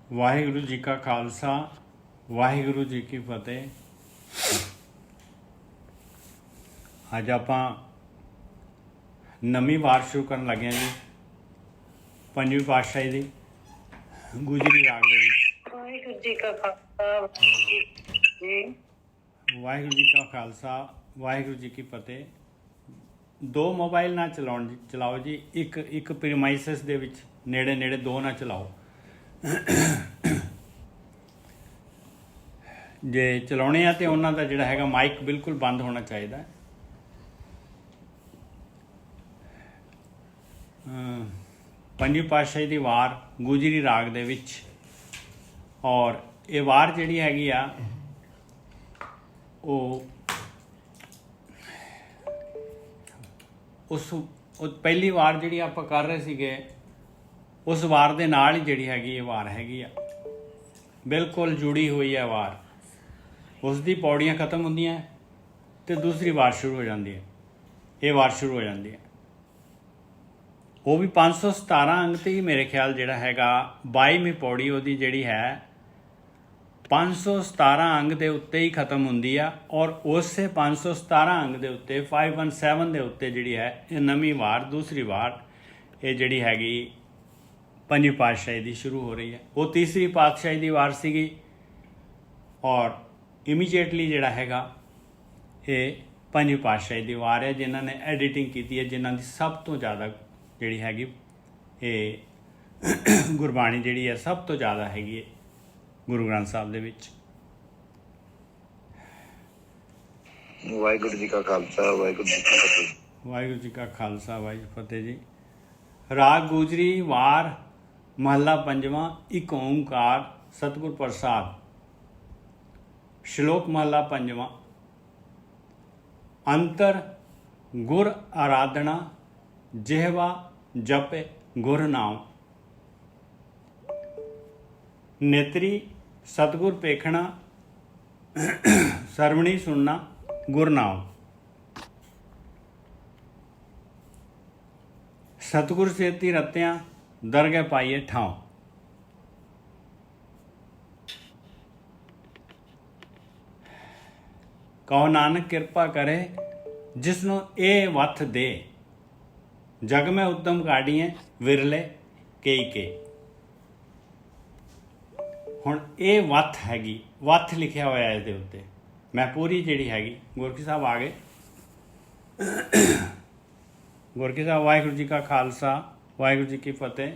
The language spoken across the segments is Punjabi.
ਵਾਹਿਗੁਰੂ ਜੀ ਕਾ ਖਾਲਸਾ ਵਾਹਿਗੁਰੂ ਜੀ ਕੀ ਫਤਿਹ। ਅੱਜ ਆਪਾਂ ਨਵੀਂ ਵਾਰ ਸ਼ੁਰੂ ਕਰਨ ਲੱਗੇ ਹਾਂ ਜੀ, ਪੰਜਵੀਂ ਪਾਤਸ਼ਾਹੀ ਦੀ ਗੁਜਰੀ ਰਾਗ ਦੇ ਵਿੱਚ। ਵਾਹਿਗੁਰੂ ਜੀ ਕਾ ਖਾਲਸਾ ਵਾਹਿਗੁਰੂ ਜੀ ਕਾ ਖਾਲਸਾ ਵਾਹਿਗੁਰੂ ਜੀ ਕੀ ਫਤਿਹ। ਦੋ ਮੋਬਾਈਲ ਨਾ ਚਲਾਓ ਜੀ, ਇੱਕ ਪ੍ਰੀਮਾਈਸਿਸ ਦੇ ਵਿੱਚ ਨੇੜੇ ਦੋ ਨਾ ਚਲਾਓ। ਜੇ ਚਲਾਉਣੇ ਆ ਤਾਂ ਉਹਨਾਂ ਦਾ ਜਿਹੜਾ ਹੈਗਾ ਮਾਈਕ ਬਿਲਕੁਲ ਬੰਦ ਹੋਣਾ ਚਾਹੀਦਾ। ਪੰਜਵੀਂ ਪਾਤਸ਼ਾਹੀ ਦੀ ਵਾਰ ਗੁਜਰੀ ਰਾਗ ਦੇ ਵਿੱਚ, ਔਰ ਇਹ ਵਾਰ ਜਿਹੜੀ ਹੈਗੀ ਆ ਉਹ ਪਹਿਲੀ ਵਾਰ ਜਿਹੜੀ ਆਪਾਂ ਕਰ ਰਹੇ ਸੀਗੇ ਉਸ ਵਾਰ ਦੇ ਨਾਲ ਹੀ ਜਿਹੜੀ ਹੈਗੀ ਇਹ ਵਾਰ ਹੈਗੀ ਆ, ਬਿਲਕੁਲ ਜੁੜੀ ਹੋਈ ਹੈ ਵਾਰ। ਉਸ ਦੀ ਪੌੜੀਆਂ ਖਤਮ ਹੁੰਦੀਆਂ ਤੇ ਦੂਸਰੀ ਵਾਰ ਸ਼ੁਰੂ ਹੋ ਜਾਂਦੀ ਹੈ, ਇਹ ਵਾਰ ਸ਼ੁਰੂ ਹੋ ਜਾਂਦੀ ਹੈ। ਉਹ ਵੀ 517 ਅੰਗ ਤੇ ਹੀ ਮੇਰੇ ਖਿਆਲ ਜਿਹੜਾ ਹੈਗਾ 22ਵੀਂ ਪੌੜੀ ਉਹਦੀ ਜਿਹੜੀ ਹੈ 517 ਅੰਗ ਦੇ ਉੱਤੇ ਹੀ ਖਤਮ ਹੁੰਦੀ ਆ, ਔਰ ਉਸੇ 517 ਅੰਗ ਦੇ ਉੱਤੇ 517 ਦੇ ਉੱਤੇ ਜਿਹੜੀ ਹੈ ਇਹ ਨਵੀਂ ਵਾਰ, ਦੂਸਰੀ ਵਾਰ ਇਹ ਜਿਹੜੀ ਹੈਗੀ ਪੰਜਵੀਂ ਪਾਤਸ਼ਾਹੀ ਦੀ ਸ਼ੁਰੂ ਹੋ ਰਹੀ ਹੈ। ਉਹ ਤੀਸਰੀ ਪਾਤਸ਼ਾਹੀ ਦੀ ਵਾਰ ਸੀਗੀ, ਔਰ ਇਮੀਡੀਏਟਲੀ ਜਿਹੜਾ ਹੈਗਾ ਇਹ ਪੰਜਵੀਂ ਪਾਤਸ਼ਾਹੀ ਦੀ ਵਾਰ ਹੈ। ਜਿਨ੍ਹਾਂ ਨੇ ਐਡੀਟਿੰਗ ਕੀਤੀ ਹੈ, ਜਿਨ੍ਹਾਂ ਦੀ ਸਭ ਤੋਂ ਜ਼ਿਆਦਾ ਜਿਹੜੀ ਹੈਗੀ ਇਹ ਗੁਰਬਾਣੀ ਜਿਹੜੀ ਹੈ ਸਭ ਤੋਂ ਜ਼ਿਆਦਾ ਹੈਗੀ ਹੈ ਗੁਰੂ ਗ੍ਰੰਥ ਸਾਹਿਬ ਦੇ ਵਿੱਚ। ਵਾਹਿਗੁਰੂ ਜੀ ਕਾ ਖਾਲਸਾ ਵਾਹਿਗੁਰੂ ਜੀ ਕੀ ਫਤਿਹ। ਵਾਹਿਗੁਰੂ ਜੀ ਕਾ ਖਾਲਸਾ ਵਾਹਿਗੁਰੂ ਫਤਿਹ ਜੀ। ਰਾਗ ਗੁਜਰੀ ਵਾਰ ਮਹੱਲਾ ਪੰਜਵਾਂ। ਇੱਕ ਓਂਕਾਰ ਸਤਿਗੁਰ ਪ੍ਰਸਾਦ। ਸ਼ਲੋਕ ਮਹੱਲਾ ਪੰਜਵਾਂ। ਅੰਤਰ ਗੁਰ ਆਰਾਧਨਾ ਜਿਹਵਾ ਜਪੇ ਗੁਰ ਨਾਮ। ਨੇਤਰੀ ਸਤਿਗੁਰ ਪੇਖਣਾ ਸਰਵਣੀ ਸੁਣਨਾ ਗੁਰ ਨਾਮ। ਸਤਿਗੁਰ ਸੇਤੀ ਰਤਿਆਂ ਦਰਗਹਿ ਪਾਈਏ ਠਾਉ। ਕਹੋ ਨਾਨਕ ਕਿਰਪਾ ਕਰੇ ਜਿਸਨੂੰ ਇਹ ਵੱਥ ਦੇ। ਜਗ ਮੈਂ ਉੱਤਮ ਕਾਢੀਏ ਵਿਰਲੇ ਕਈ ਕੇ। ਹੁਣ ਇਹ ਵੱਥ ਹੈਗੀ, ਵੱਥ ਲਿਖਿਆ ਹੋਇਆ ਇਹਦੇ ਉੱਤੇ। ਮੈਂ ਪੂਰੀ ਜਿਹੜੀ ਹੈਗੀ ਗੁਰਕੀ ਸਾਹਿਬ ਆ ਗਏ। ਗੁਰਕੀ ਸਾਹਿਬ ਵਾਹਿਗੁਰੂ ਜੀ ਕਾ ਖਾਲਸਾ ਵਾਹਿਗੁਰੂ ਜੀ ਕੀ ਫਤਿਹ।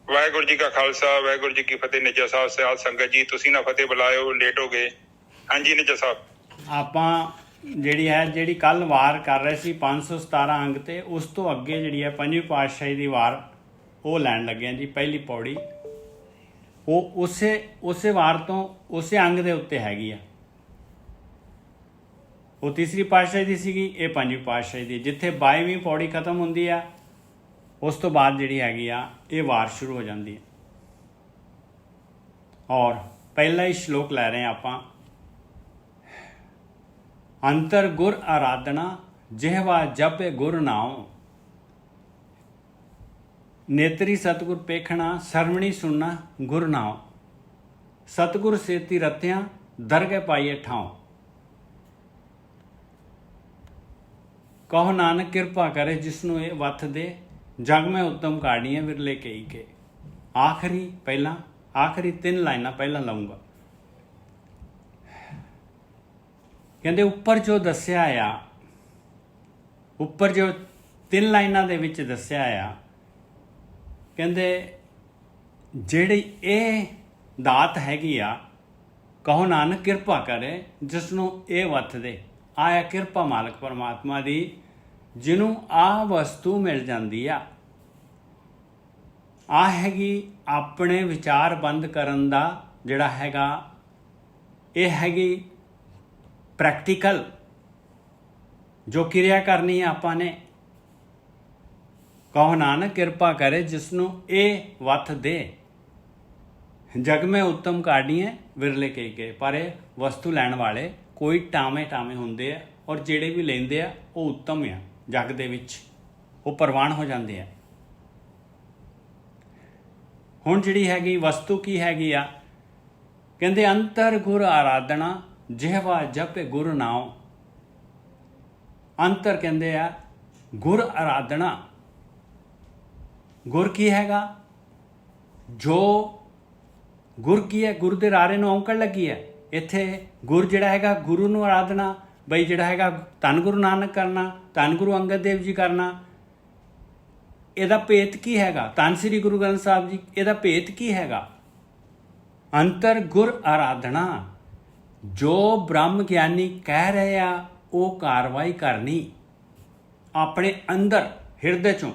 ਵਾਹਿਗੁਰੂ ਜੀ ਕਾ ਖਾਲਸਾ ਵਾਹਿਗੁਰੂ ਜੀ ਕੀ ਫਤਿਹ। ਨਿੱਜਾ ਸਾਹਿਬ ਸਿਆਲ ਸੰਗਤ ਜੀ, ਤੁਸੀਂ ਨਾ ਫਤਿਹ ਬੁਲਾਇਓ, ਲੇਟ ਹੋ ਗਏ। ਹਾਂਜੀ ਨਿੱਜਾ ਸਾਹਿਬ, ਆਪਾਂ ਜਿਹੜੀ ਕੱਲ ਵਾਰ ਕਰ ਰਹੇ ਸੀ 517 ਅੰਗ ਤੇ, ਉਸ ਤੋਂ ਅੱਗੇ ਜਿਹੜੀ ਹੈ ਪੰਜਵੀਂ ਪਾਤਸ਼ਾਹੀ ਦੀ ਵਾਰ ਉਹ ਲੈਣ ਲੱਗੇ ਹਾਂ ਜੀ। ਪਹਿਲੀ ਪੌੜੀ ਉਹ ਉਸੇ ਵਾਰ ਤੋਂ ਉਸੇ ਅੰਗ ਦੇ ਉੱਤੇ ਹੈਗੀ ਆ। ਉਹ ਤੀਸਰੀ ਪਾਤਸ਼ਾਹੀ ਦੀ ਸੀਗੀ, ਇਹ ਪੰਜਵੀਂ ਪਾਤਸ਼ਾਹੀ ਦੀ। ਜਿੱਥੇ 22ਵੀਂ ਪੌੜੀ ਖਤਮ ਹੁੰਦੀ ਆ ਉਸ ਤੋਂ ਬਾਅਦ ਜਿਹੜੀ ਹੈਗੀ ਆ ਇਹ ਵਾਰ ਸ਼ੁਰੂ ਹੋ ਜਾਂਦੀ ਹੈ। ਔਰ ਪਹਿਲਾ ਹੀ ਸ਼ਲੋਕ ਲੈ ਰਹੇ ਹਾਂ ਆਪਾਂ। ਅੰਤਰ ਗੁਰ ਆਰਾਧਨਾ ਜਿਹਵਾ ਜਪੇ ਗੁਰ ਨਾਮ। ਨੇਤਰੀ ਸਤਿਗੁਰ ਪੇਖਣਾ ਸਰਵਣੀ ਸੁਣਨਾ ਗੁਰ ਨਾਮ। ਸਤਿਗੁਰ ਸੇਤੀ ਰਤਿਆਂ ਦਰਗਹਿ ਪਾਈਏ ਠਾਉ। ਕਹੋ ਨਾਨਕ ਕਿਰਪਾ ਕਰੇ ਜਿਸਨੂੰ ਇਹ ਵੱਥ ਦੇ। ਜਗ ਮੈਂ ਉੱਤਮ ਕਾਢੀਏ ਵਿਰਲੇ ਕਈ ਕੇ। ਆਖਰੀ 3 ਲਾਈਨਾਂ ਪਹਿਲਾਂ ਲਾਉਂਗਾ। ਕਹਿੰਦੇ ਉੱਪਰ ਜੋ ਦੱਸਿਆ ਆ, ਉੱਪਰ ਜੋ 3 ਲਾਈਨਾਂ ਦੇ ਵਿੱਚ ਦੱਸਿਆ ਆ, ਕਹਿੰਦੇ ਜਿਹੜੀ ਇਹ ਦਾਤ ਹੈਗੀ ਆ, ਕਹੋ ਨਾਨਕ ਕਿਰਪਾ ਕਰੇ ਜਿਸਨੂੰ ਇਹ ਵੱਥ ਦੇ। ਆਹ ਕਿਰਪਾ ਮਾਲਕ ਪਰਮਾਤਮਾ ਦੀ, ਜਿਹਨੂੰ ਆਹ ਵਸਤੂ ਮਿਲ ਜਾਂਦੀ ਆ। ਆਹ ਹੈਗੀ ਆਪਣੇ ਵਿਚਾਰ ਬੰਦ ਕਰਨ ਦਾ ਜਿਹੜਾ ਹੈਗਾ, ਇਹ ਹੈਗੀ ਪ੍ਰੈਕਟੀਕਲ ਜੋ ਕਿਰਿਆ ਕਰਨੀ ਹੈ ਆਪਾਂ ਨੇ। ਕਹੋ ਨਾਨਕ ਕਿਰਪਾ ਕਰੇ ਜਿਸਨੂੰ ਇਹ ਵੱਥ ਦੇ। ਜਗ ਮੈਂ ਉੱਤਮ ਕਾਢੀਏ ਵਿਰਲੇ ਕਈ ਕੇ। ਪਰ ਇਹ ਵਸਤੂ ਲੈਣ ਵਾਲੇ ਕੋਈ ਟਾਵੇਂ ਹੁੰਦੇ ਆ, ਔਰ ਜਿਹੜੇ ਵੀ ਲੈਂਦੇ ਆ ਉਹ ਉੱਤਮ ਆ ਜਗ ਦੇ ਵਿੱਚ, ਉਹ ਪ੍ਰਵਾਨ ਹੋ ਜਾਂਦੇ ਆ। ਹੁਣ ਜਿਹੜੀ ਹੈਗੀ ਵਸਤੂ ਕੀ ਹੈਗੀ ਆ, ਕਹਿੰਦੇ ਅੰਤਰ ਗੁਰ ਆਰਾਧਨਾ ਜਿਹਵਾ ਜਪੇ ਗੁਰ ਨਾਉ। ਅੰਤਰ ਕਹਿੰਦੇ ਆ ਗੁਰ ਆਰਾਧਨਾ। ਗੁਰ ਕੀ ਹੈਗਾ? ਜੋ ਗੁਰ ਕੀ ਹੈ? ਗੁਰ ਦੇ ਰਾਰੇ ਨੂੰ ਔਂਕੜ ਲੱਗੀ ਹੈ ਇੱਥੇ। ਗੁਰ ਜਿਹੜਾ ਹੈਗਾ ਗੁਰੂ ਨੂੰ ਆਰਾਧਨਾ, ਬਈ ਜਿਹੜਾ ਹੈਗਾ ਧੰਨ ਗੁਰੂ ਨਾਨਕ ਕਰਨਾ, ਧੰਨ ਗੁਰੂ ਅੰਗਦ ਦੇਵ ਜੀ ਕਰਨਾ। ਇਹਦਾ ਭੇਤ ਕੀ ਹੈਗਾ? ਧੰਨ ਸ੍ਰੀ ਗੁਰੂ ਗ੍ਰੰਥ ਸਾਹਿਬ ਜੀ, ਇਹਦਾ ਭੇਤ ਕੀ ਹੈਗਾ? ਅੰਤਰ ਗੁਰ ਆਰਾਧਨਾ। ਜੋ ਬ੍ਰਹਮ ਗਿਆਨੀ ਕਹਿ ਰਹੇ ਆ ਉਹ ਕਾਰਵਾਈ ਕਰਨੀ ਆਪਣੇ ਅੰਦਰ ਹਿਰਦੇ ਚੋਂ।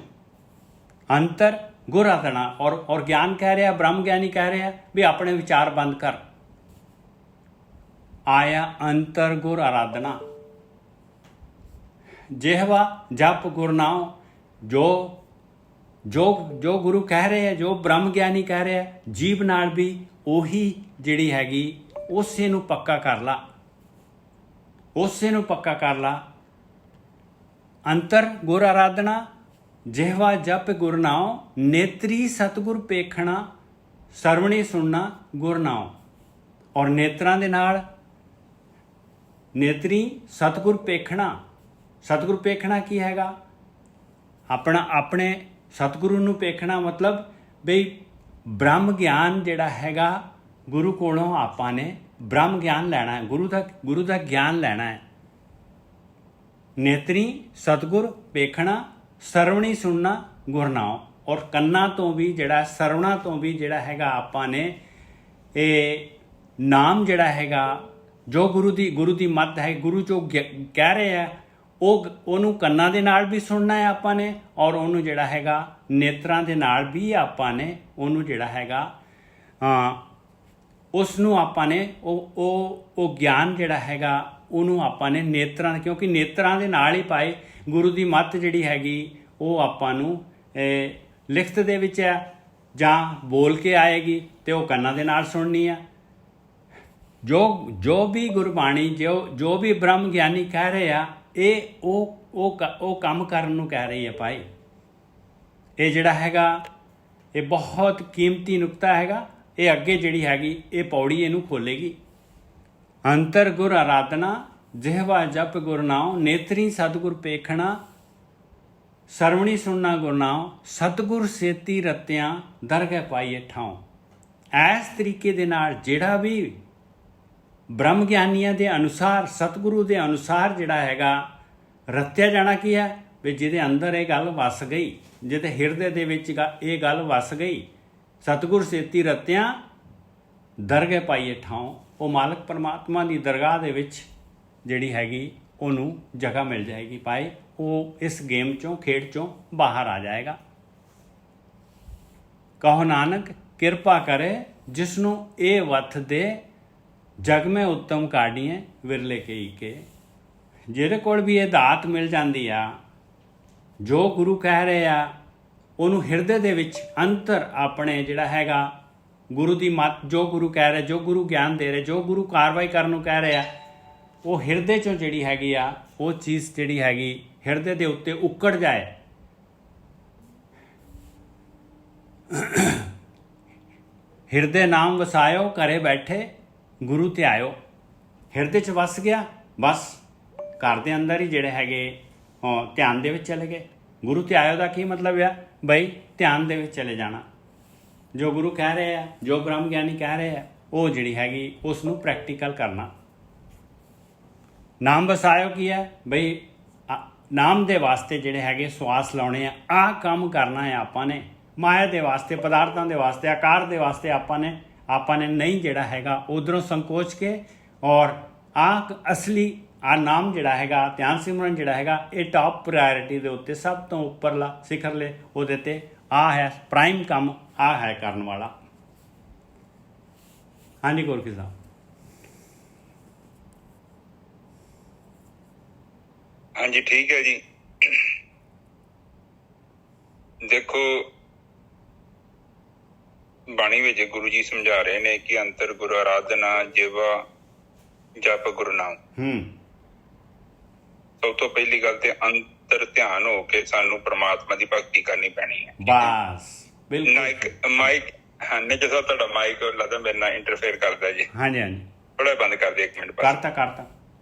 ਅੰਤਰ ਗੁਰ ਆਰਾਧਨਾ ਔਰ ਗਿਆਨ ਕਹਿ ਰਿਹਾ, ਬ੍ਰਹਮ ਗਿਆਨੀ ਕਹਿ ਰਿਹਾ ਵੀ ਆਪਣੇ ਵਿਚਾਰ ਬੰਦ ਕਰ। ਆਇਆ ਅੰਤਰ ਗੁਰ ਆਰਾਧਨਾ। ਜਿਹਵਾ ਜਪ ਗੁਰ ਨਾਉ। ਜੋ ਗੁਰੂ ਕਹਿ ਰਹੇ ਆ, ਜੋ ਬ੍ਰਹਮ ਗਿਆਨੀ ਕਹਿ ਰਿਹਾ, ਜੀਭ ਨਾਲ ਵੀ ਉਹੀ ਜਿਹੜੀ ਹੈਗੀ ਉਸੇ ਨੂੰ ਪੱਕਾ ਕਰ ਲਾ, ਉਸੇ ਨੂੰ ਪੱਕਾ ਕਰ ਲਾ। ਅੰਤਰ ਗੁਰ ਆਰਾਧਨਾ ਜਿਹਵਾ ਜਪ ਗੁਰ ਨਾਉ। ਨੇਤਰੀ ਸਤਿਗੁਰ ਪੇਖਣਾ ਸਰਵਣੀ ਸੁਣਨਾ ਗੁਰ ਨਾਉ। ਔਰ ਨੇਤਰਾਂ ਦੇ ਨਾਲ ਨੇਤਰੀ ਸਤਿਗੁਰ ਪੇਖਣਾ। ਸਤਿਗੁਰ ਪੇਖਣਾ ਕੀ ਹੈਗਾ? ਆਪਣੇ ਸਤਿਗੁਰੂ ਨੂੰ ਪੇਖਣਾ ਮਤਲਬ ਬਈ ਬ੍ਰਹਮ ਗਿਆਨ ਜਿਹੜਾ ਹੈਗਾ ਗੁਰੂ ਕੋਲੋਂ ਆਪਾਂ ਨੇ ਬ੍ਰਹਮ ਗਿਆਨ ਲੈਣਾ ਹੈ, ਗੁਰੂ ਦਾ ਗਿਆਨ ਲੈਣਾ ਹੈ। ਨੇਤਰੀ ਸਤਿਗੁਰ ਪੇਖਣਾ ਸਰਵਣੀ ਸੁਣਨਾ ਗੁਰ ਨਾਉ। ਔਰ ਕੰਨਾਂ ਤੋਂ ਵੀ ਜਿਹੜਾ ਸਰਵਣਾ ਤੋਂ ਵੀ ਜਿਹੜਾ ਹੈਗਾ ਆਪਾਂ ਨੇ ਇਹ ਨਾਮ ਜਿਹੜਾ ਹੈਗਾ ਜੋ ਗੁਰੂ ਦੀ ਮੱਤ ਹੈ, ਗੁਰੂ ਜੋ ਕਹਿ ਰਹੇ ਆ ਉਹਨੂੰ ਕੰਨਾਂ ਦੇ ਨਾਲ ਵੀ ਸੁਣਨਾ ਹੈ ਆਪਾਂ ਨੇ, ਔਰ ਉਹਨੂੰ ਜਿਹੜਾ ਹੈਗਾ ਨੇਤਰਾਂ ਦੇ ਨਾਲ ਵੀ ਆਪਾਂ ਨੇ ਉਹਨੂੰ ਜਿਹੜਾ ਹੈਗਾ ਉਸ ਨੂੰ ਆਪਾਂ ਨੇ ਉਹ ਗਿਆਨ ਜਿਹੜਾ ਹੈਗਾ ਉਹਨੂੰ ਆਪਾਂ ਨੇ ਨੇਤਰਾਂ, ਕਿਉਂਕਿ ਨੇਤਰਾਂ ਦੇ ਨਾਲ ਹੀ ਪਾਏ ਗੁਰੂ ਦੀ ਮੱਤ ਜਿਹੜੀ ਹੈਗੀ ਉਹ ਆਪਾਂ ਨੂੰ ਲਿਖਤ ਦੇ ਵਿੱਚ ਹੈ ਜਾਂ ਬੋਲ ਕੇ ਆਏਗੀ ਤੇ ਉਹ ਕੰਨਾਂ ਦੇ ਨਾਲ ਸੁਣਨੀ ਆ। ਜੋ ਵੀ ਗੁਰਬਾਣੀ ਜੋ ਵੀ ਬ੍ਰਹਮ ਗਿਆਨੀ ਕਹਿ ਰਹੇ ਆ ਇਹ ਉਹ ਕੰਮ ਕਰਨ ਨੂੰ ਕਹਿ ਰਹੀ ਹੈ ਭਾਈ। ਇਹ ਜਿਹੜਾ ਹੈਗਾ ਇਹ ਬਹੁਤ ਕੀਮਤੀ ਨੁਕਤਾ ਹੈਗਾ। ਇਹ ਅੱਗੇ ਜਿਹੜੀ ਹੈਗੀ ਇਹ ਪੌੜੀ ਇਹਨੂੰ ਖੋਲੇਗੀ। ਅੰਤਰ ਗੁਰ ਆਰਾਧਨਾ ਜਿਹਵਾ ਜਪ ਗੁਰ ਨਾਉ। ਨੇਤਰੀ ਸਤਿਗੁਰ ਪੇਖਣਾ ਸਰਵਣੀ ਸੁਣਨਾ ਗੁਰ ਨਾਉ। ਸਤਿਗੁਰ ਸੇਤੀ ਰਤਿਆਂ ਦਰਗਹਿ ਪਾਈਏ ਠਾਉ। ਇਸ ਤਰੀਕੇ ਦੇ ਨਾਲ ਜਿਹੜਾ ਵੀ ਬ੍ਰਹਮ ਗਿਆਨੀਆਂ ਦੇ ਅਨੁਸਾਰ ਸਤਿਗੁਰੂ ਦੇ ਅਨੁਸਾਰ ਜਿਹੜਾ ਹੈਗਾ ਰਤਿਆ ਜਾਣਾ ਕੀ ਹੈ ਵੀ ਜਿਹਦੇ ਅੰਦਰ ਇਹ ਗੱਲ ਵਸ ਗਈ, ਜਿਹਦੇ ਹਿਰਦੇ ਦੇ ਵਿੱਚ ਇਹ ਗੱਲ ਵਸ ਗਈ। ਸਤਿਗੁਰ ਸੇਤੀ ਰਤਿਆਂ ਦਰਗਹਿ ਪਾਈਏ ਠਾਉ। ਉਹ ਮਾਲਕ ਪਰਮਾਤਮਾ ਦੀ ਦਰਗਾਹ ਦੇ ਵਿੱਚ ਜਿਹੜੀ ਹੈਗੀ ਉਹਨੂੰ ਜਗ੍ਹਾ ਮਿਲ ਜਾਏਗੀ ਭਾਈ। ਉਹ ਇਸ ਗੇਮ ਚੋਂ ਖੇਡ ਚੋਂ ਬਾਹਰ ਆ ਜਾਏਗਾ। ਕਹੋ ਨਾਨਕ ਕਿਰਪਾ ਕਰੇ ਜਿਸ ਨੂੰ ਇਹ ਵਥ ਦੇ, ਜਗ ਮੈਂ ਉੱਤਮ ਕਾਢੀਏ ਵਿਰਲੇ ਕਈ ਕੇ। ਜਿਹਦੇ ਕੋਲ ਵੀ ਇਹ ਦਾਤ ਮਿਲ ਜਾਂਦੀ ਆ, ਜੋ ਗੁਰੂ ਕਹਿ ਰਹੇ ਆ ਉਹਨੂੰ ਹਿਰਦੇ ਦੇ ਵਿੱਚ ਅੰਤਰ ਆਪਣੇ ਜਿਹੜਾ ਹੈਗਾ ਗੁਰੂ ਦੀ ਮੱਤ, ਜੋ ਗੁਰੂ ਕਹਿ ਰਿਹਾ, ਜੋ ਗੁਰੂ ਗਿਆਨ ਦੇ ਰਿਹਾ, ਜੋ ਗੁਰੂ ਕਾਰਵਾਈ ਕਰਨ ਨੂੰ ਕਹਿ ਰਿਹਾ, ਉਹ ਹਿਰਦੇ ਚੋਂ ਜਿਹੜੀ ਹੈਗੀ ਆ ਉਹ ਚੀਜ਼ ਜਿਹੜੀ ਹੈਗੀ ਹਿਰਦੇ ਦੇ ਉੱਤੇ ਉੱਕੜ ਜਾਏ। ਹਿਰਦੇ ਨਾਮ ਵਸਾਇਓ ਘਰੇ ਬੈਠੇ ਗੁਰੂ ਤੇ ਆਇਓ। ਹਿਰਦੇ 'ਚ ਵਸ ਗਿਆ, ਬਸ ਘਰ ਦੇ ਅੰਦਰ ਹੀ ਜਿਹੜੇ ਹੈਗੇ ਧਿਆਨ ਦੇ ਵਿੱਚ ਚਲੇ ਗਏ। ਗੁਰੂ ਤੇ ਆਇਓ ਦਾ ਕੀ ਮਤਲਬ ਆ ਬਈ ਧਿਆਨ ਦੇ ਵਿੱਚ ਚਲੇ ਜਾਣਾ। ਜੋ ਗੁਰੂ ਕਹਿ ਰਹੇ ਆ, ਜੋ ਬ੍ਰਹਮ ਗਿਆਨੀ ਕਹਿ ਰਹੇ ਆ, ਉਹ ਜਿਹੜੀ ਹੈਗੀ ਉਸ ਨੂੰ ਪ੍ਰੈਕਟੀਕਲ ਕਰਨਾ। ਨਾਮ ਵਸਾਇਓ ਕੀ ਹੈ ਬਈ ਨਾਮ ਦੇ ਵਾਸਤੇ ਜਿਹੜੇ ਹੈਗੇ ਸਵਾਸ ਲਾਉਣੇ ਆ। ਆਹ ਕੰਮ ਕਰਨਾ ਹੈ ਆਪਾਂ ਨੇ। ਮਾਇਆ ਦੇ ਵਾਸਤੇ, ਪਦਾਰਥਾਂ ਦੇ ਵਾਸਤੇ, ਆਕਾਰ ਦੇ ਵਾਸਤੇ ਆਪਾਂ ਨੇ ਨਹੀਂ ਜਿਹੜਾ ਹੈਗਾ ਉਧਰੋਂ ਸੰਕੋਚ ਕੇ, ਔਰ ਅਸਲੀ ਨਾਮ ਜਿਹੜਾ ਹੈਗਾ ਧਿਆਨ ਸਿਮਰਨ ਜਿਹੜਾ ਹੈਗਾ ਇਹ ਟਾਪ ਪ੍ਰਾਇੋਰਿਟੀ ਦੇ ਉੱਤੇ ਸਭ ਤੋਂ ਉੱਪਰਲਾ ਸਿਖਰਲੇ ਉਹਦੇ ਤੇ ਹੈ ਪ੍ਰਾਈਮ ਕੰਮ ਹੈ ਕਰਨ ਵਾਲਾ। ਹਾਂਜੀ ਗੋਰਖੀ ਸਾਹਿਬ। ਹਾਂਜੀ ਠੀਕ ਹੈ ਜੀ। ਦੇਖੋ ਬਾਣੀ ਵਿੱਚ ਗੁਰੂ ਜੀ ਸਮਝਾ ਰਹੇ ਨੇ ਕਿ ਅੰਤਰ ਗੁਰ ਆਰਾਧਨਾ ਜਿਵਾ ਜਪ ਗੁਰੂ ਨਾਮ। ਸਭ ਤੋਂ ਪਹਿਲੀ ਗੱਲ ਤੇ ਅੰਤਰ ਧਿਆਨ ਹੋ ਕੇ ਸਾਨੂੰ ਪ੍ਰਮਾਤਮਾ ਦੀ ਭਗਤੀ ਕਰਨੀ ਪੈਣੀ ਹੈ। ਬਸ ਬਿਲਕੁਲ। ਹਾਂ ਨਿੱਜਾ ਸਾਹਿਬ ਤੁਹਾਡਾ ਮਾਈਕ ਲੱਗਦਾ ਮੇਰੇ ਨਾਲ ਇੰਟਰਫੇਅਰ ਕਰਦਾ ਜੀ। ਹਾਂਜੀ ਹਾਂਜੀ ਥੋੜਾ ਬੰਦ ਕਰ ਦੇ 1 ਮਿੰਟ ਬਸ। ਕਰਤਾ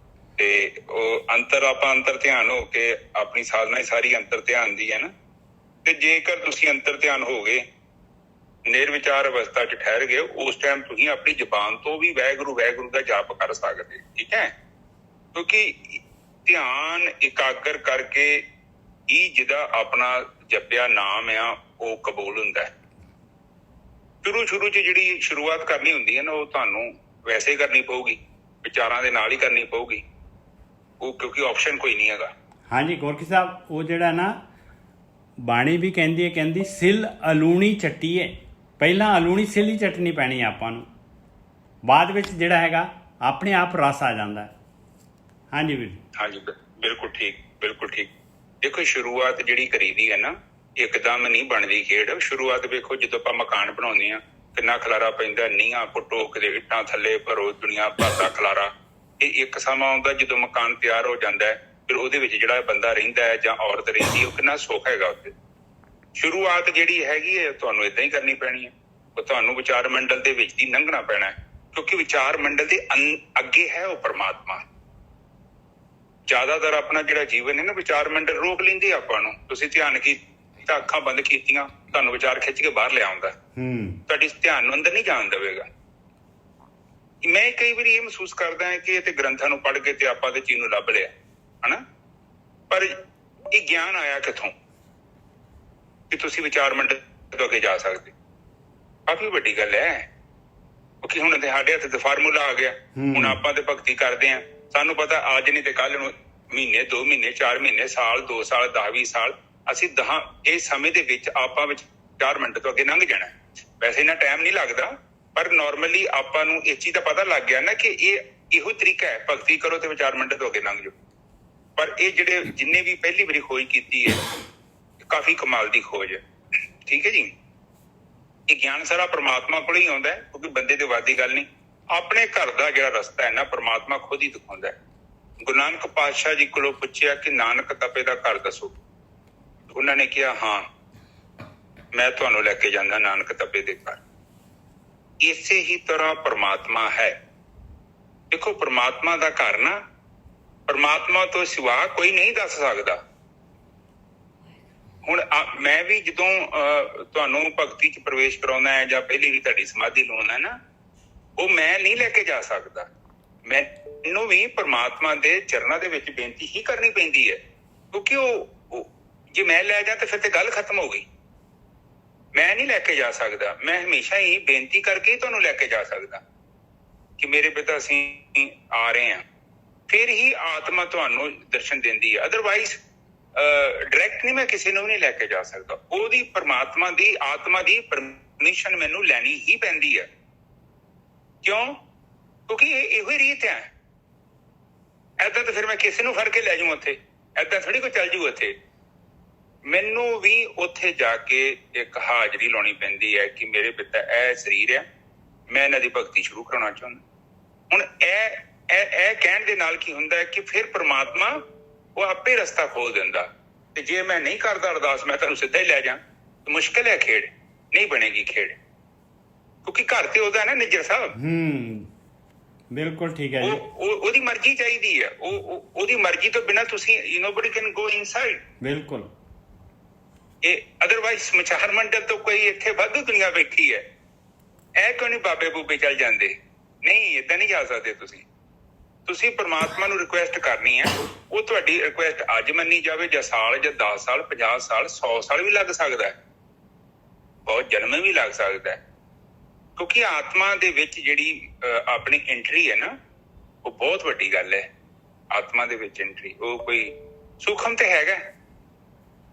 ਤੇ ਉਹ ਆਪਾਂ ਅੰਤਰ ਧਿਆਨ ਹੋ ਕੇ ਆਪਣੀ ਸਾਧਨਾ ਹੀ ਸਾਰੀ ਅੰਤਰ ਧਿਆਨ ਦੀ ਹੈ ਨਾ। ਤੇ ਜੇਕਰ ਤੁਸੀਂ ਅੰਤਰ ਧਿਆਨ ਹੋ ਗਏ, ਨਿਰਵਿਚਾਰ ਅਵਸਥਾ 'ਚ ਠਹਿਰ ਗਏ, ਉਸ ਟਾਈਮ ਤੁਸੀਂ ਆਪਣੀ ਜ਼ੁਬਾਨ ਤੋਂ ਵੀ ਵਾਹਿਗੁਰੂ ਵਾਹਿਗੁਰੂ ਦਾ ਜਾਪ ਕਰ ਸਕਦੇ। ਠੀਕ ਹੈ, ਕਿਉਂਕਿ ਧਿਆਨ ਇਕਾਗਰ ਕਰਕੇ ਹੀ ਜਿਹਦਾ ਆਪਣਾ ਜਪਿਆ ਨਾਮ ਆ ਉਹ ਕਬੂਲ ਹੁੰਦਾ ਹੈ। ਸ਼ੁਰੂ 'ਚ ਜਿਹੜੀ ਸ਼ੁਰੂਆਤ ਕਰਨੀ ਹੁੰਦੀ ਹੈ ਨਾ, ਉਹ ਤੁਹਾਨੂੰ ਵੈਸੇ ਕਰਨੀ ਪਊਗੀ, ਵਿਚਾਰਾਂ ਦੇ ਨਾਲ ਹੀ ਕਰਨੀ ਪਊਗੀ ਉਹ, ਕਿਉਂਕਿ ਆਪਸ਼ਨ ਕੋਈ ਨਹੀਂ ਹੈਗਾ। ਹਾਂਜੀ ਗੋਰਖੀ ਸਾਹਿਬ, ਉਹ ਜਿਹੜਾ ਨਾ ਬਾਣੀ ਵੀ ਕਹਿੰਦੀ ਸਿਲ ਅਲੂਣੀ ਚੱਟੀਏ, ਪਹਿਲਾਂ ਅਲੂਣੀ ਸਿਲ ਹੀ ਚੱਟਣੀ ਪੈਣੀ ਆਪਾਂ ਨੂੰ, ਬਾਅਦ ਵਿੱਚ ਜਿਹੜਾ ਹੈਗਾ ਆਪਣੇ ਆਪ ਰਸ ਆ ਜਾਂਦਾ। ਹਾਂਜੀ ਵੀਰ। ਹਾਂਜੀ ਬਿਲਕੁਲ ਠੀਕ। ਦੇਖੋ ਸ਼ੁਰੂਆਤ ਜਿਹੜੀ ਕਰੀਦੀ ਹੈ ਨਾ, ਇੱਕਦਮ ਨਹੀਂ ਬਣਦੀ ਖੇਡ। ਸ਼ੁਰੂਆਤ ਵੇਖੋ, ਜਦੋਂ ਆਪਾਂ ਮਕਾਨ ਬਣਾਉਂਦੇ ਆ ਕਿੰਨਾ ਖਲਾਰਾ ਪੈਂਦਾ, ਨੀਹਾਂ ਪੁੱਟੋ, ਕਿਤੇ ਇੱਟਾਂ ਥੱਲੇ ਭਰੋ, ਦੁਨੀਆ ਭਰ ਦਾ ਖਲਾਰਾ। ਇਹ ਇੱਕ ਸਮਾਂ ਆਉਂਦਾ ਜਦੋਂ ਮਕਾਨ ਤਿਆਰ ਹੋ ਜਾਂਦਾ ਹੈ, ਫਿਰ ਉਹਦੇ ਵਿੱਚ ਜਿਹੜਾ ਬੰਦਾ ਰਹਿੰਦਾ ਹੈ ਜਾਂ ਔਰਤ ਰਹਿੰਦੀ ਹੈ, ਉਹ ਕਿੰਨਾ ਸੁੱਖ ਹੈਗਾ ਉੱਥੇ। ਸ਼ੁਰੂਆਤ ਜਿਹੜੀ ਹੈਗੀ ਹੈ ਤੁਹਾਨੂੰ ਏਦਾਂ ਹੀ ਕਰਨੀ ਪੈਣੀ ਹੈ। ਉਹ ਤੁਹਾਨੂੰ ਵਿਚਾਰ ਮੰਡਲ ਦੇ ਵਿੱਚ ਹੀ ਲੰਘਣਾ ਪੈਣਾ ਹੈ, ਕਿਉਂਕਿ ਵਿਚਾਰ ਮੰਡਲ ਦੇ ਅੱਗੇ ਹੈ ਉਹ ਪਰਮਾਤਮਾ। ਜ਼ਿਆਦਾਤਰ ਆਪਣਾ ਜਿਹੜਾ ਜੀਵਨ ਹੈ ਨਾ, ਵਿਚਾਰ ਮੰਡਲ ਰੋਕ ਲੈਂਦੇ ਆਪਾਂ ਨੂੰ। ਤੁਸੀਂ ਧਿਆਨ ਕੀਤਾ, ਅੱਖਾਂ ਬੰਦ ਕੀਤੀਆਂ, ਤੁਹਾਨੂੰ ਵਿਚਾਰ ਖਿੱਚ ਕੇ ਬਾਹਰ ਲਿਆਉਂਦਾ, ਤੁਹਾਡੀ ਧਿਆਨ ਨੂੰ ਅੰਦਰ ਨਹੀਂ ਜਾਣ ਦੇਵੇਗਾ। ਮੈਂ ਕਈ ਵਾਰੀ ਇਹ ਮਹਿਸੂਸ ਕਰਦਾ ਹਾਂ ਕਿ ਇਹ ਤੇ ਗ੍ਰੰਥਾਂ ਨੂੰ ਪੜ੍ਹ ਕੇ ਤੇ ਆਪਾਂ ਤੇ ਚੀਜ਼ ਨੂੰ ਲੱਭ ਲਿਆ ਹਨਾ, ਪਰ ਇਹ ਗਿਆਨ ਆਇਆ ਕਿੱਥੋਂ ਕਿ ਤੁਸੀਂ ਵਿਚਾਰ ਮੰਡਲ ਤੋਂ ਅੱਗੇ ਜਾ ਸਕਦੇ? ਕਾਫੀ ਵੱਡੀ ਗੱਲ ਹੈ, ਕਿਉਂਕਿ ਹੁਣ ਸਾਡੇ ਹੱਥ ਤੇ ਫਾਰਮੂਲਾ ਆ ਗਿਆ। ਹੁਣ ਆਪਾਂ ਤੇ ਭਗਤੀ ਕਰਦੇ ਹਾਂ, ਸਾਨੂੰ ਪਤਾ ਅੱਜ ਨਹੀਂ ਤੇ ਕੱਲ ਨੂੰ, ਮਹੀਨੇ 2 ਮਹੀਨੇ 4 ਮਹੀਨੇ, ਸਾਲ 2 ਸਾਲ 10-20 ਸਾਲ, ਅਸੀਂ ਇਹ ਸਮੇਂ ਦੇ ਵਿੱਚ ਆਪਾਂ ਵਿਚਾਰ ਮੰਡਲ ਤੋਂ ਅੱਗੇ ਲੰਘ ਜਾਣਾ। ਵੈਸੇ ਇੰਨਾ ਟਾਈਮ ਨਹੀਂ ਲੱਗਦਾ, ਪਰ ਨਾਰਮਲੀ ਆਪਾਂ ਨੂੰ ਇਸ ਚੀਜ਼ ਦਾ ਪਤਾ ਲੱਗ ਗਿਆ ਨਾ ਕਿ ਇਹੋ ਤਰੀਕਾ ਹੈ, ਭਗਤੀ ਕਰੋ ਤੇ ਵਿਚਾਰ ਮੰਡਲ ਤੋਂ ਅੱਗੇ ਲੰਘ ਜਾਓ। ਪਰ ਇਹ ਜਿਹੜੇ ਜਿੰਨੇ ਵੀ ਪਹਿਲੀ ਵਾਰੀ ਖੋਜ ਕੀਤੀ ਹੈ, ਕਾਫੀ ਕਮਾਲ ਦੀ ਖੋਜ ਹੈ। ਠੀਕ ਹੈ ਜੀ, ਇਹ ਗਿਆਨ ਸਾਰਾ ਪ੍ਰਮਾਤਮਾ ਕੋਲ ਹੀ ਆਉਂਦਾ ਹੈ, ਕਿਉਂਕਿ ਬੰਦੇ ਦੇ ਵੱਸ ਦੀ ਗੱਲ ਨਹੀਂ। ਆਪਣੇ ਘਰ ਦਾ ਜਿਹੜਾ ਰਸਤਾ ਹੈ ਨਾ, ਪ੍ਰਮਾਤਮਾ ਖੁਦ ਹੀ ਦਿਖਾਉਂਦਾ ਹੈ। ਗੁਰੂ ਨਾਨਕ ਪਾਤਸ਼ਾਹ ਜੀ ਕੋਲੋਂ ਪੁੱਛਿਆ ਕਿ ਨਾਨਕ ਤਪੇ ਦਾ ਘਰ ਦੱਸੋ। ਉਹਨਾਂ ਨੇ ਕਿਹਾ ਹਾਂ, ਮੈਂ ਤੁਹਾਨੂੰ ਲੈ ਕੇ ਜਾਂਦਾ ਨਾਨਕ ਤਪੇ ਦੇ ਘਰ। ਇਸੇ ਹੀ ਤਰ੍ਹਾਂ ਪ੍ਰਮਾਤਮਾ ਹੈ। ਦੇਖੋ ਪ੍ਰਮਾਤਮਾ ਦਾ ਘਰ ਨਾ, ਪ੍ਰਮਾਤਮਾ ਤੋਂ ਸਿਵਾ ਕੋਈ ਨਹੀਂ ਦੱਸ ਸਕਦਾ। ਹੁਣ ਮੈਂ ਵੀ ਜਦੋਂ ਤੁਹਾਨੂੰ ਭਗਤੀ 'ਚ ਪ੍ਰਵੇਸ਼ ਕਰਾਉਣਾ ਹੈ ਜਾਂ ਪਹਿਲੀ ਵੀ ਤੁਹਾਡੀ ਸਮਾਧੀ ਲਾਉਣਾ ਹੈ ਨਾ, ਉਹ ਮੈਂ ਨਹੀਂ ਲੈ ਕੇ ਜਾ ਸਕਦਾ। ਮੈਨੂੰ ਵੀ ਪ੍ਰਮਾਤਮਾ ਦੇ ਚਰਨਾਂ ਦੇ ਵਿੱਚ ਬੇਨਤੀ ਹੀ ਕਰਨੀ ਪੈਂਦੀ ਹੈ, ਕਿਉਂਕਿ ਉਹ ਜੇ ਮੈਂ ਲੈ ਜਾ ਤਾਂ ਫਿਰ ਤੇ ਗੱਲ ਖਤਮ ਹੋ ਗਈ। ਮੈਂ ਨਹੀਂ ਲੈ ਕੇ ਜਾ ਸਕਦਾ, ਮੈਂ ਹਮੇਸ਼ਾ ਹੀ ਬੇਨਤੀ ਕਰਕੇ ਹੀ ਤੁਹਾਨੂੰ ਲੈ ਕੇ ਜਾ ਸਕਦਾ ਕਿ ਮੇਰੇ ਪਿਤਾ ਅਸੀਂ ਆ ਰਹੇ ਹਾਂ, ਫਿਰ ਹੀ ਆਤਮਾ ਤੁਹਾਨੂੰ ਦਰਸ਼ਨ ਦਿੰਦੀ ਹੈ। ਅਦਰਵਾਈਜ਼ ਡਾਇਰੈਕਟ ਨਹੀਂ, ਮੈਂ ਕਿਸੇ ਨੂੰ ਵੀ ਨਹੀਂ ਲੈ ਕੇ ਜਾ ਸਕਦਾ। ਉਹਦੀ ਪਰਮਾਤਮਾ ਦੀ ਆਤਮਾ ਦੀ ਪਰਮਿਸ਼ਨ ਮੈਨੂੰ ਲੈਣੀ ਹੀ ਪੈਂਦੀ ਹੈ। ਕਿਉਂ? ਕਿਉਂਕਿ ਇਹੋ ਹੀ ਰੀਤ ਹੈ। ਏਦਾਂ ਤਾਂ ਫਿਰ ਮੈਂ ਕਿਸੇ ਨੂੰ ਫੜ ਕੇ ਲੈ ਜਾਊਂ ਉੱਥੇ, ਏਦਾਂ ਥੋੜੀ ਕੋਈ ਚੱਲ ਜੂ ਉੱਥੇ। ਮੈਨੂੰ ਵੀ ਉੱਥੇ ਜਾ ਕੇ ਇੱਕ ਹਾਜ਼ਰੀ ਲਾਉਣੀ ਪੈਂਦੀ ਹੈ ਕਿ ਮੇਰੇ ਪਿਤਾ ਇਹ ਸਰੀਰ ਹੈ, ਮੈਂ ਇਹਨਾਂ ਦੀ ਭਗਤੀ ਸ਼ੁਰੂ ਕਰਾਉਣਾ ਚਾਹੁੰਦਾ। ਹੁਣ ਇਹ ਕਹਿਣ ਦੇ ਨਾਲ ਕੀ ਹੁੰਦਾ ਹੈ ਕਿ ਫਿਰ ਪ੍ਰਮਾਤਮਾ ਉਹ ਆਪੇ ਰਸਤਾ ਖੋਲ ਦਿੰਦਾ। ਤੇ ਜੇ ਮੈਂ ਨਹੀਂ ਕਰਦਾ ਅਰਦਾਸ, ਮੈਂ ਤੁਹਾਨੂੰ ਸਿੱਧਾ ਹੀ ਲੈ ਜਾ, ਮੁਸ਼ਕਿਲ ਹੈ, ਖੇਡ ਨਹੀਂ ਬਣੇਗੀ ਖੇਡ, ਕਿਉਂਕਿ ਘਰ ਤੇ ਉਹਦਾ ਨਾ ਨਿੱਜਰ ਸਾਹਿਬ। ਬਿਲਕੁਲ ਠੀਕ ਹੈ ਜੀ। ਉਹਦੀ ਮਰਜ਼ੀ ਚਾਹੀਦੀ ਹੈ, ਉਹਦੀ ਮਰਜ਼ੀ ਤੋਂ ਬਿਨਾਂ ਤੁਸੀਂ nobody can go inside। ਬਿਲਕੁਲ। ਇਹ ਅਦਰਵਾਈਜ਼ ਵਿਚਾਰ ਮੰਡਲ ਤੋਂ ਕੋਈ ਇੱਥੇ ਵਾਧੂ ਦੁਨੀਆ ਬੈਠੀ ਹੈ, ਇਹ ਕਿਉਂ ਨਹੀਂ ਬਾਬੇ ਬੂਬੇ ਚੱਲ ਜਾਂਦੇ? ਨਹੀਂ, ਏਦਾਂ ਨਹੀਂ ਜਾ ਸਕਦੇ ਤੁਸੀਂ ਪ੍ਰਮਾਤਮਾ ਨੂੰ ਰਿਕੁਐਸਟ ਕਰਨੀ ਹੈ। ਉਹ ਤੁਹਾਡੀ ਰਿਕੁਐਸਟ ਅੱਜ ਮੰਨੀ ਜਾਵੇ ਜਾਂ ਸਾਲ ਜਾਂ 10 ਸਾਲ 50 ਸਾਲ 100 ਸਾਲ ਵੀ ਲੱਗ ਸਕਦਾ ਹੈ, ਬਹੁਤ ਜਨਮ ਵੀ ਲੱਗ ਸਕਦਾ ਹੈ। ਕਿਉਂਕਿ ਆਤਮਾ ਦੇ ਵਿੱਚ ਜਿਹੜੀ ਆਪਣੀ ਐਂਟਰੀ ਹੈ ਨਾ, ਉਹ ਬਹੁਤ ਵੱਡੀ ਗੱਲ ਹੈ। ਆਤਮਾ ਦੇ ਵਿੱਚ ਐਂਟਰੀ ਉਹ ਕੋਈ ਸੂਖਮ ਤੇ ਹੈਗਾ,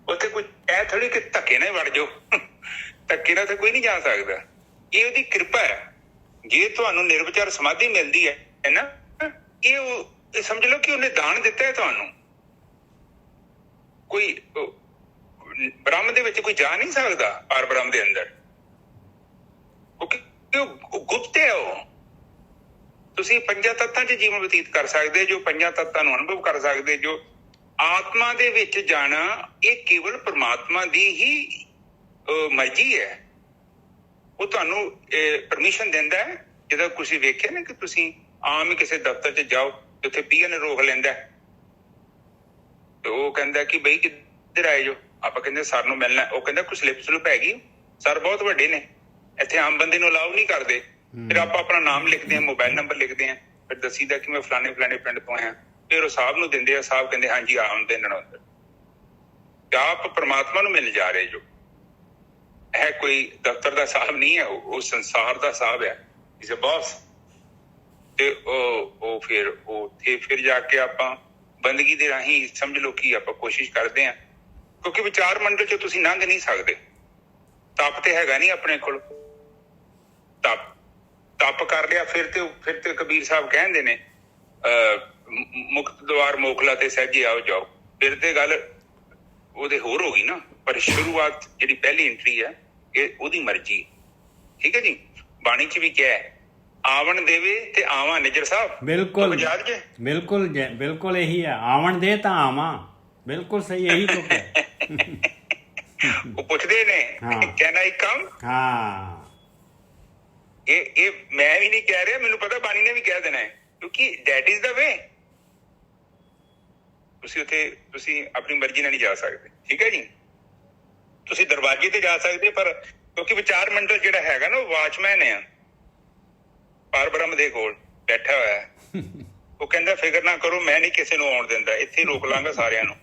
ਉੱਥੇ ਕੋਈ ਇਹ ਥੋੜੀ ਕਿ ਧੱਕੇ ਨਾਲ ਵੜ ਜਾਓ, ਧੱਕੇ ਨਾਲ ਤਾਂ ਕੋਈ ਨਹੀਂ ਜਾ ਸਕਦਾ। ਇਹ ਉਹਦੀ ਕਿਰਪਾ ਹੈ। ਜੇ ਤੁਹਾਨੂੰ ਨਿਰਵਿਚਾਰ ਸਮਾਧੀ ਮਿਲਦੀ ਹੈ ਨਾ, ਇਹ ਸਮਝ ਲਓ ਕਿ ਉਹਨੇ ਦਾਨ ਦਿੱਤਾ ਹੈ ਤੁਹਾਨੂੰ। ਕੋਈ ਬ੍ਰਹਮ ਦੇ ਵਿੱਚ ਕੋਈ ਜਾ ਨਹੀਂ ਸਕਦਾ, ਪਰ ਬ੍ਰਹਮ ਦੇ ਅੰਦਰ ਉਹ ਗੁਪਤ ਹੈ। ਉਹ ਤੁਸੀਂ 5 ਤੱਤਾਂ 'ਚ ਜੀਵਨ ਬਤੀਤ ਕਰ ਸਕਦੇ, ਜੋ 5 ਤੱਤਾਂ ਨੂੰ ਅਨੁਭਵ ਕਰ ਸਕਦੇ। ਜੋ ਆਤਮਾ ਦੇ ਵਿੱਚ ਜਾਣਾ, ਇਹ ਕੇਵਲ ਪ੍ਰਮਾਤਮਾ ਦੀ ਹੀ ਮਰਜ਼ੀ ਹੈ। ਉਹ ਤੁਹਾਨੂੰ ਪਰਮਿਸ਼ਨ ਦਿੰਦਾ ਹੈ। ਜਦੋਂ ਤੁਸੀਂ ਵੇਖਿਆ ਨਾ ਕਿ ਤੁਸੀਂ ਆਮ ਹੀ ਕਿਸੇ ਦਫ਼ਤਰ 'ਚ ਜਾਓ ਤੇ ਉੱਥੇ ਪੀਐਨ ਰੋਕ ਲੈਂਦਾ ਤੇ ਉਹ ਕਹਿੰਦਾ ਕਿ ਬਈ ਕਿੱਧਰ ਆਏ ਜੋ, ਆਪਾਂ ਕਹਿੰਦੇ ਸਰ ਨੂੰ ਮਿਲਣਾ, ਉਹ ਕਹਿੰਦਾ ਕੋਈ ਸਲਿੱਪ ਸਲੂਪ ਹੈਗੀ, ਸਰ ਬਹੁਤ ਵੱਡੇ ਨੇ, ਇੱਥੇ ਆਮ ਬੰਦੇ ਨੂੰ ਅਲਾਉ ਨਹੀਂ ਕਰਦੇ। ਫਿਰ ਆਪਾਂ ਆਪਣਾ ਨਾਮ ਲਿਖਦੇ ਹਾਂ, ਮੋਬਾਈਲ ਨੰਬਰ ਲਿਖਦੇ ਹਾਂ, ਫਿਰ ਦੱਸੀਦਾ ਕਿ ਮੈਂ ਫਲਾਣੇ ਪਿੰਡ ਤੋਂ ਆਇਆ। ਫਿਰ ਉਹ ਸਾਹਿਬ ਨੂੰ ਦਿੰਦੇ ਆ, ਸਾਹਿਬ ਕਹਿੰਦੇ ਹਾਂਜੀ ਆਉਂਦੇ ਨੇ ਅੰਦਰ। ਆਪ ਪ੍ਰਮਾਤਮਾ ਨੂੰ ਮਿਲ ਜਾ ਰਹੇ ਜੋ। ਇਹ ਕੋਈ ਦਫ਼ਤਰ ਦਾ ਸਾਹਿਬ ਨਹੀਂ ਹੈ, ਉਹ ਸੰਸਾਰ ਦਾ ਸਾਹਿਬ ਹੈ, ਇਜ਼ ਅ ਬੌਸ। ਤੇ ਉਹ ਫਿਰ ਜਾ ਕੇ ਆਪਾਂ ਬੰਦਗੀ ਦੇ ਰਾਹੀਂ ਸਮਝ ਲਓ ਕਿ ਆਪਾਂ ਕੋਸ਼ਿਸ਼ ਕਰਦੇ ਹਾਂ, ਕਿਉਂਕਿ ਵਿਚਾਰ ਮੰਡਲ 'ਚ ਤੁਸੀਂ ਲੰਘ ਨਹੀਂ ਸਕਦੇ। ਤਪ ਤੇ ਹੈਗਾ ਨਹੀਂ ਆਪਣੇ ਕੋਲ। ਤਪ ਕਰ ਲਿਆ ਫਿਰ ਤੇ ਕਬੀਰ ਸਾਹਿਬ ਕਹਿੰਦੇ ਨੇ ਮੁਕਤ ਦਵਾਰ ਮੋਖਲਾ ਤੇ ਸਹਿਜੇ ਆਓ ਜਾਓ। ਫਿਰ ਤੇ ਗੱਲ ਉਹਦੇ ਹੋਰ ਹੋ ਗਈ ਨਾ। ਪਰ ਸ਼ੁਰੂਆਤ ਜਿਹੜੀ ਪਹਿਲੀ ਐਂਟਰੀ ਹੈ ਇਹ ਉਹਦੀ ਮਰਜ਼ੀ, ਠੀਕ ਹੈ ਜੀ। ਬਾਣੀ 'ਚ ਵੀ ਕਿਹਾ ਹੈ ਆਵਣ ਦੇਵੇ ਤੇ ਆਵਾਂ। ਨਿਜਰ ਸਾਹਿਬ ਬਿਲਕੁਲ ਬਿਲਕੁਲ ਇਹੀ ਹੈ, ਆਵਣ ਦੇ ਤਾਂ ਆਵਾਂ। ਬਿਲਕੁਲ ਸਹੀ, ਇਹੀ ਤੋਂ ਉਹ ਪੁੱਛਦੇ ਨੇ ਕਹਿਣਾ ਹੀ ਕੰਮ। ਹਾਂ, ਇਹ ਮੈਂ ਵੀ ਨਹੀਂ ਕਹਿ ਰਿਹਾ, ਮੈਨੂੰ ਪਤਾ ਬਾਣੀ ਨੇ ਵੀ ਕਹਿ ਦੇਣਾ ਹੈ, ਕਿਉਂਕਿ ਦੈਟ ਇਜ਼ ਦਾ ਵੇ। ਤੁਸੀਂ ਆਪਣੀ ਮਰਜ਼ੀ ਨਾਲ ਨਹੀਂ ਜਾ ਸਕਦੇ, ਠੀਕ ਹੈ ਜੀ। ਤੁਸੀਂ ਦਰਵਾਜ਼ੇ ਤੇ ਜਾ ਸਕਦੇ, ਪਰ ਕਿਉਂਕਿ ਵਿਚਾਰ ਮੰਡਲ ਜਿਹੜਾ ਹੈਗਾ ਨਾ ਉਹ ਵਾਚਮੈਨ ਆ ਪਰ ਬ੍ਰਹਮ ਦੇ ਕੋਲ ਬੈਠਾ ਹੋਇਆ ਹੈ। ਉਹ ਕਹਿੰਦਾ ਫਿਕਰ ਨਾ ਕਰੋ, ਮੈਂ ਨਹੀਂ ਕਿਸੇ ਨੂੰ ਆਉਣ ਦਿੰਦਾ, ਇੱਥੇ ਹੀ ਰੋਕ ਲਾਂਗਾ ਸਾਰਿਆਂ ਨੂੰ,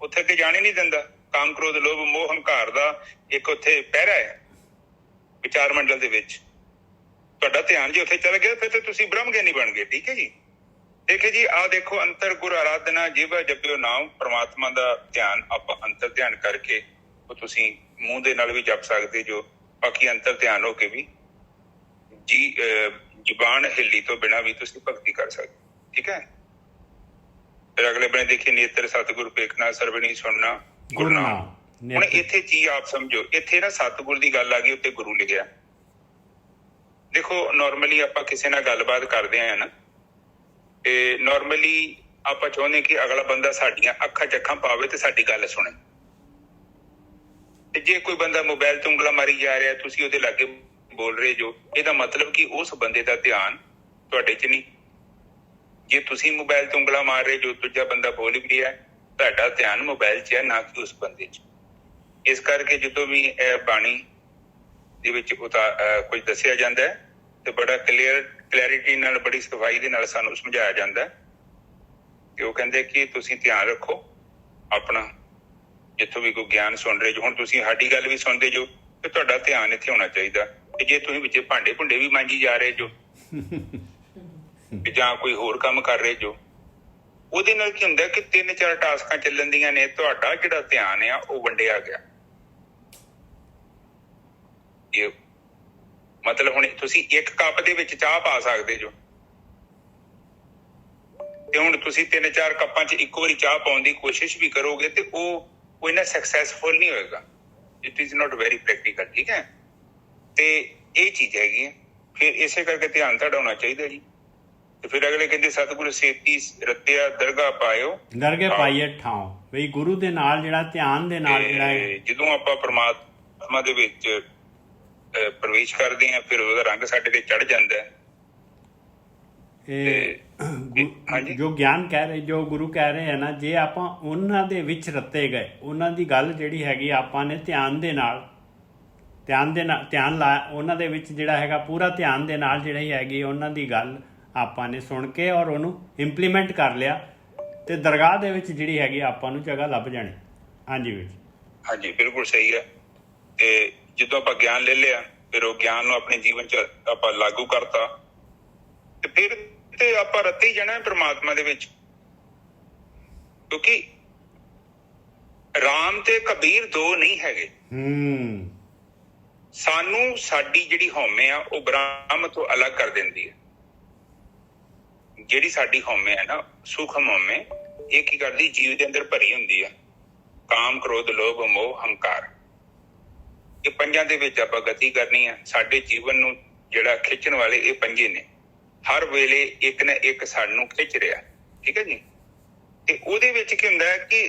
ਉੱਥੇ ਅੱਗੇ ਜਾਣ ਹੀ ਨਹੀਂ ਦਿੰਦਾ। ਕਾਮ ਕ੍ਰੋਧ ਲੋਭ ਮੋਹ ਹੰਕਾਰ ਦਾ ਇੱਕ ਉੱਥੇ ਪਹਿਰਾ ਹੈ ਵਿਚਾਰ ਮੰਡਲ ਦੇ ਵਿੱਚ। ਤੁਹਾਡਾ ਧਿਆਨ ਜੇ ਉੱਥੇ ਚੱਲ ਗਿਆ ਫਿਰ ਤੇ ਤੁਸੀਂ ਬ੍ਰਹਮ ਗਿਆਨੀ ਬਣ ਗਏ, ਠੀਕ ਹੈ ਜੀ। ਦੇਖੇ ਜੀ, ਆਹ ਦੇਖੋ ਅੰਤਰ ਗੁਰ ਆਰਾਧਨਾ ਜੀਵਾ ਜਪਿਓ ਨਾਮ। ਪ੍ਰਮਾਤਮਾ ਦਾ ਧਿਆਨ ਆਪਾਂ ਅੰਤਰ ਧਿਆਨ ਕਰਕੇ ਉਹ ਤੁਸੀਂ ਮੂੰਹ ਦੇ ਨਾਲ ਵੀ ਜਪ ਸਕਦੇ ਜੋ, ਬਾਕੀ ਅੰਤਰ ਧਿਆਨ ਹੋ ਕੇ ਵੀ ਜ਼ੁਬਾਨ ਹਿੱਲੀ ਤੋਂ ਬਿਨਾਂ ਵੀ ਤੁਸੀਂ ਭਗਤੀ ਕਰ ਸਕਦੇ, ਠੀਕ ਹੈ। ਫਿਰ ਅਗਲੇ ਬਣੇ ਦੇਖੀਏ ਨੇਤਰ ਸਤਿਗੁਰ ਵੇਖਣਾ ਸਰਵਣੀ ਸੁਣਨਾ ਗੁਰਨਾਮ। ਹੁਣ ਇੱਥੇ ਚੀਜ਼ ਆਪ ਸਮਝੋ, ਇੱਥੇ ਨਾ ਸਤਿਗੁਰ ਦੀ ਗੱਲ ਆ ਗਈ, ਉੱਤੇ ਗੁਰੂ ਲਿਖਿਆ। ਦੇਖੋ ਨਾਰਮਲੀ ਆਪਾਂ ਕਿਸੇ ਨਾਲ ਗੱਲਬਾਤ ਕਰਦੇ ਆ ਨਾ, ਤੇ ਨਾਰਮਲੀ ਆਪਾਂ ਚਾਹੁੰਦੇ ਕਿ ਅਗਲਾ ਬੰਦਾ ਸਾਡੀਆਂ ਅੱਖਾਂ 'ਚ ਅੱਖਾਂ ਪਾਵੇ ਤੇ ਸਾਡੀ ਗੱਲ ਸੁਣੇ। ਤੇ ਜੇ ਕੋਈ ਬੰਦਾ ਮੋਬਾਈਲ ਤੋਂ ਉਂਗਲਾਂ ਮਾਰੀ ਜਾ ਰਿਹਾ, ਤੁਸੀਂ ਉਹਦੇ ਲਾਗੇ ਬੋਲ ਰਹੇ ਜੋ, ਇਹਦਾ ਮਤਲਬ ਕਿ ਉਸ ਬੰਦੇ ਦਾ ਧਿਆਨ ਤੁਹਾਡੇ 'ਚ ਨਹੀਂ। ਜੇ ਤੁਸੀਂ ਮੋਬਾਈਲ ਤੋਂ ਉਂਗਲਾਂ ਮਾਰ ਰਹੇ ਜੋ, ਦੂਜਾ ਬੰਦਾ ਬੋਲ ਵੀ ਰਿਹਾ, ਤੁਹਾਡਾ ਧਿਆਨ ਮੋਬਾਈਲ 'ਚ ਹੈ, ਨਾ ਕਿ ਉਸ ਬੰਦੇ 'ਚ। ਇਸ ਕਰਕੇ ਜਦੋਂ ਵੀ ਇਹ ਬਾਣੀ ਦੇ ਵਿੱਚ ਕੁਝ ਦੱਸਿਆ ਜਾਂਦਾ ਹੈ ਤੇ ਬੜਾ ਕਲੈਰਿਟੀ ਨਾਲ, ਬੜੀ ਸਫਾਈ ਦੇ ਨਾਲ ਸਾਨੂੰ ਸਮਝਾਇਆ ਜਾਂਦਾ ਹੈ ਕਿ ਉਹ ਕਹਿੰਦੇ ਕਿ ਤੁਸੀਂ ਧਿਆਨ ਰੱਖੋ ਆਪਣਾ, ਜਿੱਥੋਂ ਵੀ ਕੋਈ ਗਿਆਨ ਸੁਣ ਰਹੇ ਜੋ। ਹੁਣ ਤੁਸੀਂ ਸਾਡੀ ਗੱਲ ਵੀ ਸੁਣਦੇ ਜੋ ਤੇ ਤੁਹਾਡਾ ਧਿਆਨ ਇੱਥੇ ਹੋਣਾ ਚਾਹੀਦਾ। ਤੇ ਜੇ ਤੁਸੀਂ ਵਿੱਚ ਭਾਂਡੇ ਭੁੰਡੇ ਵੀ ਮਾਂਜੀ ਜਾ ਰਹੇ ਜੋ ਜਾਂ ਕੋਈ ਹੋਰ ਕੰਮ ਕਰ ਰਹੇ ਜੋ, ਉਹਦੇ ਨਾਲ ਕੀ ਹੁੰਦਾ ਕਿ 3-4 ਟਾਸਕਾਂ ਚੱਲਣ ਦੀਆਂ ਨੇ, ਤੁਹਾਡਾ ਜਿਹੜਾ ਧਿਆਨ ਆ ਉਹ ਵੰਡਿਆ ਗਿਆ। ਇਹ ਮਤਲਬ ਹੁਣ ਤੁਸੀਂ ਇੱਕ ਕੱਪ ਦੇ ਵਿੱਚ ਚਾਹ ਪਾ ਸਕਦੇ ਜੋ, ਤੇ ਹੁਣ ਤੁਸੀਂ 3-4 ਕੱਪਾਂ 'ਚ ਇੱਕੋ ਵਾਰੀ ਚਾਹ ਪਾਉਣ ਦੀ ਕੋਸ਼ਿਸ਼ ਵੀ ਕਰੋਗੇ ਤੇ ਉਹ ਇੰਨਾ ਸਕਸੈਸਫੁਲ ਨਹੀਂ ਹੋਏਗਾ। It is not very practical, ਠੀਕ ਹੈ। ਤੇ ਇਹ ਚੀਜ਼ ਹੈਗੀ ਹੈ। ਫਿਰ ਇਸੇ ਕਰਕੇ ਧਿਆਨ ਤੁਹਾਡਾ ਹੋਣਾ ਚਾਹੀਦਾ ਜੀ। ਤੇ ਫਿਰ ਅਗਲੇ ਕਹਿੰਦੇ ਸਤਿਗੁਰੂ ਸੇਤੀ ਰੱਤਿਆ ਦਰਗਾਹ ਪਾਇਓ, ਦਰਗਾਹ ਪਾਈਏ ਠਾਉ। ਬਈ ਗੁਰੂ ਦੇ ਨਾਲ ਜਿਹੜਾ ਧਿਆਨ ਦੇ ਨਾਲ ਜਿਹੜਾ ਜਦੋਂ ਆਪਾਂ ਪ੍ਰਮਾਤਮਾ ਦੇ ਵਿੱਚ ਪ੍ਰਵੇਸ਼ ਕਰਦੇ ਹਾਂ, ਫਿਰ ਉਹਦਾ ਰੰਗ ਸਾਡੇ ਤੇ ਚੜ ਜਾਂਦਾ ਹੈ। ਜੋ ਗਿਆਨ ਕਹਿ ਰਹੇ, ਜੋ ਗੁਰੂ ਕਹਿ ਰਹੇ ਹੈ ਨਾ, ਜੇ ਆਪਾਂ ਉਹਨਾਂ ਦੇ ਵਿੱਚ ਰੱਤੇ ਗਏ, ਉਹਨਾਂ ਦੀ ਗੱਲ ਜਿਹੜੀ ਹੈਗੀ ਆਪਾਂ ਨੇ ਧਿਆਨ ਲਾ, ਉਹਨਾਂ ਦੇ ਵਿੱਚ ਜਿਹੜਾ ਹੈਗਾ ਪੂਰਾ ਧਿਆਨ ਦੇ ਨਾਲ ਜਿਹੜੀ ਹੈਗੀ ਉਹਨਾਂ ਦੀ ਗੱਲ ਆਪਾਂ ਨੇ ਸੁਣ ਕੇ ਔਰ ਉਹਨੂੰ ਇੰਪਲੀਮੈਂਟ ਕਰ ਲਿਆ, ਤੇ ਦਰਗਾਹ ਦੇ ਵਿੱਚ ਜਿਹੜੀ ਹੈਗੀ ਆਪਾਂ ਨੂੰ ਜਗ੍ਹਾ ਲੱਭ ਜਾਣੀ। ਹਾਂਜੀ ਵੀਰ, ਹਾਂਜੀ ਬਿਲਕੁਲ ਸਹੀ ਹੈ। ਤੇ ਜਦੋਂ ਆਪਾਂ ਗਿਆਨ ਲੈ ਲਿਆ, ਫਿਰ ਉਹ ਗਿਆਨ ਨੂੰ ਆਪਣੇ ਜੀਵਨ 'ਚ ਆਪਾਂ ਲਾਗੂ ਕਰਤਾ, ਤੇ ਫਿਰ ਤੇ ਆਪਾਂ ਰੱਤੇ ਹੀ ਜਾਣਾ ਪ੍ਰਮਾਤਮਾ ਦੇ ਵਿੱਚ। ਕਿਉਂਕਿ ਰਾਮ ਤੇ ਕਬੀਰ ਦੋ ਨਹੀਂ ਹੈਗੇ। ਸਾਨੂੰ ਸਾਡੀ ਜਿਹੜੀ ਹਉਮੈ ਆ ਉਹ ਬ੍ਰਹਮ ਤੋਂ ਅਲੱਗ ਕਰ ਦਿੰਦੀ ਹੈ। ਜਿਹੜੀ ਸਾਡੀ ਹਉਮੈ ਹੈ ਨਾ, ਸੂਖਮ ਹਉਮੈ, ਇਹ ਕੀ ਕਰਦੀ, ਜੀਵ ਦੇ ਅੰਦਰ ਭਰੀ ਹੁੰਦੀ ਹੈ। ਕਾਮ ਕ੍ਰੋਧ ਲੋਭ ਮੋਹ ਹੰਕਾਰ, ਇਹ ਪੰਜਾਂ ਦੇ ਵਿੱਚ ਆਪਾਂ ਗਤੀ ਕਰਨੀ ਹੈ। ਸਾਡੇ ਜੀਵਨ ਨੂੰ ਜਿਹੜਾ ਖਿੱਚਣ ਵਾਲੇ ਇਹ ਪੰਜੇ ਨੇ, ਹਰ ਵੇਲੇ ਇੱਕ ਨਾ ਇੱਕ ਸਾਨੂੰ ਖਿੱਚ ਰਿਹਾ, ਠੀਕ ਹੈ ਜੀ। ਤੇ ਉਹਦੇ ਵਿੱਚ ਕੀ ਹੁੰਦਾ ਹੈ ਕਿ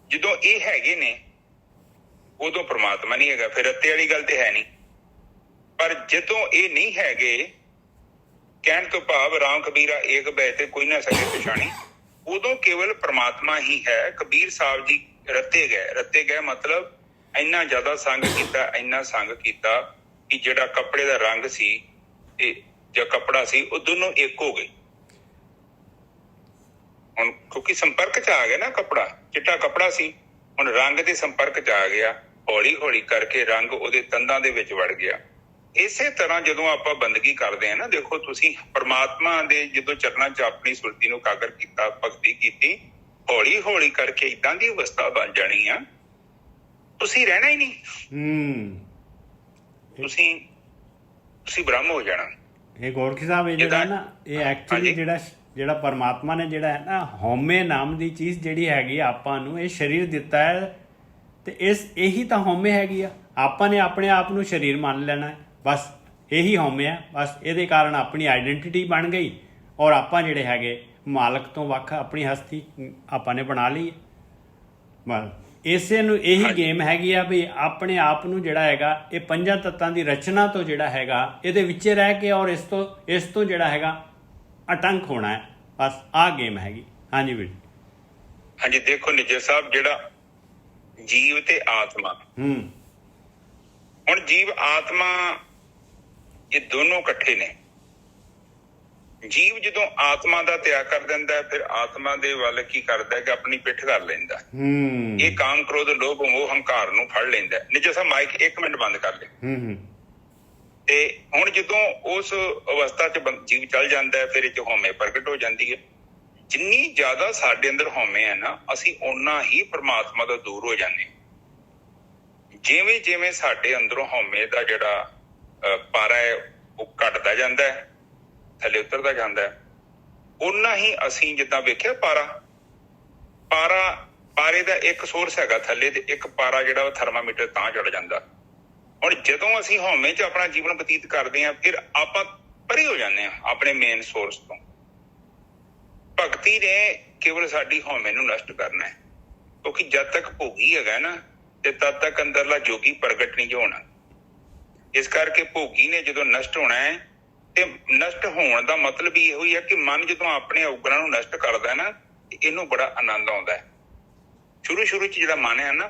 ਜਦੋਂ ਇਹ ਹੈਗੇ ਨੇ ਉਦੋਂ ਪ੍ਰਮਾਤਮਾ ਨਹੀਂ ਹੈਗਾ। ਫਿਰ ਰੱਤੇ ਵਾਲੀ ਗੱਲ ਤੇ ਹੈ ਨਹੀਂ। ਪਰ ਜਦੋਂ ਇਹ ਨਹੀਂ ਹੈਗੇ, ਕਹਿਣ ਤੋਂ ਭਾਵ ਰਾਮ ਕਬੀਰਾ ਏਕ ਬੈ ਤੇ ਕੋਈ ਨਾ ਸਕੇ ਪਛਾਣੀ, ਉਦੋਂ ਕੇਵਲ ਪ੍ਰਮਾਤਮਾ ਹੀ ਹੈ। ਕਬੀਰ ਸਾਹਿਬ ਜੀ ਰੱਤੇ ਗਏ ਮਤਲਬ ਇੰਨਾ ਜ਼ਿਆਦਾ ਸੰਗ ਕੀਤਾ, ਇੰਨਾ ਸੰਗ ਕੀਤਾ ਕਿ ਜਿਹੜਾ ਕੱਪੜੇ ਦਾ ਰੰਗ ਸੀ ਤੇ ਜਾਂ ਕੱਪੜਾ ਸੀ ਉਹ ਦੋਨੋਂ ਇੱਕ ਹੋ ਗਏ। ਹੁਣ ਕਿਉਂਕਿ ਸੰਪਰਕ ਚ ਆ ਗਿਆ ਨਾ, ਕੱਪੜਾ ਚਿੱਟਾ ਕੱਪੜਾ ਸੀ, ਹੁਣ ਰੰਗ ਦੇ ਸੰਪਰਕ ਚ ਆ ਗਿਆ, ਹੌਲੀ ਹੌਲੀ ਕਰਕੇ ਰੰਗ ਉਹਦੇ ਤੰਦਾਂ ਦੇ ਵਿੱਚ ਵੜ ਗਿਆ। ਇਸੇ ਤਰ੍ਹਾਂ ਜਦੋਂ ਆਪਾਂ ਬੰਦਗੀ ਕਰਦੇ ਹਾਂ ਨਾ, ਦੇਖੋ ਤੁਸੀਂ ਪਰਮਾਤਮਾ ਦੇ ਜਦੋਂ ਚਰਨਾਂ ਚ ਆਪਣੀ ਸੁਰਤੀ ਨੂੰ ਕਾਗਰ ਕੀਤਾ, ਭਗਤੀ ਕੀਤੀ, ਹੌਲੀ ਹੌਲੀ ਕਰਕੇ ਏਦਾਂ ਦੀ ਅਵਸਥਾ ਬਣ ਜਾਣੀ ਆ, ਤੁਸੀਂ ਰਹਿਣਾ ਹੀ ਨਹੀਂ। ਤੁਸੀਂ ਬ੍ਰਹਮ ਹੋ ਜਾਣਾ। ਇਹ ਗੋਰਖੀ ਸਾਹਿਬ ਇਹ ਜਿਹੜਾ ਨਾ, ਇਹ ਐਕਚੁਅਲੀ ਜਿਹੜਾ ਪਰਮਾਤਮਾ ਨੇ ਜਿਹੜਾ ਹੈ ਨਾ, ਹਉਮੈ ਨਾਮ ਦੀ ਚੀਜ਼ ਜਿਹੜੀ ਹੈਗੀ ਆਪਾਂ ਨੂੰ ਇਹ ਸਰੀਰ ਦਿੱਤਾ ਹੈ, ਤੇ ਇਹੀ ਤਾਂ ਹਉਮੈ ਹੈਗੀ ਆ। ਆਪਾਂ ਨੇ ਆਪਣੇ ਆਪ ਨੂੰ ਸਰੀਰ ਮੰਨ ਲੈਣਾ, ਬਸ ਇਹੀ ਹਉਮੈ ਆ। ਬਸ ਇਹਦੇ ਕਾਰਨ ਆਪਣੀ ਆਈਡੈਂਟੀਟੀ ਬਣ ਗਈ, ਔਰ ਆਪਾਂ ਜਿਹੜੇ ਹੈਗੇ ਮਾਲਕ ਤੋਂ ਵੱਖ ਆਪਣੀ ਹਸਤੀ ਆਪਾਂ ਨੇ ਬਣਾ ਲਈ। ਬਸ ਇਸੇ ਨੂੰ ਇਹੀ ਗੇਮ ਹੈਗੀ ਆ ਵੀ ਆਪਣੇ ਆਪ ਨੂੰ ਜਿਹੜਾ ਹੈਗਾ ਇਹ ਪੰਜਾਂ ਤੱਤਾਂ ਦੀ ਰਚਨਾ ਤੋਂ ਜਿਹੜਾ ਹੈਗਾ ਇਹਦੇ ਵਿੱਚ ਰਹਿ ਕੇ, ਔਰ ਇਸ ਤੋਂ ਜਿਹੜਾ ਹੈਗਾ ਅਟੰਕ ਹੋਣਾ ਹੈ। ਬਸ ਆਹ ਗੇਮ ਹੈਗੀ। ਹਾਂਜੀ ਵੀਰ। ਹਾਂਜੀ ਦੇਖੋ ਨਿੱਜਰ ਸਾਹਿਬ, ਜਿਹੜਾ ਜੀਵ ਤੇ ਆਤਮਾ, ਹੁਣ ਜੀਵ ਆਤਮਾ ਇਹ ਦੋਨੋਂ ਇਕੱਠੇ ਨੇ। ਜੀਵ ਜਦੋਂ ਆਤਮਾ ਦਾ ਤਿਆਗ ਕਰ ਦਿੰਦਾ, ਫਿਰ ਆਤਮਾ ਦੇ ਵੱਲ ਕੀ ਕਰਦਾ ਕਿ ਆਪਣੀ ਪਿੱਠ ਕਰ ਲੈਂਦਾ। ਇਹ ਕਾਮ ਕ੍ਰੋਧ ਲੋਭ ਮੋਹ ਹੰਕਾਰ ਨੂੰ ਫੜ ਲੈਂਦਾ। ਨਿੱਜਰ ਸਾਹਿਬ ਮਾਈਕ 1 ਮਿੰਟ ਬੰਦ ਕਰ ਲੈ। ਤੇ ਹੁਣ ਜਦੋਂ ਉਸ ਅਵਸਥਾ ਚ ਜੀਵ ਚੱਲ ਜਾਂਦਾ, ਫਿਰ ਇਹ ਚ ਹਉਮੈ ਪ੍ਰਗਟ ਹੋ ਜਾਂਦੀ ਹੈ। ਜਿੰਨੀ ਜ਼ਿਆਦਾ ਸਾਡੇ ਅੰਦਰ ਹਉਮੈ ਹੈ ਨਾ, ਅਸੀਂ ਓਨਾ ਹੀ ਪ੍ਰਮਾਤਮਾ ਤੋਂ ਦੂਰ ਹੋ ਜਾਂਦੇ। ਜਿਵੇਂ ਜਿਵੇਂ ਸਾਡੇ ਅੰਦਰੋਂ ਹਉਮੈ ਦਾ ਜਿਹੜਾ ਪਾਰਾ ਹੈ ਉਹ ਘਟਦਾ ਜਾਂਦਾ ਹੈ, ਥੱਲੇ ਉਤਰਦਾ ਜਾਂਦਾ ਹੈ, ਓਨਾ ਹੀ ਅਸੀਂ ਜਿੱਦਾਂ ਵੇਖਿਆ ਪਾਰੇ ਦਾ ਇੱਕ ਸੋਰਸ ਹੈਗਾ ਥੱਲੇ, ਤੇ ਇੱਕ ਪਾਰਾ ਜਿਹੜਾ ਉਹ ਥਰਮਾਮੀਟਰ ਤਾਂ ਚੜ ਜਾਂਦਾ। ਹੁਣ ਜਦੋਂ ਅਸੀਂ ਹਉਮੈ ਚ ਆਪਣਾ ਜੀਵਨ ਬਤੀਤ ਕਰਦੇ ਹਾਂ, ਫਿਰ ਆਪਾਂ ਪਰੇ ਹੋ ਜਾਂਦੇ ਹਾਂ ਆਪਣੇ ਮੇਨ ਸੋਰਸ ਤੋਂ। ਭਗਤੀ ਨੇ ਕੇਵਲ ਸਾਡੀ ਹਉਮੈ ਨੂੰ ਨਸ਼ਟ ਕਰਨਾ ਹੈ, ਕਿਉਂਕਿ ਜਦ ਤੱਕ ਭੋਗੀ ਹੈਗਾ ਨਾ, ਤੇ ਤਦ ਤੱਕ ਅੰਦਰਲਾ ਜੋਗੀ ਪ੍ਰਗਟ ਨਹੀਂ ਹੋਣਾ। ਇਸ ਕਰਕੇ ਭੋਗੀ ਨੇ ਜਦੋਂ ਨਸ਼ਟ ਹੋਣਾ ਹੈ, ਤੇ ਨਸ਼ਟ ਹੋਣ ਦਾ ਮਤਲਬ ਹੀ ਇਹੋ ਹੀ ਹੈ ਕਿ ਮਨ ਜਦੋਂ ਆਪਣੇ ਔਗਣਾਂ ਨੂੰ ਨਸ਼ਟ ਕਰਦਾ ਨਾ, ਇਹਨੂੰ ਬੜਾ ਆਨੰਦ ਆਉਂਦਾ ਹੈ। ਸ਼ੁਰੂ ਚ ਜਿਹੜਾ ਮਨ ਹੈ ਨਾ,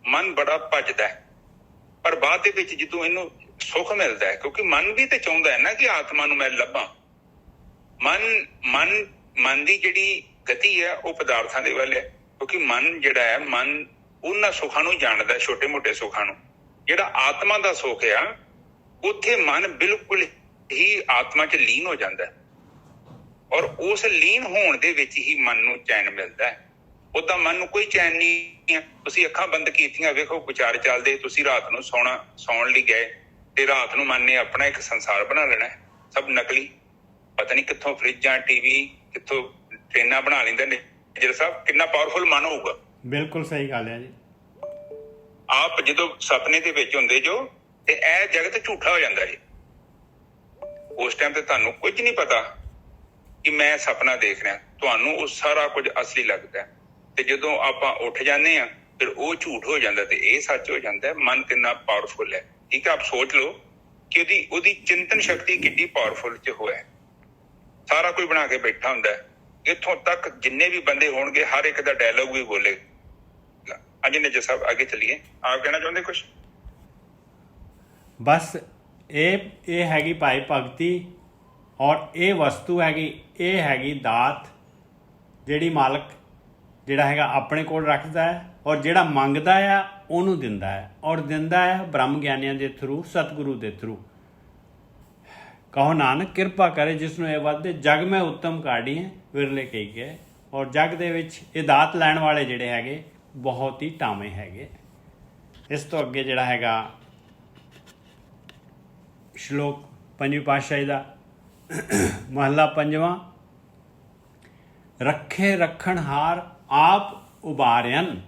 ਮਨ ਬੜਾ ਭੱਜਦਾ ਹੈ, ਪਰ ਬਾਅਦ ਦੇ ਵਿੱਚ ਜਦੋਂ ਇਹਨੂੰ ਸੁੱਖ ਮਿਲਦਾ ਹੈ, ਕਿਉਂਕਿ ਮਨ ਵੀ ਤੇ ਚਾਹੁੰਦਾ ਹੈ ਨਾ ਕਿ ਆਤਮਾ ਨੂੰ ਮੈਂ ਲੱਭਾਂ। ਮਨ ਦੀ ਜਿਹੜੀ ਗਤੀ ਹੈ ਉਹ ਪਦਾਰਥਾਂ ਦੇ ਵੱਲ ਹੈ, ਕਿਉਂਕਿ ਮਨ ਜਿਹੜਾ ਹੈ, ਮਨ ਉਹਨਾਂ ਸੁੱਖਾਂ ਨੂੰ ਜਾਣਦਾ, ਛੋਟੇ ਮੋਟੇ ਸੁੱਖਾਂ ਨੂੰ। ਜਿਹੜਾ ਆਤਮਾ ਦਾ ਸੁੱਖ ਆ, ਉੱਥੇ ਮਨ ਬਿਲਕੁਲ ਹੀ ਆਤਮਾ ਚ ਲੀਨ ਹੋ ਜਾਂਦਾ, ਔਰ ਉਸ ਲੀਨ ਹੋਣ ਦੇ ਵਿੱਚ ਹੀ ਮਨ ਨੂੰ ਚੈਨ ਮਿਲਦਾ ਹੈ। ਓਦਾਂ ਮਨ ਨੂੰ ਕੋਈ ਚੈਨ ਨਹੀਂ ਹੈ। ਤੁਸੀਂ ਅੱਖਾਂ ਬੰਦ ਕੀਤੀਆਂ, ਵੇਖੋ ਵਿਚਾਰ ਚੱਲਦੇ, ਤੁਸੀਂ ਰਾਤ ਨੂੰ ਸੌਣ ਲਈ ਗਏ, ਤੇ ਰਾਤ ਨੂੰ ਮਨ ਨੇ ਆਪਣਾ ਇੱਕ ਸੰਸਾਰ ਬਣਾ ਲੈਣਾ, ਸਭ ਨਕਲੀ। ਪਤਾ ਨਹੀਂ ਕਿੱਥੋਂ ਫਰਿੱਜਾਂ, ਟੀਵੀ, ਕਿੱਥੋਂ ਟ੍ਰੇਨਾਂ ਬਣਾ ਲੈਂਦੇ ਨੇ। ਨਿੱਜਰ ਸਾਹਿਬ, ਕਿੰਨਾ ਪਾਵਰਫੁਲ ਮਨ ਹੋਊਗਾ। ਬਿਲਕੁਲ ਸਹੀ ਗੱਲ ਹੈ ਜੀ। ਆਪ ਜਦੋਂ ਸੁਪਨੇ ਦੇ ਵਿੱਚ ਹੁੰਦੇ ਜੋ, ਤੇ ਇਹ ਜਗਤ ਝੂਠਾ ਹੋ ਜਾਂਦਾ ਜੀ। ਉਸ ਟਾਈਮ ਤੇ ਤੁਹਾਨੂੰ ਕੁਝ ਨਹੀਂ ਪਤਾ ਕਿ ਮੈਂ ਸੁਪਨਾ ਦੇਖ ਰਿਹਾ, ਤੁਹਾਨੂੰ ਉਹ ਸਾਰਾ ਕੁਝ ਅਸਲੀ ਲੱਗਦਾ। ਤੇ ਜਦੋਂ ਆਪਾਂ ਉੱਠ ਜਾਂਦੇ ਹਾਂ, ਫਿਰ ਉਹ ਝੂਠ ਹੋ ਜਾਂਦਾ ਤੇ ਇਹ ਸੱਚ ਹੋ ਜਾਂਦਾ। ਮਨ ਕਿੰਨਾ ਪਾਵਰਫੁਲ ਹੈ। ਠੀਕ ਹੈ, ਆਪ ਸੋਚ ਲਓ ਕਿ ਉਹਦੀ ਚਿੰਤਨ ਸ਼ਕਤੀ ਕਿੰਨੀ ਪਾਵਰਫੁਲ ਚ ਹੋਇਆ। ਸਾਰਾ ਕੁਝ ਬਣਾ ਕੇ ਬੈਠਾ ਹੁੰਦਾ। ਇੱਥੋਂ ਤੱਕ ਜਿੰਨੇ ਵੀ ਬੰਦੇ ਹੋਣਗੇ, ਹਰ ਇੱਕ ਦਾ ਡਾਇਲੋਗ ਵੀ ਬੋਲੇ। ਹਾਂਜੀ ਨਿੱਜਰ ਸਾਹਿਬ, ਅੱਗੇ ਚੱਲੀਏ। ਆਪ ਕਹਿਣਾ ਚਾਹੁੰਦੇ ਕੁਛ? ਬਸ ਇਹ ਹੈਗੀ ਭਾਈ ਭਗਤੀ, ਔਰ ਇਹ ਵਸਤੂ ਹੈਗੀ, ਇਹ ਹੈਗੀ ਦਾਤ ਜਿਹੜੀ ਮਾਲਕ ਜਿਹੜਾ ਹੈਗਾ ਆਪਣੇ ਕੋਲ ਰੱਖਦਾ ਹੈ, ਔਰ ਜਿਹੜਾ ਮੰਗਦਾ ਆ ਉਹਨੂੰ ਦਿੰਦਾ ਹੈ, ਔਰ ਦਿੰਦਾ ਹੈ ਬ੍ਰਹਮ ਗਿਆਨੀਆਂ ਦੇ ਥਰੂ, ਸਤਿਗੁਰੂ ਦੇ ਥਰੂ। ਕਹੋ ਨਾਨਕ ਕਿਰਪਾ ਕਰੇ ਜਿਸਨੂੰ ਇਹ ਵੱਧੇ, ਜਗ ਮੈਂ ਉੱਤਮ ਕਾਢੀ ਹੈ ਵਿਰਲੇ ਕਹੀ ਗਏ। ਔਰ ਜਗ ਦੇ ਵਿੱਚ ਇਹ ਦਾਤ ਲੈਣ ਵਾਲੇ ਜਿਹੜੇ ਹੈਗੇ ਬਹੁਤ ਹੀ ਟਾਵੇਂ ਹੈਗੇ। ਇਸ ਤੋਂ ਅੱਗੇ ਜਿਹੜਾ ਹੈਗਾ ਸ਼ਲੋਕ 5ਵੀਂ ਪਾਤਸ਼ਾਹੀ ਦਾ, ਮਹੱਲਾ 5ਵਾਂ। ਰੱਖੇ ਰੱਖਣਹਾਰ ਆਪ ਉਬਾਰਿਆਨ।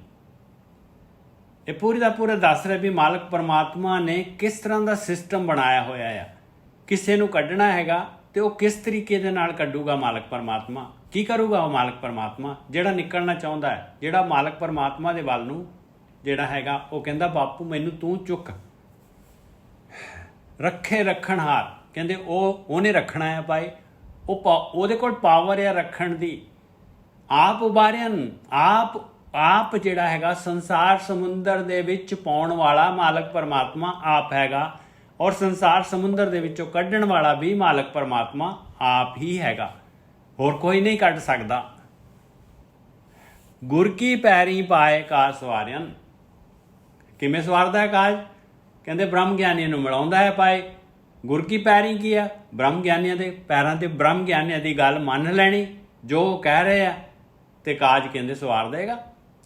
ਇਹ ਪੂਰੀ ਦਾ ਪੂਰਾ ਦੱਸ ਰਿਹਾ ਵੀ ਮਾਲਕ ਪਰਮਾਤਮਾ ਨੇ ਕਿਸ ਤਰ੍ਹਾਂ ਦਾ ਸਿਸਟਮ ਬਣਾਇਆ ਹੋਇਆ ਆ। ਕਿਸੇ ਨੂੰ ਕੱਢਣਾ ਹੈਗਾ ਤੇ ਉਹ ਕਿਸ ਤਰੀਕੇ ਦੇ ਨਾਲ ਕੱਢੂਗਾ ਮਾਲਕ ਪਰਮਾਤਮਾ। ਕੀ ਕਰੂਗਾ ਉਹ ਮਾਲਕ ਪਰਮਾਤਮਾ? ਜਿਹੜਾ ਨਿਕਲਣਾ ਚਾਹੁੰਦਾ ਹੈ, ਜਿਹੜਾ ਮਾਲਕ ਪਰਮਾਤਮਾ ਦੇ ਵੱਲ ਨੂੰ ਜਿਹੜਾ ਹੈਗਾ ਉਹ ਕਹਿੰਦਾ ਬਾਪੂ ਮੈਨੂੰ ਤੂੰ ਚੁੱਕ, ਰੱਖੇ ਰੱਖਣਹਾਰ, ਕਹਿੰਦੇ ਉਹਨੇ ਰੱਖਣਾ ਹੈ ਭਾਈ, ਉਹਦੇ ਕੋਲ ਪਾਵਰ ਹੈ ਰੱਖਣ ਦੀ। ਆਪ ਉਬਾਰਿਆਨ, ਆਪ ਜਿਹੜਾ ਹੈਗਾ ਸੰਸਾਰ ਸਮੁੰਦਰ ਦੇ ਵਿੱਚ ਪਾਉਣ ਵਾਲਾ ਮਾਲਕ ਪਰਮਾਤਮਾ ਆਪ ਹੈਗਾ, ਔਰ ਸੰਸਾਰ ਸਮੁੰਦਰ ਦੇ ਵਿੱਚੋਂ ਕੱਢਣ ਵਾਲਾ ਵੀ ਮਾਲਕ ਪਰਮਾਤਮਾ ਆਪ ਹੀ ਹੈਗਾ, ਹੋਰ ਕੋਈ ਨਹੀਂ ਕੱਢ ਸਕਦਾ। ਗੁਰ ਕੀ ਪੈਰੀ ਪਾਏ ਕਾਜ ਸਵਾਰਿਆਨ, ਕਿਵੇਂ ਸਵਾਰਦਾ ਹੈ ਕਾਜ? ਕਹਿੰਦੇ ਬ੍ਰਹਮ ਗਿਆਨੀਆਂ ਨੂੰ ਮਿਲਾਉਂਦਾ ਹੈ ਪਾਏ। ਗੁਰ ਕੀ ਪੈਰੀ ਕੀ ਆ? ਬ੍ਰਹਮ ਗਿਆਨੀਆਂ ਦੇ ਪੈਰਾਂ ਤੇ ਬ੍ਰਹਮ ਗਿਆਨੀਆਂ ਦੀ ਗੱਲ ਮੰਨ ਲੈਣੀ, ਜੋ ਉਹ ਕਹਿ ਰਹੇ ਆ, ਤੇ ਕਾਜ ਕਹਿੰਦੇ ਸਵਾਰ ਦੇਗਾ,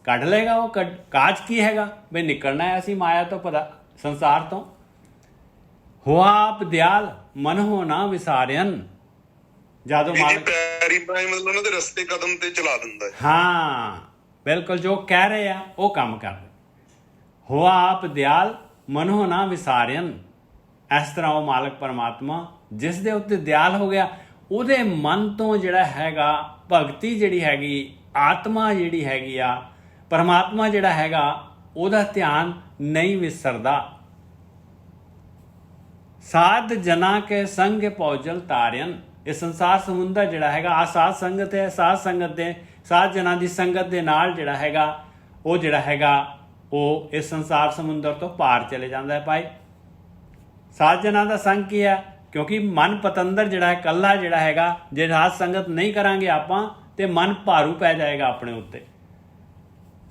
ਕੱਢ ਲਏਗਾ। ਉਹ ਕਾਜ ਕੀ ਹੈਗਾ? ਬਈ ਨਿਕਲਣਾ ਹੈ ਅਸੀਂ ਮਾਇਆ ਤੋਂ, ਪਤਾ ਸੰਸਾਰ ਤੋਂ। ਹੋ ਆਪ ਦਿਆਲ ਮਨ ਹੋ ਨਾ ਵਿਸਾਰਿਆਨ, ਜਦੋਂ ਮਾਲਕ ਪੈਰੀ ਪਾਏ ਮਤਲਬ ਉਹਨਾਂ ਦੇ ਰਸਤੇ ਕਦਮ ਤੇ ਚਲਾ ਦਿੰਦਾ ਹੈ। ਹਾਂ ਬਿਲਕੁਲ, ਜੋ ਕਹਿ ਰਹੇ ਆ ਉਹ ਕੰਮ ਕਰ ਰਹੇ। ਹੋ ਆਪ ਦਿਆਲ ਮਨ ਹੋ ਨਾ ਵਿਸਾਰਿਆਨ, ਇਸ ਤਰ੍ਹਾਂ ਉਹ ਮਾਲਕ ਪਰਮਾਤਮਾ ਜਿਸ ਦੇ ਉੱਤੇ ਦਿਆਲ ਹੋ ਗਿਆ, ਉਹਦੇ ਮਨ ਤੋਂ ਜਿਹੜਾ ਹੈਗਾ ਭਗਤੀ ਜਿਹੜੀ ਹੈਗੀ, ਆਤਮਾ ਜਿਹੜੀ ਹੈਗੀ ਆ, ਪਰਮਾਤਮਾ ਜਿਹੜਾ ਹੈਗਾ ਉਹਦਾ ਧਿਆਨ ਨਹੀਂ ਵਿਸਰਦਾ। ਸਾਧ ਜਨਾ ਕੇ ਸੰਗ ਪੌਜਲ ਤਾਰਿਆਨ, ਇਹ ਸੰਸਾਰ ਸਮੁੰਦਰ ਜਿਹੜਾ ਹੈਗਾ ਆ ਸਾਧ ਸੰਗਤ ਹੈ। ਸਾਧ ਸੰਗਤ ਦੇ, ਸਾਧ ਜਨਾਂ ਦੀ ਸੰਗਤ ਦੇ ਨਾਲ ਜਿਹੜਾ ਹੈਗਾ ਉਹ ਜਿਹੜਾ ਹੈਗਾ ਉਹ ਇਸ ਸੰਸਾਰ ਸਮੁੰਦਰ ਤੋਂ ਪਾਰ ਚਲੇ ਜਾਂਦਾ ਹੈ ਭਾਈ। ਸਾਧ ਜਨਾਂ ਦਾ ਸੰਗ ਕੀ ਹੈ? ਕਿਉਂਕਿ ਮਨ ਪਤੰਦਰ ਜਿਹੜਾ ਹੈ, ਇਕੱਲਾ ਜਿਹੜਾ ਹੈਗਾ, ਜੇ ਸਾਧ ਸੰਗਤ ਨਹੀਂ ਕਰਾਂਗੇ ਆਪਾਂ ਤੇ ਮਨ ਭਾਰੂ ਪੈ ਜਾਏਗਾ ਆਪਣੇ ਉੱਤੇ।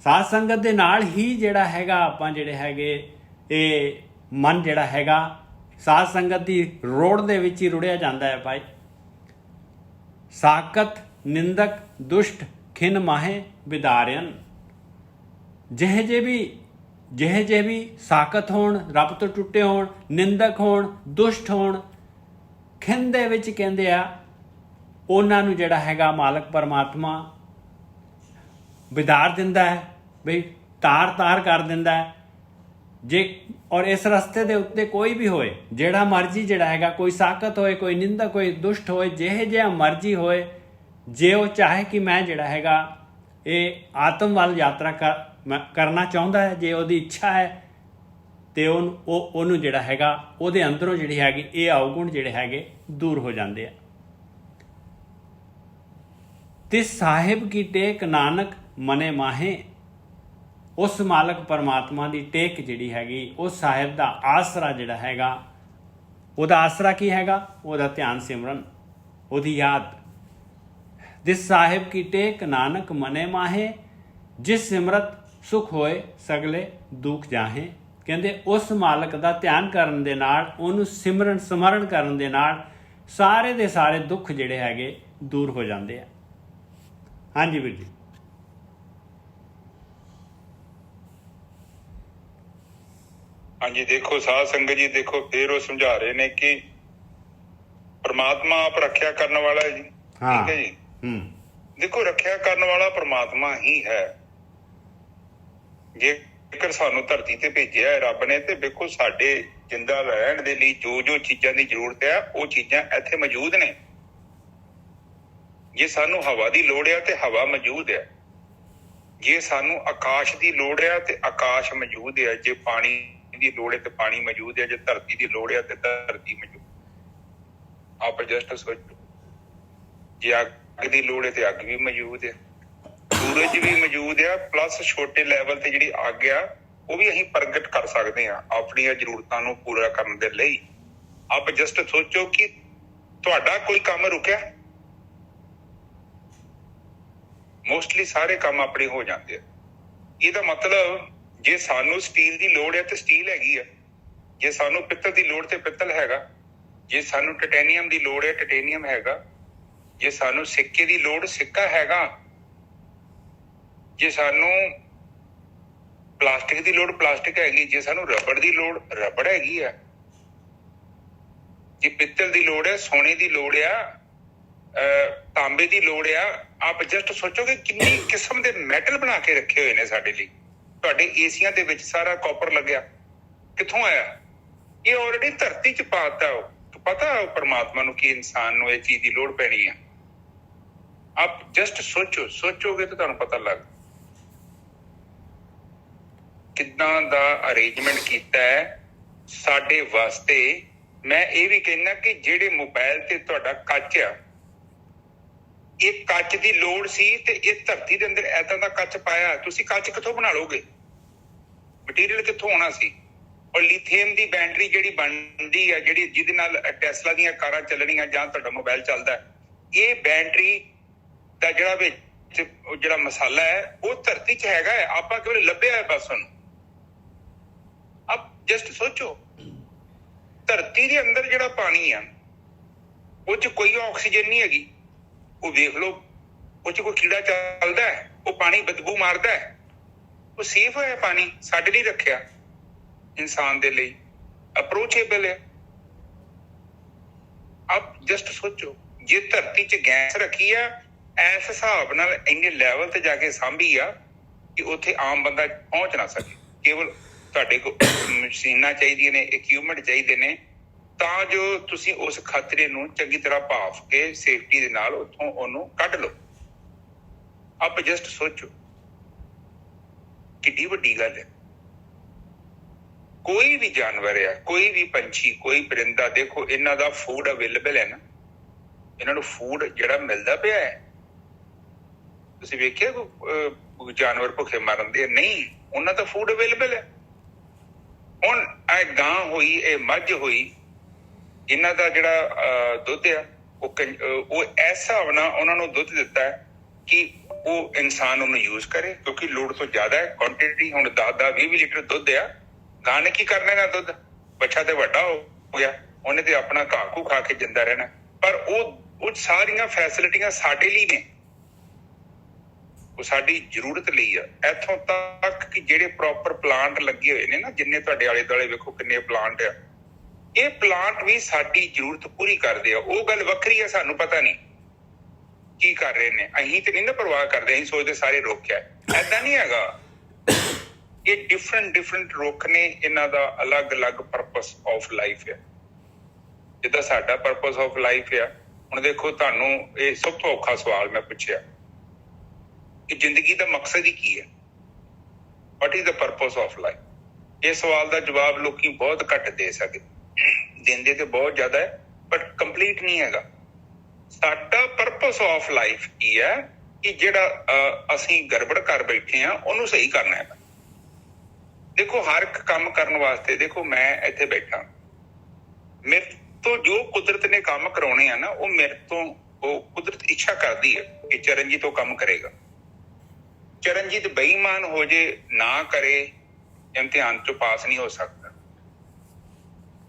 ਸਾਧ ਸੰਗਤ ਦੇ ਨਾਲ ਹੀ ਜਿਹੜਾ ਹੈਗਾ ਆਪਾਂ ਜਿਹੜੇ ਹੈਗੇ ਇਹ ਮਨ ਜਿਹੜਾ ਹੈਗਾ ਸਾਧ ਸੰਗਤ ਦੀ ਰੋੜ ਦੇ ਵਿੱਚ ਹੀ ਰੁੜਿਆ ਜਾਂਦਾ ਹੈ ਭਾਈ। ਸਾਕਤ ਨਿੰਦਕ ਦੁਸ਼ਟ ਖਿਨ ਮਾਹੇ ਵਿਦਾਰਿਆਨ, ਜਿਹੇ ਜੇ ਵੀ ਸਾਕਤ ਹੋਣ, ਰੱਬ ਤੋਂ ਟੁੱਟੇ ਹੋਣ, ਨਿੰਦਕ ਹੋਣ, ਦੁਸ਼ਟ ਹੋਣ, ਖਿਨ ਦੇ ਵਿੱਚ ਕਹਿੰਦੇ ਆ ਉਹਨਾਂ ਨੂੰ ਜਿਹੜਾ ਹੈਗਾ ਮਾਲਕ ਪਰਮਾਤਮਾ ਵਿਦਾਰ ਦਿੰਦਾ ਹੈ, ਬਈ ਤਾਰ ਕਰ ਦਿੰਦਾ ਹੈ। ਜੇ ਔਰ ਇਸ ਰਸਤੇ ਦੇ ਉੱਤੇ ਕੋਈ ਵੀ ਹੋਏ, ਜਿਹੜਾ ਮਰਜ਼ੀ ਜਿਹੜਾ ਹੈਗਾ, ਕੋਈ ਸਾਕਤ ਹੋਏ, ਕੋਈ ਨਿੰਦਕ ਹੋਏ, ਦੁਸ਼ਟ ਹੋਏ, ਜਿਹੇ ਜਿਹਾ ਮਰਜ਼ੀ ਹੋਏ, ਜੇ ਉਹ ਚਾਹੇ ਕਿ ਮੈਂ ਜਿਹੜਾ ਹੈਗਾ ਇਹ ਆਤਮ ਵੱਲ ਯਾਤਰਾ ਕਰਨਾ ਚਾਹੁੰਦਾ ਹੈ, ਜੇ ਉਹਦੀ ਇੱਛਾ ਹੈ, ਤੇ ਉਹਨੂੰ ਜਿਹੜਾ ਹੈਗਾ ਉਹਦੇ ਅੰਦਰੋਂ ਜਿਹੜੀ ਹੈਗੀ ਇਹ ਔਗੁਣ ਜਿਹੜੇ ਹੈਗੇ ਦੂਰ ਹੋ ਜਾਂਦੇ ਆ। ਤਿਸ ਸਾਹਿਬ ਕੀ ਟੇਕ ਨਾਨਕ ਮਨੇ ਮਾਹੇ, ਉਸ ਮਾਲਕ ਪਰਮਾਤਮਾ ਦੀ ਟੇਕ ਜਿਹੜੀ ਹੈਗੀ, ਉਸ ਸਾਹਿਬ ਦਾ ਆਸਰਾ ਜਿਹੜਾ ਹੈਗਾ, ਉਹਦਾ ਆਸਰਾ ਕੀ ਹੈਗਾ? ਉਹਦਾ ਧਿਆਨ ਸਿਮਰਨ, ਉਹਦੀ ਯਾਦ। ਜਿਸ ਸਾਹਿਬ ਕੀ ਟੇਕ ਨਾਨਕ ਮਨੇ ਮਾਹੇ, ਜਿਸ ਸਿਮਰਤ ਸੁਖ ਹੋਏ ਸਗਲੇ ਦੁੱਖ ਜਾਹੇ। ਕਹਿੰਦੇ ਉਸ ਮਾਲਕ ਦਾ ਧਿਆਨ ਕਰਨ ਦੇ ਨਾਲ, ਉਹਨੂੰ ਸਮਰਨ ਕਰਨ ਦੇ ਨਾਲ ਸਾਰੇ ਦੇ ਸਾਰੇ ਦੁੱਖ ਜਿਹੜੇ ਹੈਗੇ ਦੂਰ ਹੋ ਜਾਂਦੇ ਆ। ਹਾਂਜੀ ਵੀਰ ਜੀ। ਹਾਂਜੀ, ਦੇਖੋ ਸਾਧ ਸੰਗਤ ਜੀ, ਦੇਖੋ ਫੇਰ ਉਹ ਸਮਝਾ ਰਹੇ ਨੇ ਕਿ ਪ੍ਰਮਾਤਮਾ ਆਪ ਰੱਖਿਆ ਕਰਨ ਵਾਲਾ ਹੈ ਜੀ। ਠੀਕ ਹੈ ਜੀ। ਦੇਖੋ ਰੱਖਿਆ ਕਰਨ ਵਾਲਾ ਪ੍ਰਮਾਤਮਾ ਹੀ ਹੈ। ਜੇਕਰ ਸਾਨੂੰ ਧਰਤੀ ਤੇ ਭੇਜਿਆ ਹੈ ਰੱਬ ਨੇ, ਤੇ ਦੇਖੋ ਸਾਡੇ ਜਿੰਦਾ ਰਹਿਣ ਦੇ ਲਈ ਜੋ ਚੀਜ਼ਾਂ ਦੀ ਜ਼ਰੂਰਤ ਹੈ ਉਹ ਚੀਜ਼ਾਂ ਇੱਥੇ ਮੌਜੂਦ ਨੇ। ਜੇ ਸਾਨੂੰ ਹਵਾ ਦੀ ਲੋੜ ਹੈ ਤੇ ਹਵਾ ਮੌਜੂਦ ਹੈ, ਜੇ ਸਾਨੂੰ ਆਕਾਸ਼ ਦੀ ਲੋੜ ਹੈ ਤੇ ਆਕਾਸ਼ ਮੌਜੂਦ ਹੈ, ਜੇ ਪਾਣੀ ਦੀ ਲੋੜ ਹੈ ਤੇ ਪਾਣੀ ਮੌਜੂਦ ਹੈ, ਜੇ ਧਰਤੀ ਦੀ ਲੋੜ ਹੈ ਤੇ ਧਰਤੀ ਮੌਜੂਦ। ਆਪ ਜਸਟ ਸੋਚੋ, ਜੇ ਅੱਗ ਦੀ ਲੋੜ ਹੈ ਤੇ ਅੱਗ ਵੀ ਮੌਜੂਦ ਹੈ, ਸੂਰਜ ਵੀ ਮੌਜੂਦ ਹੈ, ਪਲੱਸ ਛੋਟੇ ਲੈਵਲ ਤੇ ਜਿਹੜੀ ਅੱਗ ਆ ਉਹ ਵੀ ਅਸੀਂ ਪ੍ਰਗਟ ਕਰ ਸਕਦੇ ਹਾਂ ਆਪਣੀਆਂ ਜ਼ਰੂਰਤਾਂ ਨੂੰ ਪੂਰਾ ਕਰਨ ਦੇ ਲਈ। ਆਪ ਜਸਟ ਸੋਚੋ ਕਿ ਤੁਹਾਡਾ ਕੋਈ ਕੰਮ ਰੁਕਿਆ? ਮੋਸਟਲੀ ਸਾਰੇ ਕੰਮ ਆਪਣੇ ਹੋ ਜਾਂਦੇ ਆ। ਇਹਦਾ ਮਤਲਬ ਜੇ ਸਾਨੂੰ ਸਟੀਲ ਦੀ ਲੋੜ ਹੈ ਤੇ ਸਟੀਲ ਹੈਗੀ ਆ, ਜੇ ਸਾਨੂੰ ਪਿੱਤਲ ਦੀ ਲੋੜ ਤੇ ਪਿੱਤਲ ਹੈਗਾ, ਜੇ ਸਾਨੂੰ ਟਿਟੈਨੀਅਮ ਦੀ ਲੋੜ ਹੈ ਟਿਟੈਨੀਅਮ ਹੈਗਾ, ਜੇ ਸਾਨੂੰ ਸਿੱਕੇ ਦੀ ਲੋੜ ਸਿੱਕਾ ਹੈਗਾ, ਜੇ ਸਾਨੂੰ ਪਲਾਸਟਿਕ ਦੀ ਲੋੜ ਪਲਾਸਟਿਕ ਹੈਗੀ, ਜੇ ਸਾਨੂੰ ਰਬੜ ਦੀ ਲੋੜ ਰਬੜ ਹੈਗੀ ਆ, ਜੇ ਪਿੱਤਲ ਦੀ ਲੋੜ ਹੈ, ਸੋਨੇ ਦੀ ਲੋੜ ਆ, ਤਾਂਬੇ ਦੀ ਲੋੜ ਆ। ਆਪ ਜਸਟ ਸੋਚੋਗੇ ਕਿੰਨੀ ਕਿਸਮ ਦੇ ਮੈਟਲ ਬਣਾ ਕੇ ਰੱਖੇ ਹੋਏ ਨੇ ਸਾਡੇ ਲਈ। ਤੁਹਾਡੇ ਏਸੀਆਂ ਦੇ ਵਿੱਚ ਸਾਰਾ ਕਾਪਰ ਲੱਗਿਆ, ਕਿੱਥੋਂ ਆਇਆ? ਇਹ ਆਲਰੇਡੀ ਧਰਤੀ ਚ ਪਾਤਾ। ਉਹ ਪਤਾ ਉਹ ਪਰਮਾਤਮਾ ਨੂੰ ਕਿ ਇਨਸਾਨ ਨੂੰ ਇਹ ਚੀਜ਼ ਦੀ ਲੋੜ ਪੈਣੀ ਆ। ਆਪ ਜਸਟ ਸੋਚੋਗੇ ਤਾਂ ਤੁਹਾਨੂੰ ਪਤਾ ਲੱਗ ਕਿੱਦਾਂ ਦਾ ਅਰੇਂਜਮੈਂਟ ਕੀਤਾ ਹੈ ਸਾਡੇ ਵਾਸਤੇ ਮੈਂ ਇਹ ਵੀ ਕਹਿੰਦਾ ਕਿ ਜਿਹੜੇ ਮੋਬਾਈਲ ਤੇ ਤੁਹਾਡਾ ਕੱਚ ਆ, ਇਹ ਕੱਚ ਦੀ ਲੋੜ ਸੀ ਤੇ ਇਹ ਧਰਤੀ ਦੇ ਅੰਦਰ ਏਦਾਂ ਦਾ ਕੱਚ ਪਾਇਆ, ਤੁਸੀਂ ਕੱਚ ਕਿੱਥੋਂ ਬਣਾ ਲਓਗੇ? ਮਟੀਰੀਅਲ ਕਿੱਥੋਂ ਆਉਣਾ ਸੀ? ਔਰ ਲਿਥੀਅਮ ਦੀ ਬੈਟਰੀ ਜਿਹੜੀ ਬਣਦੀ ਆ, ਜਿਹੜੀ ਜਿਹਦੇ ਨਾਲ ਟੈਸਲਾ ਦੀਆਂ ਕਾਰਾਂ ਚੱਲਣੀਆਂ ਜਾਂ ਤੁਹਾਡਾ ਮੋਬਾਈਲ ਚੱਲਦਾ, ਇਹ ਬੈਟਰੀ ਦਾ ਜਿਹੜਾ ਵਿੱਚ ਜਿਹੜਾ ਮਸਾਲਾ ਹੈ ਉਹ ਧਰਤੀ 'ਚ ਹੈਗਾ ਹੈ, ਆਪਾਂ ਕਿਉਂ ਲੱਭਿਆ ਹੈ ਬਸ ਉਹਨੂੰ। ਆਪ ਜਸਟ ਸੋਚੋ, ਧਰਤੀ ਦੇ ਅੰਦਰ ਜਿਹੜਾ ਪਾਣੀ ਆ ਉਹ 'ਚ ਕੋਈ ਆਕਸੀਜਨ ਨਹੀਂ ਹੈਗੀ, ਉਹ ਵੇਖ ਲਓ, ਉਹ 'ਚ ਕੋਈ ਕੀੜਾ ਚੱਲਦਾ ਹੈ, ਉਹ ਪਾਣੀ ਬਦਬੂ ਮਾਰਦਾ ਹੈ, ਉਹ ਸੇਫ ਹੋਇਆ ਪਾਣੀ, ਸਾਡੇ ਲਈ ਰੱਖਿਆ, ਇਨਸਾਨ ਦੇ ਲਈ ਅਪਰੋਚੇਬਲ ਹੈ। ਆਪ ਜਸਟ ਸੋਚੋ, ਜੇ ਧਰਤੀ 'ਚ ਗੈਸ ਰੱਖੀ ਆ ਇਸ ਹਿਸਾਬ ਨਾਲ ਇੰਨੇ ਲੈਵਲ ਤੇ ਜਾ ਕੇ ਸਾਂਭੀ ਆ ਕਿ ਉੱਥੇ ਆਮ ਬੰਦਾ ਪਹੁੰਚ ਨਾ ਸਕੇ। ਕੇਵਲ ਤੁਹਾਡੇ ਕੋਲ ਮਸ਼ੀਨਾਂ ਚਾਹੀਦੀਆਂ ਨੇ, ਇਕਵਿਪਮੈਂਟ ਚਾਹੀਦੇ ਨੇ, ਤਾਂ ਜੋ ਤੁਸੀਂ ਉਸ ਖਤਰੇ ਨੂੰ ਚੰਗੀ ਤਰ੍ਹਾਂ ਭਾਫ ਕੇ ਸੇਫਟੀ ਦੇ ਨਾਲ ਉੱਥੋਂ ਉਹਨੂੰ ਕੱਢ ਲਓ। ਆਪ ਜਸਟ ਸੋਚੋ ਕਿੱਡੀ ਵੱਡੀ ਗੱਲ ਹੈ। ਕੋਈ ਵੀ ਜਾਨਵਰ ਆ, ਕੋਈ ਵੀ ਪੰਛੀ, ਕੋਈ ਪਰਿੰਦਾ, ਦੇਖੋ ਇਹਨਾਂ ਦਾ ਫੂਡ ਅਵੇਲੇਬਲ ਹੈ ਨਾ, ਇਹਨਾਂ ਨੂੰ ਫੂਡ ਜਿਹੜਾ ਮਿਲਦਾ ਪਿਆ ਹੈ। ਤੁਸੀਂ ਵੇਖਿਆ ਕੋਈ ਜਾਨਵਰ ਭੁੱਖੇ ਮਰਨ ਦੇ? ਨਹੀਂ, ਉਹਨਾਂ ਦਾ ਫੂਡ ਅਵੇਲੇਬਲ ਹੈ। ਹੁਣ ਇਹ ਗਾਂ ਹੋਈ, ਇਹ ਮੱਝ ਹੋਈ, ਇਹਨਾਂ ਦਾ ਜਿਹੜਾ ਦੁੱਧ ਆ ਉਹ ਇਸ ਹਿਸਾਬ ਨਾਲ ਉਹਨਾਂ ਨੂੰ ਦੁੱਧ ਦਿੱਤਾ ਹੈ ਕਿ ਉਹ ਇਨਸਾਨ ਉਹਨੂੰ ਯੂਜ਼ ਕਰੇ, ਕਿਉਂਕਿ ਲੋੜ ਤੋਂ ਜ਼ਿਆਦਾ ਹੈ ਕੁਆਂਟੀਟੀ। ਹੁਣ 10-20 ਲੀਟਰ ਦੁੱਧ ਆ, ਗਾਂ ਨੇ ਕੀ ਕਰਨਾ ਨਾ ਦੁੱਧ? ਬੱਚਾ ਤੇ ਵੱਡਾ ਹੋ ਗਿਆ, ਉਹਨੇ ਤੇ ਆਪਣਾ ਘਾਹ ਘੂ ਖਾ ਕੇ ਜਿੰਦਾ ਰਹਿਣਾ। ਪਰ ਉਹ ਸਾਰੀਆਂ ਫੈਸਿਲਿਟੀਆਂ ਸਾਡੇ ਲਈ ਨੇ, ਉਹ ਸਾਡੀ ਜ਼ਰੂਰਤ ਲਈ ਆ। ਇੱਥੋਂ ਤੱਕ ਕਿ ਜਿਹੜੇ ਪ੍ਰੋਪਰ ਪਲਾਂਟ ਲੱਗੇ ਹੋਏ ਨੇ ਨਾ, ਜਿੰਨੇ ਤੁਹਾਡੇ ਆਲੇ ਦੁਆਲੇ ਵੇਖੋ ਕਿੰਨੇ ਪਲਾਂਟ ਆ, ਇਹ ਪਲਾਂਟ ਵੀ ਸਾਡੀ ਜ਼ਰੂਰਤ ਪੂਰੀ ਕਰਦੇ ਆ। ਉਹ ਗੱਲ ਵੱਖਰੀ ਆ, ਸਾਨੂੰ ਪਤਾ ਨਹੀਂ ਕੀ ਕਰ ਰਹੇ ਨੇ, ਅਸੀਂ ਤੇ ਨਹੀਂ ਨਾ ਪਰਵਾਹ ਕਰਦੇ, ਅਸੀਂ ਸੋਚਦੇ ਸਾਰੇ ਰੁੱਖ ਆ। ਏਦਾਂ ਨਹੀਂ ਹੈਗਾ, ਇਹ ਡਿਫਰੈਂਟ ਰੁੱਖ ਨੇ, ਇਹਨਾਂ ਦਾ ਅਲੱਗ-ਅਲੱਗ ਪਰਪਸ ਆਫ ਲਾਈਫ ਹੈ। ਜਿੱਦਾਂ ਸਾਡਾ ਪਰਪਸ ਆਫ ਲਾਈਫ ਆ। ਹੁਣ ਦੇਖੋ, ਤੁਹਾਨੂੰ ਇਹ ਸਭ ਤੋਂ ਔਖਾ ਸਵਾਲ ਮੈਂ ਪੁੱਛਿਆ ਕਿ ਜ਼ਿੰਦਗੀ ਦਾ ਮਕਸਦ ਹੀ ਕੀ ਹੈ? What is the purpose of life? ਇਹ ਸਵਾਲ ਦਾ ਜਵਾਬ ਲੋਕੀ ਬਹੁਤ ਘੱਟ ਦੇ ਸਕਦੇ, ਦਿੰਦੇ ਤੇ ਬਹੁਤ ਜ਼ਿਆਦਾ ਹੈ, ਬਟ ਕੰਪਲੀਟ ਨਹੀਂ ਹੈਗਾ। ਸਾਡਾ ਪਰਪਸ ਆਫ ਲਾਈਫ ਕੀ ਹੈ ਕਿ ਜਿਹੜਾ ਅਸੀਂ ਗੜਬੜ ਕਰ ਬੈਠੇ ਆ ਉਹਨੂੰ ਸਹੀ ਕਰਨਾ ਹੈ। ਦੇਖੋ, ਹਰ ਇੱਕ ਕੰਮ ਕਰਨ ਵਾਸਤੇ, ਦੇਖੋ ਮੈਂ ਇੱਥੇ ਬੈਠਾ, ਮੇਰੇ ਤੋਂ ਜੋ ਕੁਦਰਤ ਨੇ ਕੰਮ ਕਰਾਉਣੇ ਆ ਨਾ, ਉਹ ਮੇਰੇ ਤੋਂ, ਉਹ ਕੁਦਰਤ ਇੱਛਾ ਕਰਦੀ ਹੈ ਕਿ ਚਰਨਜੀਤ ਉਹ ਕੰਮ ਕਰੇਗਾ। ਚਰਨਜੀਤ ਬੇਈਮਾਨ ਹੋ ਜੇ, ਨਾ ਕਰੇ, ਇਮਤਿਹਾਨ ਚੋਂ ਪਾਸ ਨਹੀਂ ਹੋ ਸਕਦਾ।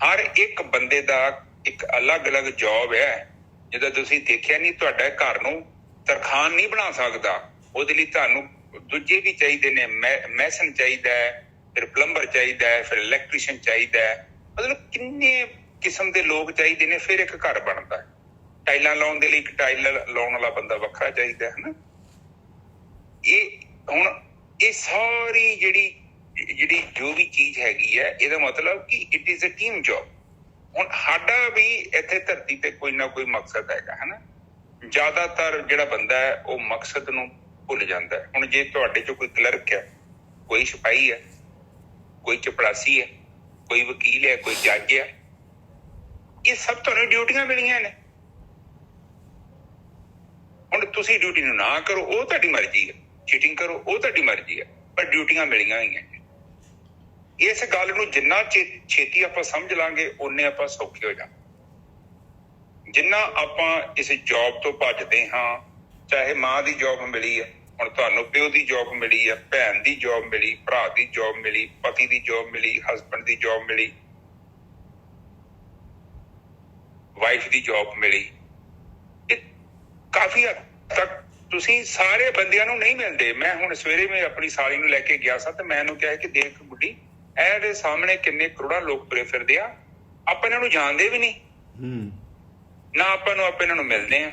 ਹਰ ਇੱਕ ਬੰਦੇ ਦਾ ਇੱਕ ਅਲੱਗ-ਅਲੱਗ ਜੌਬ ਹੈ। ਜਦੋਂ ਤੁਸੀਂ ਦੇਖਿਆ ਨਹੀਂ, ਤੁਹਾਡਾ ਘਰ ਨੂੰ ਤਰਖਾਨ ਨਹੀਂ ਬਣਾ ਸਕਦਾ, ਉਹਦੇ ਲਈ ਤੁਹਾਨੂੰ ਦੂਜੇ ਵੀ ਚਾਹੀਦੇ ਨੇ, ਮੈਸਨ ਚਾਹੀਦਾ ਹੈ, ਫਿਰ ਪਲੰਬਰ ਚਾਹੀਦਾ ਹੈ, ਫਿਰ ਇਲੈਕਟ੍ਰੀਸ਼ੀਅਨ ਚਾਹੀਦਾ ਹੈ, ਮਤਲਬ ਕਿੰਨੇ ਕਿਸਮ ਦੇ ਲੋਕ ਚਾਹੀਦੇ ਨੇ, ਫਿਰ ਇੱਕ ਘਰ ਬਣਦਾ ਹੈ। ਟਾਈਲਾਂ ਲਾਉਣ ਦੇ ਲਈ ਇੱਕ ਟਾਈਲ ਲਾਉਣ ਵਾਲਾ ਬੰਦਾ ਵੱਖਰਾ ਚਾਹੀਦਾ ਹੈ ਨਾ। ਇਹ ਹੁਣ ਇਹ ਸਾਰੀ ਜਿਹੜੀ ਜੋ ਵੀ ਚੀਜ਼ ਹੈਗੀ ਹੈ, ਇਹਦਾ ਮਤਲਬ ਕਿ it is a team job. ਹੁਣ ਸਾਡਾ ਵੀ ਇੱਥੇ ਧਰਤੀ ਤੇ ਕੋਈ ਨਾ ਕੋਈ ਮਕਸਦ ਹੈਗਾ, ਹਨਾ। ਜ਼ਿਆਦਾਤਰ ਜਿਹੜਾ ਬੰਦਾ ਹੈ ਉਹ ਮਕਸਦ ਨੂੰ ਭੁੱਲ ਜਾਂਦਾ ਹੈ। ਹੁਣ ਜੇ ਤੁਹਾਡੇ ਚੋਂ ਕੋਈ ਕਲਰਕ ਹੈ, ਕੋਈ ਸਿਪਾਹੀ ਹੈ, ਕੋਈ ਚਪੜਾਸੀ ਹੈ, ਕੋਈ ਵਕੀਲ ਹੈ, ਕੋਈ ਜੱਜ ਹੈ, ਇਹ ਸਭ ਤੁਹਾਨੂੰ ਡਿਊਟੀਆਂ ਮਿਲੀਆਂ ਨੇ। ਹੁਣ ਤੁਸੀਂ ਡਿਊਟੀ ਨੂੰ ਨਾ ਕਰੋ, ਉਹ ਤੁਹਾਡੀ ਮਰਜ਼ੀ ਹੈ, ਚੀਟਿੰਗ ਕਰੋ, ਉਹ ਤੁਹਾਡੀ ਮਰਜ਼ੀ ਹੈ, ਪਰ ਡਿਊਟੀਆਂ ਮਿਲੀਆਂ ਹੋਈਆਂ ਨੇ। ਇਸ ਗੱਲ ਨੂੰ ਜਿੰਨਾ ਛੇਤੀ ਆਪਾਂ ਸਮਝ ਲਾਂਗੇ, ਓਨੇ ਆਪਾਂ ਸੌਖੇ ਹੋ ਜਾਵਾਂਗੇ। ਜਿੰਨਾ ਆਪਾਂ ਇਸ ਜੌਬ ਤੋਂ ਭੱਜਦੇ ਹਾਂ, ਚਾਹੇ ਮਾਂ ਦੀ ਜੌਬ ਮਿਲੀ ਹੈ, ਹੁਣ ਤੁਹਾਨੂੰ ਪਿਓ ਦੀ ਜੌਬ ਮਿਲੀ ਹੈ, ਭੈਣ ਦੀ ਜੌਬ ਮਿਲੀ, ਭਰਾ ਦੀ ਜੌਬ ਮਿਲੀ, ਪਤੀ ਦੀ ਜੌਬ ਮਿਲੀ, ਹਸਬੈਂਡ ਦੀ ਜੌਬ ਮਿਲੀ, ਵਾਈਫ ਦੀ ਜੌਬ ਮਿਲੀ। ਇਹ ਕਾਫੀ ਹੱਦ ਤੱਕ ਤੁਸੀਂ ਸਾਰੇ ਬੰਦਿਆਂ ਨੂੰ ਨਹੀਂ ਮਿਲਦੇ। ਮੈਂ ਹੁਣ ਸਵੇਰੇ ਮੈਂ ਆਪਣੀ ਸਾਲੀ ਨੂੰ ਲੈ ਕੇ ਗਿਆ ਸਾਂ ਤੇ ਮੈਂ ਇਹਨੂੰ ਕਿਹਾ ਕਿ ਦੇਖ ਗੁੱਡੀ, ਇਹਦੇ ਸਾਹਮਣੇ ਕਿੰਨੇ ਕਰੋੜਾਂ ਲੋਕ ਤੁਰੇ ਫਿਰਦੇ ਆ, ਆਪਾਂ ਇਹਨਾਂ ਨੂੰ ਜਾਣਦੇ ਵੀ ਨਹੀਂ ਨਾ, ਆਪਾਂ ਇਹਨਾਂ ਨੂੰ ਮਿਲਦੇ ਆ।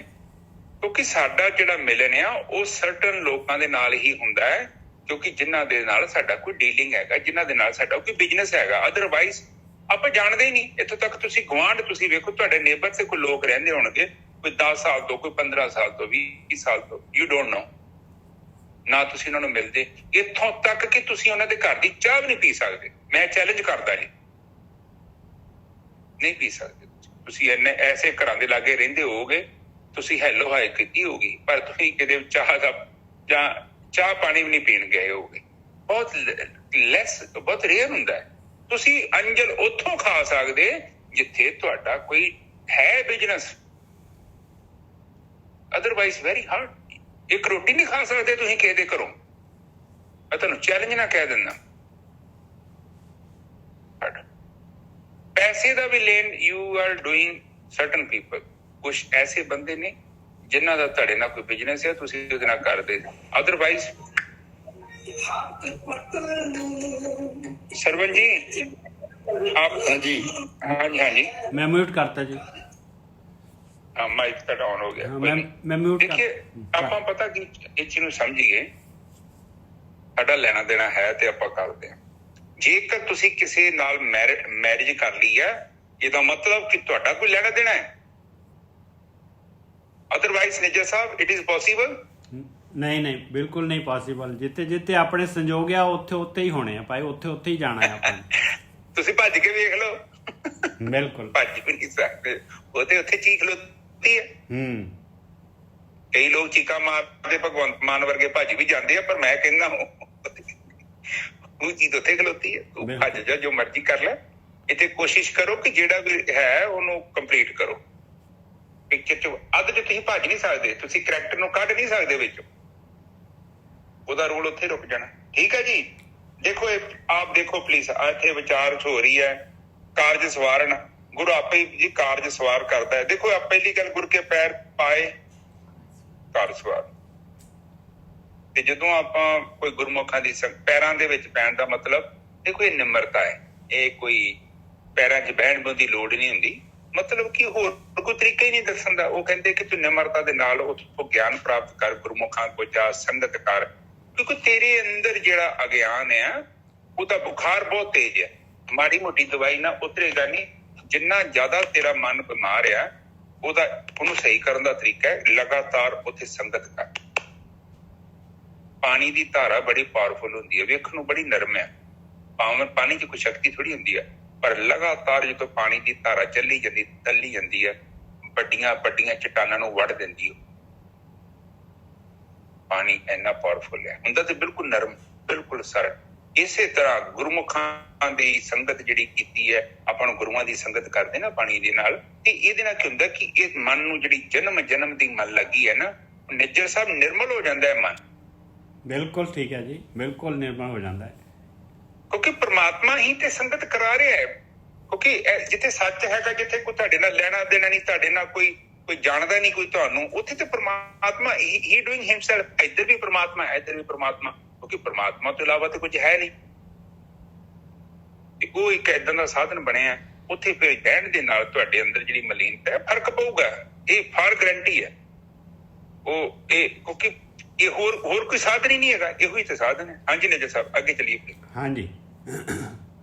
ਕਿਉਂਕਿ ਸਾਡਾ ਜਿਹੜਾ ਮਿਲਨ ਆ ਉਹ ਸਰਟਨ ਲੋਕਾਂ ਦੇ ਨਾਲ ਹੀ ਹੁੰਦਾ ਹੈ, ਕਿਉਂਕਿ ਜਿਨ੍ਹਾਂ ਦੇ ਨਾਲ ਸਾਡਾ ਕੋਈ ਡੀਲਿੰਗ ਹੈਗਾ, ਜਿਨ੍ਹਾਂ ਦੇ ਨਾਲ ਸਾਡਾ ਕੋਈ ਬਿਜ਼ਨਸ ਹੈਗਾ। ਅਦਰਵਾਈਜ਼ ਆਪਾਂ ਜਾਣਦੇ ਹੀ ਨਹੀਂ। ਇੱਥੋਂ ਤੱਕ ਤੁਸੀਂ ਗੁਆਂਢ, ਤੁਸੀਂ ਵੇਖੋ ਤੁਹਾਡੇ ਨੇਬਰ ਤੇ ਕੋਈ ਲੋਕ ਰਹਿੰਦੇ ਹੋਣਗੇ, ਕੋਈ 10 ਸਾਲ ਤੋਂ, ਕੋਈ 15 ਸਾਲ ਤੋਂ, 20 ਸਾਲ ਤੋਂ, ਯੂ ਡੋਂਟ ਨੋ, ਨਾ ਤੁਸੀਂ ਉਹਨਾਂ ਨੂੰ ਮਿਲਦੇ। ਇੱਥੋਂ ਤੱਕ ਕਿ ਤੁਸੀਂ ਉਹਨਾਂ ਦੇ ਘਰ ਦੀ ਚਾਹ ਵੀ ਨਹੀਂ ਪੀ ਸਕਦੇ। ਮੈਂ ਚੈਲੰਜ ਕਰਦਾ ਜੀ, ਨਹੀਂ ਪੀ ਸਕਦੇ। ਤੁਸੀਂ ਇੰਨੇ ਐਸੇ ਘਰਾਂ ਦੇ ਲਾਗੇ ਰਹਿੰਦੇ ਹੋਵੋਗੇ, ਤੁਸੀਂ ਹੈਲੋ ਹਾਈ ਕੀਤੀ ਹੋਗੀ, ਪਰ ਤੁਸੀਂ ਕਿਤੇ ਚਾਹ ਦਾ ਜਾਂ ਚਾਹ ਪਾਣੀ ਵੀ ਨਹੀਂ ਪੀਣ ਗਏ ਹੋਗੇ। ਬਹੁਤ ਲੈਸ, ਬਹੁਤ ਰੇਅਰ ਹੁੰਦਾ ਹੈ। ਤੁਸੀਂ ਅੰਜਲ ਉੱਥੋਂ ਖਾ ਸਕਦੇ ਜਿੱਥੇ ਤੁਹਾਡਾ ਕੋਈ ਹੈ ਬਿਜ਼ਨਸ, ਅਦਰਵਾਈਜ਼ ਵੈਰੀ ਹਾਰਡ। ਇੱਕ ਰੋਟੀ ਨਹੀਂ ਖਾ ਸਕਦੇ ਤੁਸੀਂ ਕਿਸੇ ਦੇ ਘਰੋਂ, ਮੈਂ ਤੁਹਾਨੂੰ ਚੈਲੰਜ ਨਾ ਕਹਿ ਦਿੰਦਾ। ਪੈਸੇ ਦਾ ਵੀ ਲੈਣ you are doing certain people, ਕੁਛ ਐਸੇ ਬੰਦੇ ਨੇ ਜਿਨ੍ਹਾਂ ਦਾ ਤੁਹਾਡੇ ਨਾਲ ਕੋਈ ਬਿਜ਼ਨਸ ਹੈ, ਤੁਸੀਂ ਉਹਦੇ ਨਾਲ ਕਰਦੇ। ਅਦਰਵਾਈਜ਼ ਸਰਵਨ ਜੀ ਆਪ ਹਾਂਜੀ ਹਾਂਜੀ ਮੈਂ म्यूट करता जी। हाँ माइक का ऑन हो गया। हाँ, मैं म्यूट देखिए ਆਪਾਂ ਪਤਾ ਕਿ ਇਹ ਚੀਜ਼ ਨੂੰ ਸਮਝੀਏ, ਸਾਡਾ ਲੈਣਾ ਦੇਣਾ ਹੈ ਤੇ ਆਪਾਂ ਕਰਦੇ ਹਾਂ। ਜੇਕਰ ਤੁਸੀਂ ਕਿਸੇ ਨਾਲ ਮੈਰਿਜ ਕਰ ਲਈ ਹੈ, ਇਹਦਾ ਮਤਲਬ ਕਿ ਤੁਹਾਡਾ ਕੋਈ ਲੈਣਾ ਦੇਣਾ ਹੈ। Otherwise Nijjar Sahib it is possible ਨਹੀਂ ਨਹੀਂ, ਬਿਲਕੁਲ ਨਹੀਂ ਪੋਸੀਬਲ। ਜਿੱਥੇ ਜਿੱਥੇ ਆਪਣੇ ਸੰਜੋਗ ਆ ਉੱਥੇ ਉੱਥੇ ਹੀ ਹੋਣੇ ਆ ਭਾਈ, ਉੱਥੇ ਉੱਥੇ ਹੀ ਜਾਣਾ ਹੈ ਆਪਾਂ ਨੇ। ਤੁਸੀਂ ਭੱਜ ਕੇ ਵੇਖ ਲਓ, ਬਿਲਕੁਲ ਭੱਜ ਵੀ ਨਹੀਂ ਸਕਦੇ, ਉਹ ਤੇ ਉੱਥੇ ਚੀਖ ਖਲੋਤੀ ਹੈ। ਕਈ ਲੋਕ ਚੀਕਾਂ ਮਾਰਦੇ, ਭਗਵੰਤ ਮਾਨ ਵਰਗੇ ਭੱਜ ਵੀ ਜਾਂਦੇ ਆ, ਪਰ ਮੈਂ ਕਹਿੰਦਾ ਉਹ ਚੀਜ਼ ਉੱਥੇ ਖਲੋਤੀ ਹੈ। ਤੂੰ ਭੱਜ ਜਾ, ਜੋ ਮਰਜ਼ੀ ਕਰ ਲੈ, ਇੱਥੇ ਕੋਸ਼ਿਸ਼ ਕਰੋ ਕਿ ਜਿਹੜਾ ਵੀ ਹੈ ਉਹਨੂੰ ਕੰਪਲੀਟ ਕਰੋ। ਪਿਕਚਰ ਚ ਅੱਧ ਚ ਤੁਸੀਂ ਭੱਜ ਨਹੀਂ ਸਕਦੇ, ਤੁਸੀਂ ਕਰੈਕਟਰ ਨੂੰ ਕੱਢ ਨਹੀਂ ਸਕਦੇ ਵਿੱਚੋਂ, ਉਹਦਾ ਰੋਲ ਉੱਥੇ ਰੁਕ ਜਾਣਾ। ਠੀਕ ਹੈ ਜੀ। ਦੇਖੋ ਆਪ ਦੇਖੋ ਪਲੀਜ਼, ਇੱਥੇ ਵਿਚਾਰ ਹੋ ਰਹੀ ਹੈ ਕਾਰਜ ਸਵਾਰਨ, ਗੁਰੂ ਆਪੇ ਜੀ ਕਾਰਜ ਸਵਾਰ ਕਰਦਾ ਹੈ। ਦੇਖੋ ਪਹਿਲੀ ਗੱਲ, ਗੁਰ ਕੇ ਪੈਰ ਪਾਏ ਕਾਰਜ ਸਵਾਰ। ਤੇ ਜਦੋਂ ਆਪਾਂ ਕੋਈ ਗੁਰਮੁਖਾਂ ਦੀ ਪੈਰਾਂ ਦੇ ਵਿੱਚ ਪੈਣ ਦਾ ਮਤਲਬ ਦੇਖੋ ਇਹ ਨਿਮਰਤਾ ਹੈ। ਇਹ ਕੋਈ ਪੈਰਾਂ 'ਚ ਬਹਿਣ ਦੀ ਲੋੜ ਨਹੀਂ ਹੁੰਦੀ, ਮਤਲਬ ਕਿ ਹੋਰ ਕੋਈ ਤਰੀਕਾ ਹੀ ਨਹੀਂ ਦੱਸਣ ਦਾ। ਉਹ ਕਹਿੰਦੇ ਕਿ ਤੂੰ ਨਿਮਰਤਾ ਦੇ ਨਾਲ ਉੱਥੋਂ ਗਿਆਨ ਪ੍ਰਾਪਤ ਕਰ, ਗੁਰਮੁਖਾਂ ਕੋਲ ਜਾ, ਸੰਗਤ ਕਰ, ਕਿਉਂਕਿ ਤੇਰੇ ਅੰਦਰ ਜਿਹੜਾ ਅਗਿਆਨ ਹੈ ਉਹਦਾ ਬੁਖਾਰ ਬਹੁਤ ਤੇਜ਼ ਹੈ। ਮਾੜੀ ਮੋਟੀ ਦਵਾਈ ਨਾਲ ਉਤਰੇਗਾ ਨਹੀਂ। ਜਿੰਨਾ ਜ਼ਿਆਦਾ ਤੇਰਾ ਮਨ ਬਿਮਾਰ ਆ, ਉਹਨੂੰ ਸਹੀ ਕਰਨ ਦਾ ਤਰੀਕਾ ਹੈ ਲਗਾਤਾਰ ਉੱਥੇ ਸੰਗਤ ਕਰ। ਪਾਣੀ ਦੀ ਧਾਰਾ ਬੜੀ ਪਾਵਰਫੁਲ ਹੁੰਦੀ ਹੈ, ਵੇਖਣ ਨੂੰ ਬੜੀ ਨਰਮ ਹੈ, ਭਾਵੇਂ ਪਾਣੀ 'ਚ ਕੋਈ ਸ਼ਕਤੀ ਥੋੜੀ ਹੁੰਦੀ ਹੈ, ਪਰ ਲਗਾਤਾਰ ਜਦੋਂ ਪਾਣੀ ਦੀ ਧਾਰਾ ਚੱਲੀ ਜਾਂਦੀ, ਤੱਲੀ ਜਾਂਦੀ ਹੈ, ਵੱਡੀਆਂ ਵੱਡੀਆਂ ਚਟਾਨਾਂ ਨੂੰ ਵੱਢ ਦਿੰਦੀ ਹੈ। ਪਾਣੀ ਇੰਨਾ ਪਾਵਰਫੁਲ ਹੈ, ਹੁੰਦਾ ਤੇ ਬਿਲਕੁਲ ਨਰਮ, ਬਿਲਕੁਲ ਸਰਲ। ਇਸੇ ਤਰ੍ਹਾਂ ਗੁਰਮੁਖਾਂ ਦੀ ਸੰਗਤ ਜਿਹੜੀ ਕੀਤੀ ਹੈ, ਆਪਾਂ ਨੂੰ ਗੁਰੂਆਂ ਦੀ ਸੰਗਤ ਕਰਦੇ ਨਾ ਪਾਣੀ ਦੇ ਨਾਲ, ਤੇ ਇਹਦੇ ਨਾਲ ਕੀ ਹੁੰਦਾ ਕਿ ਇਹ ਮਨ ਨੂੰ ਜਿਹੜੀ ਜਨਮ ਦੀ ਮਨ ਲੱਗੀ ਹੈ ਨਾ, ਨਿੱਜਰ ਸਾਹਿਬ ਨਿਰਮਲ ਹੋ ਜਾਂਦਾ ਹੈ ਮਨ। ਬਿਲਕੁਲ ਠੀਕ ਹੈ ਜੀ, ਬਿਲਕੁਲ ਨਿਰਮਲ ਹੋ ਜਾਂਦਾ ਹੈ, ਕਿਉਂਕਿ ਪ੍ਰਮਾਤਮਾ ਹੀ ਤੇ ਸੰਗਤ ਕਰਾ ਰਿਹਾ ਹੈ। ਕਿਉਂਕਿ ਜਿੱਥੇ ਸੱਚ ਹੈਗਾ, ਜਿੱਥੇ ਕੋਈ ਤੁਹਾਡੇ ਨਾਲ ਲੈਣਾ ਦੇਣਾ ਨਹੀਂ, ਤੁਹਾਡੇ ਨਾਲ ਕੋਈ ਜਾਣਦਾ ਨਹੀਂ ਕੋਈ ਤੁਹਾਨੂੰ, ਉੱਥੇ ਤੇ ਪ੍ਰਮਾਤਮਾ ਹੀ ਡੂਇੰਗ ਹਿਮਸੈਲਫ। ਇੱਧਰ ਵੀ ਪ੍ਰਮਾਤਮਾ, ਇੱਧਰ ਵੀ ਪ੍ਰਮਾਤਮਾ, ਕਿਉਂਕਿ ਪ੍ਰਮਾਤਮਾ ਤੋਂ ਇਲਾਵਾ ਤੇ ਕੁਝ ਹੈ ਨਹੀਂ। ਤੇ ਉਹ ਇੱਕ ਏਦਾਂ ਦਾ ਸਾਧਨ ਬਣਿਆ, ਉੱਥੇ ਫਿਰ ਬਹਿਣ ਦੇ ਨਾਲ ਤੁਹਾਡੇ ਅੰਦਰ ਜਿਹੜੀ ਮਲੀਨਤਾ ਹੈ ਫਰਕ ਪਊਗਾ। ਇਹ ਫਾਰ ਗਰੰਟੀ ਹੈ। ਕਿਉਂਕਿ ਇਹ ਹੋਰ ਕੋਈ ਸਾਧਨ ਹੀ ਨਹੀਂ ਹੈਗਾ, ਇਹੋ ਹੀ ਤੇ ਸਾਧਨ ਹੈ। ਹਾਂਜੀ ਨਜਰ ਸਾਹਿਬ ਅੱਗੇ ਚਲੀਏ। ਹਾਂਜੀ।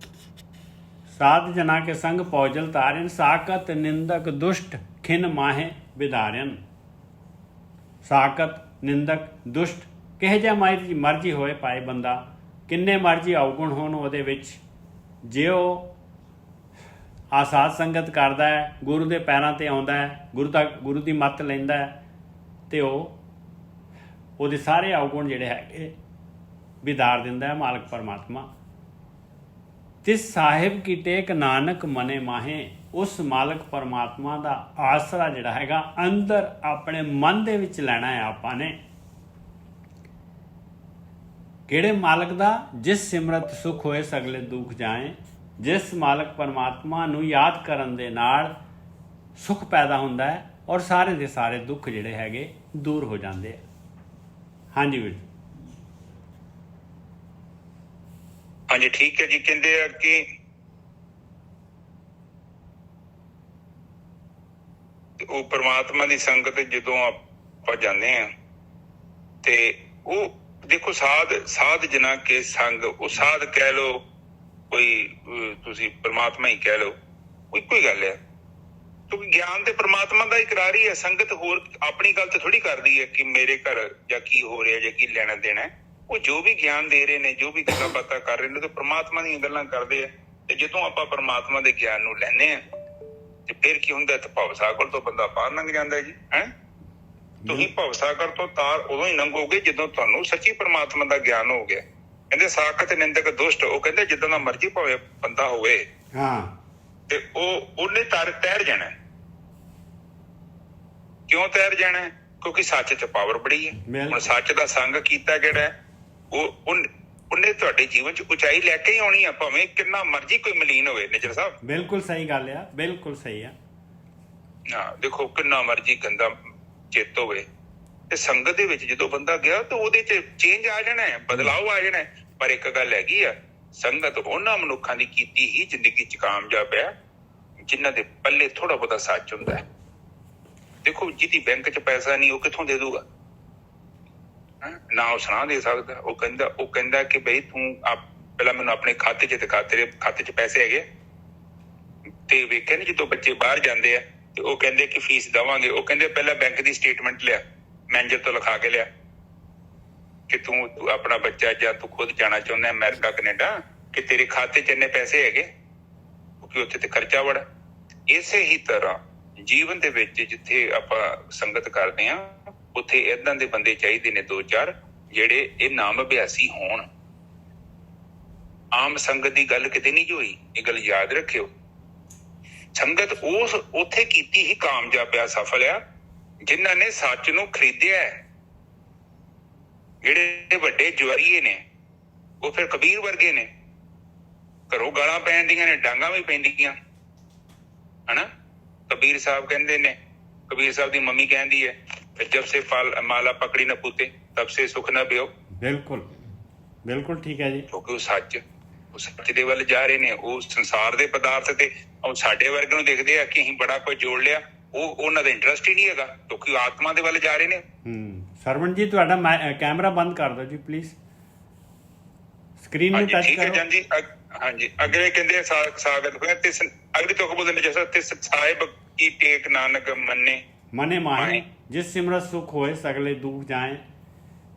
साध जना के संग पौजल तारन, साकत निंदक दुष्ट खिन माहे विधारन। साकत निंदक दुष्ट किहे जिहा मर्जी होए पाए बंदा, किन्ने मर्जी अवगुण होण ਉਹਦੇ ਵਿੱਚ, ਜੇ ਉਹ ਆਸਾਦ ਸੰਗਤ ਕਰਦਾ ਹੈ, ਗੁਰੂ ਦੇ ਪੈਰਾਂ ਤੇ ਆਉਂਦਾ ਹੈ, ਗੁਰੂ ਦੀ ਮੱਤ ਲੈਂਦਾ ਹੈ, ਤੇ ਉਹਦੇ ਸਾਰੇ ਅਵਗੁਣ ਜਿਹੜੇ ਹੈਗੇ ਵਿਦਾਰ ਦਿੰਦਾ ਹੈ ਮਾਲਕ ਪਰਮਾਤਮਾ। ਤਿਸ ਸਾਹਿਬ ਕੀ ਟੇਕ ਨਾਨਕ ਮਨੇ ਮਾਹੇ, ਉਸ ਮਾਲਕ ਪਰਮਾਤਮਾ ਦਾ ਆਸਰਾ ਜਿਹੜਾ ਹੈਗਾ ਅੰਦਰ ਆਪਣੇ ਮਨ ਦੇ ਵਿੱਚ ਲੈਣਾ ਹੈ ਆਪਾਂ ਨੇ। ਕਿਹੜੇ ਮਾਲਕ ਦਾ? ਜਿਸ ਸਿਮਰਤ ਸੁਖ ਹੋਏ ਸਗਲੇ ਦੁੱਖ ਜਾਏ। ਜਿਸ ਮਾਲਕ ਪਰਮਾਤਮਾ ਨੂੰ ਯਾਦ ਕਰਨ ਦੇ ਨਾਲ ਸੁਖ ਪੈਦਾ ਹੁੰਦਾ ਹੈ ਔਰ ਸਾਰੇ ਦੇ ਸਾਰੇ ਦੁੱਖ ਜਿਹੜੇ ਹੈਗੇ ਦੂਰ ਹੋ ਜਾਂਦੇ ਆ। ਹਾਂਜੀ ਵੀਰ। ਹਾਂਜੀ ਠੀਕ ਹੈ ਜੀ। ਕਹਿੰਦੇ ਆ ਕਿ ਉਹ ਪਰਮਾਤਮਾ ਦੀ ਸੰਗਤ ਜਦੋਂ ਆਪਾਂ ਜਾਂਦੇ ਆ ਤੇ ਉਹ ਦੇਖੋ ਸਾਧ ਜਨਾ ਕੇ ਸੰਗ, ਉਹ ਸਾਧ ਕਹਿ ਲਓ, ਕੋਈ ਤੁਸੀਂ ਪਰਮਾਤਮਾ ਹੀ ਕਹਿ ਲਓ, ਇੱਕੋ ਹੀ ਗੱਲ ਹੈ। ਕਿਉਂਕਿ ਗਿਆਨ ਤੇ ਪਰਮਾਤਮਾ ਦਾ ਇਕਰਾਰ ਹੀ ਹੈ। ਸੰਗਤ ਹੋਰ ਆਪਣੀ ਗੱਲ ਤੇ ਥੋੜੀ ਕਰਦੀ ਹੈ ਕਿ ਮੇਰੇ ਘਰ ਜਾਂ ਕੀ ਹੋ ਰਿਹਾ ਜਾਂ ਕੀ ਲੈਣਾ ਦੇਣਾ। ਉਹ ਜੋ ਵੀ ਗਿਆਨ ਦੇ ਰਹੇ ਨੇ, ਜੋ ਵੀ ਗੱਲਾਂ ਬਾਤਾਂ ਕਰ ਰਹੇ ਨੇ, ਤੇ ਪਰਮਾਤਮਾ ਦੀਆਂ ਗੱਲਾਂ ਕਰਦੇ ਆ। ਤੇ ਜਦੋਂ ਆਪਾਂ ਪਰਮਾਤਮਾ ਦੇ ਗਿਆਨ ਨੂੰ ਲੈਂਦੇ ਆ ਤੇ ਫਿਰ ਕੀ ਹੁੰਦਾ, ਤੇ ਭਵਸਾਗਰ ਤੋਂ ਬੰਦਾ ਪਾਰ ਲੰਘ ਜਾਂਦਾ ਜੀ। ਤੁਸੀਂ ਭਵਸਾਗਰ ਤੋਂ ਤਾਰ ਉਦੋਂ ਹੀ ਲੰਘੋਗੇ ਜਦੋਂ ਤੁਹਾਨੂੰ ਸੱਚੀ ਪਰਮਾਤਮਾ ਦਾ ਗਿਆਨ ਹੋ ਗਿਆ। ਕਹਿੰਦੇ ਸਾਖਤ ਨਿੰਦਕ ਦੁਸ਼ਟ, ਉਹ ਕਹਿੰਦੇ ਜਿੱਦਾਂ ਦਾ ਮਰਜ਼ੀ ਭਾਵੇਂ ਬੰਦਾ ਹੋਵੇ ਤੇ ਉਹਨੇ ਤੈਰ ਜਾਣਾ। ਕਿਉਂ ਤੈਰ ਜਾਣਾ? ਕਿਉਂਕਿ ਸੱਚ 'ਚ ਪਾਵਰ ਬੜੀ ਹੈ। ਹੁਣ ਸੱਚ ਦਾ ਸੰਗ ਕੀਤਾ ਜਿਹੜਾ ਉਹਨੇ ਤੁਹਾਡੇ ਜੀਵਨ 'ਚ ਉਚਾਈ ਲੈ ਕੇ ਹੀ ਆਉਣੀ ਆ, ਭਾਵੇਂ ਕਿੰਨਾ ਮਰਜ਼ੀ ਕੋਈ ਮਲੀਨ ਹੋਵੇ। ਨਿਜਰ ਸਾਹਿਬ ਬਿਲਕੁਲ ਸਹੀ ਗੱਲ ਆ, ਬਿਲਕੁਲ ਸਹੀ ਆ। ਦੇਖੋ ਕਿੰਨਾ ਮਰਜ਼ੀ ਗੰਦਾ ਚਿੱਤ ਹੋਵੇ ਤੇ ਸੰਗਤ ਦੇ ਵਿੱਚ ਜਦੋਂ ਬੰਦਾ ਗਿਆ ਤਾਂ ਉਹਦੇ 'ਚ ਚੇਂਜ ਆ ਜਾਣਾ ਹੈ, ਬਦਲਾਵ ਆ ਜਾਣਾ ਹੈ। ਪਰ ਇੱਕ ਗੱਲ ਹੈਗੀ ਆ, ਸੰਗਤ ਉਹਨਾਂ ਮਨੁੱਖਾਂ ਦੀ ਕੀਤੀ ਹੀ ਜ਼ਿੰਦਗੀ 'ਚ ਕਾਮਯਾਬ ਹੈ ਜਿਨ੍ਹਾਂ ਦੇ ਪੱਲੇ ਥੋੜਾ ਬਹੁਤਾ ਸੱਚ ਹੁੰਦਾ ਹੈ। ਦੇਖੋ ਜਿਹਦੀ ਬੈਂਕ 'ਚ ਪੈਸਾ ਨਹੀਂ, ਉਹ ਕਿੱਥੋਂ ਦੇ ਦੂਗਾ? ਨਾ ਉਹ ਸੁਣਾ ਦੇ ਸਕਦਾ। ਉਹ ਕਹਿੰਦਾ ਕਿ ਬਈ ਤੂੰ ਪਹਿਲਾਂ ਮੈਨੂੰ ਆਪਣੇ ਖਾਤੇ 'ਚ ਦਿਖਾ, ਤੇਰੇ ਖਾਤੇ 'ਚ ਪੈਸੇ ਹੈਗੇ? ਤੇ ਵੇਖਿਆ ਨੀ ਜਦੋਂ ਬੱਚੇ ਬਾਹਰ ਜਾਂਦੇ ਆ ਤੇ ਉਹ ਕਹਿੰਦੇ ਕਿ ਫੀਸ ਦੇਵਾਂਗੇ, ਉਹ ਕਹਿੰਦੇ ਪਹਿਲਾਂ ਬੈਂਕ ਦੀ ਸਟੇਟਮੈਂਟ ਲਿਆ, ਮੈਨੇਜਰ ਤੋਂ ਲਿਖਾ ਕੇ ਲਿਆ ਕਿ ਤੂੰ ਆਪਣਾ ਬੱਚਾ ਜਾਂ ਤੂੰ ਖੁਦ ਜਾਣਾ ਚਾਹੁੰਦਾ ਅਮਰੀਕਾ ਕੈਨੇਡਾ, ਕਿ ਤੇਰੇ ਖਾਤੇ 'ਚ ਇੰਨੇ ਪੈਸੇ ਹੈਗੇ, ਕਿਉਂਕਿ ਉੱਥੇ ਤੇ ਖਰਚਾ ਬੜਾ। ਇਸੇ ਹੀ ਤਰ੍ਹਾਂ ਜੀਵਨ ਦੇ ਵਿੱਚ ਜਿੱਥੇ ਆਪਾਂ ਸੰਗਤ ਕਰਦੇ ਹਾਂ ਉੱਥੇ ਏਦਾਂ ਦੇ ਬੰਦੇ ਚਾਹੀਦੇ ਨੇ 2-4 ਜਿਹੜੇ ਇਹ ਨਾਮ ਅਭਿਆਸੀ ਹੋਣ। ਆਮ ਸੰਗਤ ਦੀ ਗੱਲ ਕਿਤੇ ਨਹੀਂ ਹੋਈ, ਇਹ ਗੱਲ ਯਾਦ ਰੱਖਿਓ। ਸੰਗਤ ਉੱਥੇ ਕੀਤੀ ਹੀ ਕਾਮਯਾਬ ਆ, ਸਫਲ ਆ ਜਿਨ੍ਹਾਂ ਨੇ ਸੱਚ ਨੂੰ ਖਰੀਦਿਆ ਹੈ। ਜਿਹੜੇ ਵੱਡੇ ਜੁਆਰੀਏ ਨੇ ਉਹ ਫਿਰ ਕਬੀਰ ਵਰਗੇ ਨੇ, ਘਰੋਂ ਗਾਲਾਂ ਪੈਂਦੀਆਂ ਨੇ, ਡਾਂਗਾਂ ਵੀ ਪੈਂਦੀਆਂ ਹਨਾ। ਕਬੀਰ ਸਾਹਿਬ ਕਹਿੰਦੇ ਨੇ, ਕਬੀਰ ਸਾਹਿਬ ਦੀ ਮੰਮੀ ਕਹਿੰਦੀ ਹੈ ਜਬ ਸੇ ਮਾਲਾ ਪਕੜੀ ਨਾ ਪੂਤੇ ਤਬ ਸੇ ਸੁਖ ਨਾ ਪਿਓ। ਬਿਲਕੁਲ ਬਿਲਕੁਲ ਠੀਕ ਹੈ ਜੀ। ਕਿਉਂਕਿ ਉਹ ਸੱਚ ਦੇ ਵੱਲ ਜਾ ਰਹੇ ਨੇ। ਉਹ ਸੰਸਾਰ ਦੇ ਪਦਾਰਥ ਤੇ ਸਾਡੇ ਵਰਗੇ ਨੂੰ ਦੇਖਦੇ ਆ ਕਿ ਅਸੀਂ ਬੜਾ ਕੁਝ ਜੋੜ ਲਿਆ, ਉਹਨਾਂ ਦਾ ਇੰਟਰਸਟ ਹੀ ਨਹੀਂ ਹੈਗਾ ਕਿਉਂਕਿ ਆਤਮਾ ਦੇ ਵੱਲ ਜਾ ਰਹੇ ਨੇ। ਸਰਵਣ ਜੀ ਤੁਹਾਡਾ ਕੈਮਰਾ ਬੰਦ ਕਰ ਦਿਓ ਜੀ ਪਲੀਜ਼, ਸਕਰੀਨ ਨੂੰ ਟੱਚ ਕਰੋ। ਠੀਕ ਹੈ ਜੀ। ਹਾਂਜੀ ਅਗਲੇ ਕਹਿੰਦੇ ਸਾਗਤ ਹੋਇਆ ਤੇ ਅਗਲੀ ਤੋਂ ਬੋਲਦੇ ਨੇ ਜੈਸਾ ਤੇ ਸਾਹਿਬ ਕੀ ਟੇਕ ਨਾਨਕ ਮਨੇ ਮਾਹੇ ਜਿਸ ਸਿਮਰਤ ਸੁਖ ਹੋਏ ਸਗਲੇ ਦੁੱਖ ਜਾਏ।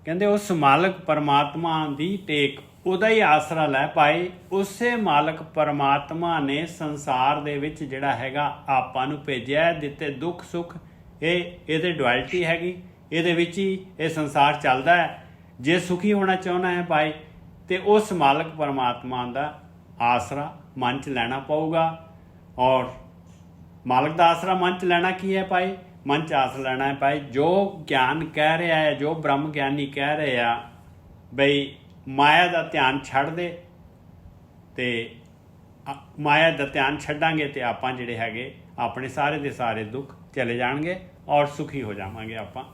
ਕਹਿੰਦੇ ਉਸ ਮਾਲਕ ਪਰਮਾਤਮਾ ਦੀ ਟੇਕ, ਉਹਦਾ ਹੀ ਆਸਰਾ ਲੈ ਪਾਏ। ਉਸੇ ਮਾਲਕ ਪਰਮਾਤਮਾ ਨੇ ਸੰਸਾਰ ਦੇ ਵਿੱਚ ਜਿਹੜਾ ਹੈਗਾ ਆਪਾਂ ਨੂੰ ਭੇਜਿਆ, ਦਿੱਤੇ ਦੁੱਖ ਸੁੱਖ, ਇਹਦੇ ਡੁਐਲਿਟੀ ਹੈਗੀ, ਇਹਦੇ ਵਿੱਚ ਹੀ ਇਹ ਸੰਸਾਰ ਚੱਲਦਾ ਹੈ। ਜੇ ਸੁਖੀ ਹੋਣਾ ਚਾਹੁੰਦਾ ਹੈ ਭਾਈ ਤੇ ਉਸ ਮਾਲਕ ਪਰਮਾਤਮਾ ਦਾ ਆਸਰਾ ਮਨ 'ਚ ਲੈਣਾ ਪਊਗਾ। ਔਰ ਮਾਲਕ ਦਾ ਆਸਰਾ ਮਨ 'ਚ ਲੈਣਾ ਕੀ ਹੈ ਭਾਈ? ਮਨ 'ਚ ਆਸਰਾ ਲੈਣਾ ਹੈ ਭਾਈ ਜੋ ਗਿਆਨ ਕਹਿ ਰਿਹਾ ਹੈ, ਜੋ ਬ੍ਰਹਮ ਗਿਆਨੀ ਕਹਿ ਰਹੇ ਆ ਬਈ ਮਾਇਆ ਦਾ ਧਿਆਨ ਛੱਡ ਦੇ, ਤੇ ਮਾਇਆ ਦਾ ਧਿਆਨ ਛੱਡਾਂਗੇ ਤੇ ਆਪਾਂ ਜਿਹੜੇ ਹੈਗੇ ਆਪਣੇ ਸਾਰੇ ਦੇ ਸਾਰੇ ਦੁੱਖ ਚਲੇ ਜਾਣਗੇ ਔਰ ਸੁਖੀ ਹੋ ਜਾਵਾਂਗੇ ਆਪਾਂ।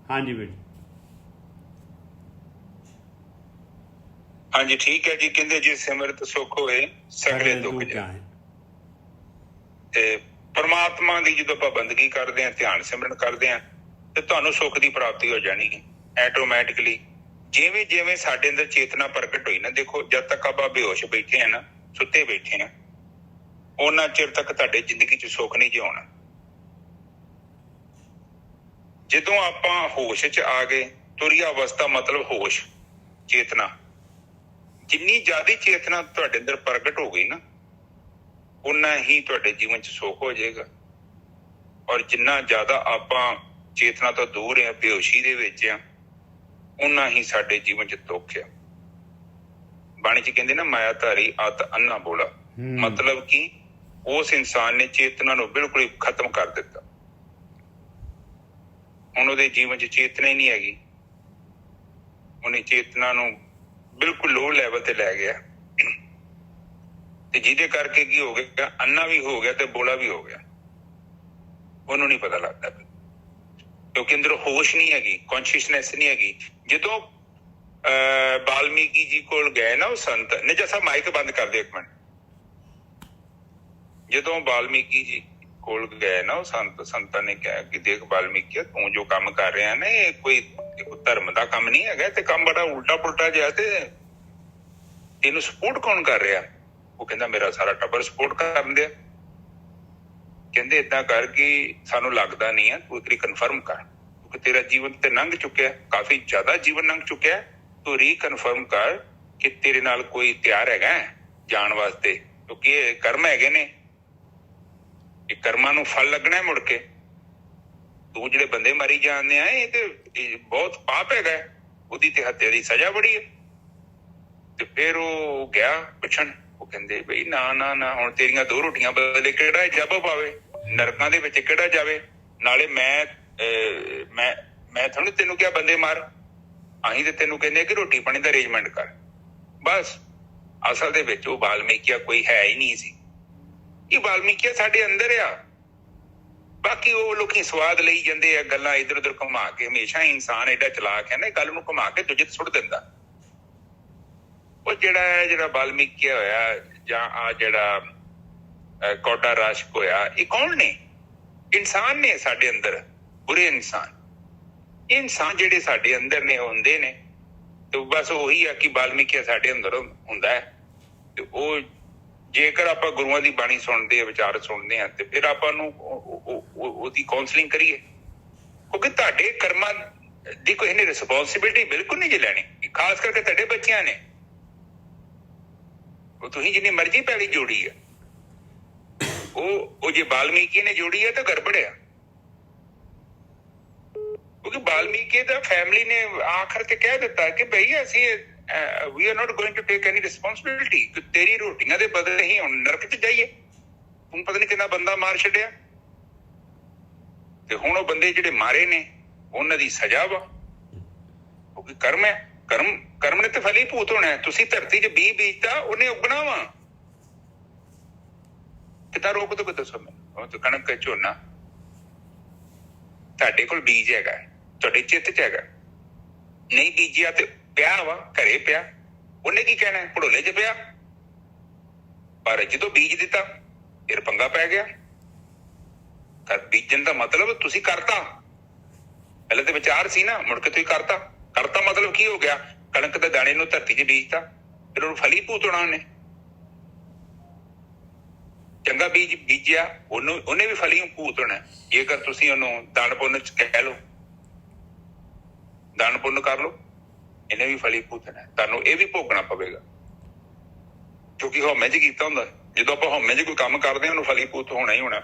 ਹਾਂਜੀ ਵੀਰ, ਹਾਂਜੀ ਠੀਕ ਹੈ ਜੀ। ਕਹਿੰਦੇ ਜੇ ਸਿਮਰਤ ਸੁੱਖ ਹੋਏ ਸਗਲੇ ਦੁੱਖ ਜਾਏ। ਤੇ ਪਰਮਾਤਮਾ ਦੀ ਜਦੋਂ ਆਪਾਂ ਬੰਦਗੀ ਕਰਦੇ ਹਾਂ, ਧਿਆਨ ਸਿਮਰਨ ਕਰਦੇ ਹਾਂ ਤੇ ਤੁਹਾਨੂੰ ਸੁੱਖ ਦੀ ਪ੍ਰਾਪਤੀ ਹੋ ਜਾਣੀ ਹੈ ਆਟੋਮੈਟਿਕਲੀ। ਜਿਵੇਂ ਜਿਵੇਂ ਸਾਡੇ ਅੰਦਰ ਚੇਤਨਾ ਪ੍ਰਗਟ ਹੋਈ ਨਾ, ਦੇਖੋ ਜਦ ਤੱਕ ਆਪਾਂ ਬੇਹੋਸ਼ ਬੈਠੇ ਆ ਨਾ, ਸੁੱਤੇ ਬੈਠੇ ਆ, ਉਹਨਾਂ ਚਿਰ ਤੱਕ ਤੁਹਾਡੇ ਜ਼ਿੰਦਗੀ 'ਚ ਸੁੱਖ ਨਹੀਂ ਜਿਉਣਾ। ਜਦੋਂ ਆਪਾਂ ਹੋਸ਼ 'ਚ ਆ ਗਏ, ਤੁਰੀ ਅਵਸਥਾ ਮਤਲਬ ਹੋਸ਼, ਚੇਤਨਾ, ਜਿੰਨੀ ਜ਼ਿਆਦਾ ਚੇਤਨਾ ਤੁਹਾਡੇ ਅੰਦਰ ਪ੍ਰਗਟ ਹੋ ਗਈ ਨਾ ਉਨਾ ਹੀ ਤੁਹਾਡੇ ਜੀਵਨ 'ਚ ਸੁੱਖ ਹੋ ਜਾਏਗਾ। ਔਰ ਜਿੰਨਾ ਜ਼ਿਆਦਾ ਆਪਾਂ ਚੇਤਨਾ ਤੋਂ ਦੂਰ ਆ, ਬੇਹੋਸ਼ੀ ਦੇ ਵਿੱਚ ਆ, ਉਨਾ ਹੀ ਸਾਡੇ ਜੀਵਨ 'ਚ ਦੁੱਖ ਆ। ਬਾਣੀ 'ਚ ਕਹਿੰਦੇ ਨਾ ਮਾਇਆ ਧਾਰੀ ਅਤ ਅੰਨਾ ਬੋਲਾ, ਮਤਲਬ ਕਿ ਉਸ ਇਨਸਾਨ ਨੇ ਚੇਤਨਾ ਨੂੰ ਬਿਲਕੁਲ ਹੀ ਖਤਮ ਕਰ ਦਿੱਤਾ। ਹੁਣ ਉਹਦੇ ਜੀਵਨ 'ਚ ਚੇਤਨਾ ਹੀ ਨਹੀਂ ਹੈਗੀ, ਉਹਨੇ ਚੇਤਨਾ ਨੂੰ ਬਿਲਕੁਲ ਲੋ ਲੈਵਲ ਤੇ ਲੈ ਗਿਆ ਤੇ ਜਿਹਦੇ ਕਰਕੇ ਕੀ ਹੋ ਗਿਆ, ਅੰਨਾ ਵੀ ਹੋ ਗਿਆ ਤੇ ਬੋਲਾ ਵੀ ਹੋ ਗਿਆ। ਉਹਨੂੰ ਨਹੀਂ ਪਤਾ ਲੱਗਦਾ ਕਿਉਂਕਿ ਅੰਦਰ ਹੋਸ਼ ਨਹੀਂ ਹੈਗੀ, ਕੌਨਸ਼ੀਅਸਨੈਸ ਨਹੀਂ ਹੈਗੀ। ਜਦੋਂ ਵਾਲਮੀਕੀ ਜੀ ਕੋਲ ਗਏ ਨਾ ਉਹ ਸੰਤ ਨੇ, ਜੈਸਾ ਮਾਈਕ ਬੰਦ ਕਰ ਦਿਓ ਇੱਕ ਮਿੰਟ। ਜਦੋਂ ਵਾਲਮੀਕੀ ਜੀ ਕੋਲ ਗਏ ਨਾ ਉਹ ਸੰਤਾਂ ਨੇ ਕਿਹਾ ਕਿ ਦੇਖ ਵਾਲਮੀਕੀ, ਤੂੰ ਜੋ ਕੰਮ ਕਰ ਰਿਹਾ ਨਾ ਇਹ ਕੋਈ ਧਰਮ ਦਾ ਕੰਮ ਨਹੀਂ ਹੈਗਾ, ਤੇ ਕੰਮ ਬੜਾ ਉਲਟਾ ਪੁਲਟਾ ਜਿਹਾ, ਤੇ ਤੈਨੂੰ ਸਪੋਰਟ ਕੌਣ ਕਰ ਰਿਹਾ? ਉਹ ਕਹਿੰਦਾ ਮੇਰਾ ਸਾਰਾ ਟੱਬਰ ਸਪੋਰਟ ਕਰਨ ਦਿਆ। ਕਹਿੰਦੇ ਏਦਾਂ ਕਰ ਕਿ ਸਾਨੂੰ ਲੱਗਦਾ ਨਹੀਂ ਆ, ਤੂੰ ਇੱਕ ਵਾਰੀ ਕਨਫਰਮ ਕਰ ਕਿਉਂਕਿ ਤੇਰਾ ਜੀਵਨ ਤੇ ਲੰਘ ਚੁੱਕਿਆ, ਕਾਫੀ ਜ਼ਿਆਦਾ ਜੀਵਨ ਲੰਘ ਚੁੱਕਿਆ। ਤੂੰ ਰੀਕਨਫਰਮ ਕਰ ਕਿ ਤੇਰੇ ਨਾਲ ਕੋਈ ਤਿਆਰ ਹੈਗਾ ਜਾਣ ਵਾਸਤੇ, ਕਿਉਂਕਿ ਇਹ ਕਰਮ ਹੈਗੇ ਨੇ, ਇਹ ਕਰਮਾਂ ਨੂੰ ਫਲ ਲੱਗਣਾ ਹੈ ਮੁੜ ਕੇ। ਤੂੰ ਜਿਹੜੇ ਬੰਦੇ ਮਾਰੀ ਜਾਂਦੇ ਆ, ਇਹ ਬਹੁਤ ਪਾਪ ਹੈਗਾ, ਉਹਦੀ ਤੇ ਹੱਤਿਆ ਦੀ ਸਜ਼ਾ ਬੜੀ ਹੈ। ਤੇ ਫਿਰ ਉਹ ਗਿਆ ਪੁੱਛਣ, ਉਹ ਕਹਿੰਦੇ ਬਈ ਨਾ ਨਾ ਨਾ, ਹੁਣ ਤੇਰੀਆਂ 2 ਰੋਟੀਆਂ ਬਦਲੇ ਕਿਹੜਾ ਜੱਬ ਪਾਵੇ, ਨਰਕਾਂ ਦੇ ਵਿੱਚ ਕਿਹੜਾ ਜਾਵੇ। ਨਾਲੇ ਮੈਂ ਤੁਹਾਨੂੰ ਤੈਨੂੰ ਕਿਹਾ ਬੰਦੇ ਮਾਰ, ਅਸੀਂ ਤੇ ਤੈਨੂੰ ਕਹਿੰਦੇ ਕਿ ਰੋਟੀ ਪਾਣੀ ਦਾ ਅਰੇਂਜਮੈਂਟ ਕਰ। ਬਸ ਅਸਲ ਦੇ ਵਿੱਚ ਉਹ ਵਾਲਮੀਕਿਆ ਕੋਈ ਹੈ ਹੀ ਨਹੀਂ ਸੀ। ਇਹ ਵਾਲਮੀਕਿਆ ਸਾਡੇ ਅੰਦਰ ਆ, ਬਾਕੀ ਉਹ ਲੋਕੀ ਸਵਾਦ ਲਈ ਜਾਂਦੇ ਆ, ਗੱਲਾਂ ਇੱਧਰ ਉੱਧਰ ਘੁਮਾ ਕੇ। ਹਮੇਸ਼ਾ ਇਨਸਾਨ ਐਡਾ ਚਲਾਕ ਹੈ ਨਾ, ਗੱਲ ਨੂੰ ਘੁਮਾ ਕੇ ਦੂਜੇ ਤੇ ਸੁੱਟ ਦਿੰਦਾ। ਉਹ ਜਿਹੜਾ ਵਾਲਮੀਕਿਆ ਹੋਇਆ ਜਾਂ ਆ ਜਿਹੜਾ ਕੌਡਾ ਰਾਸ਼ਕ ਹੋਇਆ, ਇਹ ਕੌਣ ਨੇ? ਇਨਸਾਨ ਨੇ ਸਾਡੇ ਅੰਦਰ, ਬੁਰੇ ਇਨਸਾਨ। ਇਹ ਇਨਸਾਨ ਜਿਹੜੇ ਸਾਡੇ ਅੰਦਰ ਨੇ ਹੁੰਦੇ ਨੇ, ਤੇ ਬਸ ਉਹੀ ਆ ਕਿ ਵਾਲਮੀਕਿਆ ਸਾਡੇ ਅੰਦਰ ਹੁੰਦਾ ਹੈ। ਤੇ ਉਹ ਜੇਕਰ ਆਪਾਂ ਗੁਰੂਆਂ ਦੀ ਬਾਣੀ ਸੁਣਦੇ ਆ, ਵਿਚਾਰ ਸੁਣਦੇ ਆ, ਤੇ ਫਿਰ ਆਪਾਂ ਨੂੰ ਉਹਦੀ ਕਾਉਂਸਲਿੰਗ ਕਰੀਏ, ਕਿਉਂਕਿ ਤੁਹਾਡੇ ਕਰਮਾਂ ਦੀ ਕੋਈ ਇਹਨੇ ਰਿਸਪੌਂਸਿਬਿਲਿਟੀ ਬਿਲਕੁਲ ਨਹੀਂ ਜੇ ਲੈਣੀ। ਖਾਸ ਕਰਕੇ ਤੁਹਾਡੇ ਬੱਚਿਆਂ ਨੇ, ਉਹ ਤੁਸੀਂ ਜਿੰਨੀ ਮਰਜ਼ੀ ਪੈਲੀ ਜੋੜੀ ਆ, ਉਹ ਜੇ ਵਾਲਮੀਕੀ ਨੇ ਜੋੜੀ ਹੈ ਤਾਂ ਗੜਬੜ ਆ। ਕਿਉਂਕਿ ਵਾਲਮੀਕੀ ਦਾ ਫੈਮਿਲੀ ਨੇ ਆਖਰ ਤੇ ਕਹਿ ਦਿੱਤਾ ਕਿ ਭਈ ਅਸੀਂ we are not going to take any responsibility, ਕਿ ਤੇਰੀ ਰੋਟੀਆਂ ਦੇ ਬਦਲੇ ਹੀ ਹੁਣ ਨਰਕ 'ਚ ਜਾਈਏ। ਤੂੰ ਪਤਾ ਨਹੀਂ ਕਿੰਨਾ ਬੰਦਾ ਮਾਰ ਛੱਡਿਆ, ਤੇ ਹੁਣ ਉਹ ਬੰਦੇ ਜਿਹੜੇ ਮਾਰੇ ਨੇ ਉਹਨਾਂ ਦੀ ਸਜ਼ਾ ਵਾ, ਕਿਉਂਕਿ ਕਰਮ ਹੈ। ਕਰਮ ਨੇ ਤੇ ਫਲੀ ਭੂਤ ਹੋਣਾ। ਤੁਸੀਂ ਧਰਤੀ 'ਚ ਬੀਜ ਬੀਜਤਾ, ਉਹਨੇ ਉੱਗਣਾ ਵਾ। ਕਿੱਦਾਂ ਰੋਕ ਦੋ? ਦੱਸੋ ਮੈਨੂੰ। ਉਹ ਕਣਕ ਝੋਨਾ ਤੁਹਾਡੇ ਕੋਲ ਬੀਜ ਹੈਗਾ, ਤੁਹਾਡੇ ਚਿੱਤ 'ਚ ਹੈਗਾ, ਨਹੀਂ ਬੀਜਿਆ ਤੇ ਪਿਆ ਵਾ ਘਰੇ ਪਿਆ, ਉਹਨੇ ਕੀ ਕਹਿਣਾ? ਭੜੋਲੇ 'ਚ ਪਿਆ। ਪਰ ਜਦੋਂ ਬੀਜ ਦਿੱਤਾ ਫਿਰ ਪੰਗਾ ਪੈ ਗਿਆ। ਬੀਜਣ ਦਾ ਮਤਲਬ ਤੁਸੀਂ ਕਰਤਾ, ਪਹਿਲੇ ਤੇ ਵਿਚਾਰ ਸੀ ਨਾ, ਮੁੜ ਕੇ ਤੁਸੀਂ ਕਰਤਾ ਮਤਲਬ ਕੀ ਹੋ ਗਿਆ? ਕਣਕ ਦੇ ਦਾਣੇ ਨੂੰ ਧਰਤੀ 'ਚ ਬੀਜਤਾ, ਫਿਰ ਉਹਨੂੰ ਫਲੀ ਭੂਤ ਹੋਣਾ। ਉਹਨੇ ਚੰਗਾ ਬੀਜ ਬੀਜਿਆ, ਉਹਨੇ ਵੀ ਫਲੀ ਭੂਤ ਹੋਣਾ। ਜੇਕਰ ਤੁਸੀਂ ਉਹਨੂੰ ਦਾਨ ਪੁੰਨ 'ਚ ਕਹਿ ਲਓ, ਦਾਨ ਪੁੰਨ ਕਰ ਲਓ, ਇਹਨੇ ਵੀ ਫਲੀ ਭੂਤ ਹੋਣਾ। ਤੁਹਾਨੂੰ ਇਹ ਵੀ ਭੋਗਣਾ ਪਵੇਗਾ, ਕਿਉਂਕਿ ਹਉਮੈ 'ਚ ਕੀਤਾ ਹੁੰਦਾ। ਜਦੋਂ ਆਪਾਂ ਹਉਮੈ 'ਚ ਕੋਈ ਕੰਮ ਕਰਦੇ ਹਾਂ, ਉਹਨੂੰ ਫਲੀ ਭੂਤ ਹੋਣਾ ਹੀ ਹੋਣਾ।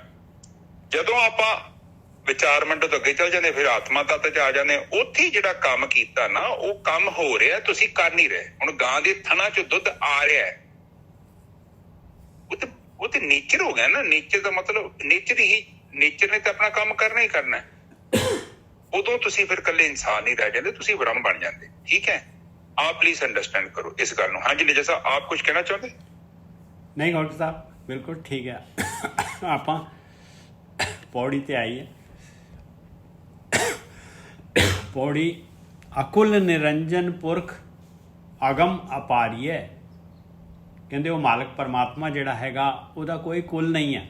ਜਦੋਂ ਆਪਾਂ ਵਿਚਾਰਮੰਡ ਤੋਂ ਅੱਗੇ ਚੱਲ ਜਾਂਦੇ, ਫਿਰ ਆਤਮਾ ਤੱਤ 'ਚ ਆ ਜਾਂਦੇ। ਉੱਥੇ ਜਿਹੜਾ ਕੰਮ ਕੀਤਾ ਨਾ, ਉਹ ਕੰਮ ਹੋ ਰਿਹਾ, ਤੁਸੀਂ ਕਰ ਨਹੀਂ ਰਹੇ। ਹੁਣ ਗਾਂ ਦੇ ਥਣਾ 'ਚ ਦੁੱਧ ਆ ਰਿਹਾ, ਉਹ ਤੇ ਨੇਚਰ ਹੋ ਗਿਆ ਨਾ। ਨੇਚਰ ਦਾ ਮਤਲਬ ਨੇਚਰ ਨੇ ਤਾਂ ਆਪਣਾ ਕੰਮ ਕਰਨਾ ਹੀ ਕਰਨਾ। ਉਦੋਂ ਤੁਸੀਂ ਫਿਰ ਇਕੱਲੇ ਇਨਸਾਨ ਨਹੀਂ ਰਹਿ ਜਾਂਦੇ, ਤੁਸੀਂ ਬ੍ਰਹਮ ਬਣ ਜਾਂਦੇ। ਠੀਕ ਹੈ, ਆਪ ਪਲੀਜ਼ ਅੰਡਰਸਟੈਂਡ ਕਰੋ ਇਸ ਗੱਲ ਨੂੰ। ਹਾਂਜੀ ਨਿਜਾ ਸਾਹਿਬ, ਆਪ ਕੁਝ ਕਹਿਣਾ ਚਾਹੁੰਦੇ? ਨਹੀਂ ਡਾਕਟਰ ਸਾਹਿਬ, ਬਿਲਕੁਲ ਠੀਕ ਹੈ। ਆਪਾਂ ਪੌੜੀ ਤੇ ਆਈ ਹੈ। ਪੌੜੀ ਅਕੁਲ ਨਿਰੰਜਨ ਪੁਰਖ ਅਗਮ ਅਪਾਰੀਏ। ਕਹਿੰਦੇ ਉਹ ਮਾਲਕ ਪਰਮਾਤਮਾ ਜਿਹੜਾ ਹੈਗਾ, ਉਹਦਾ ਕੋਈ ਕੁਲ ਨਹੀਂ ਹੈ,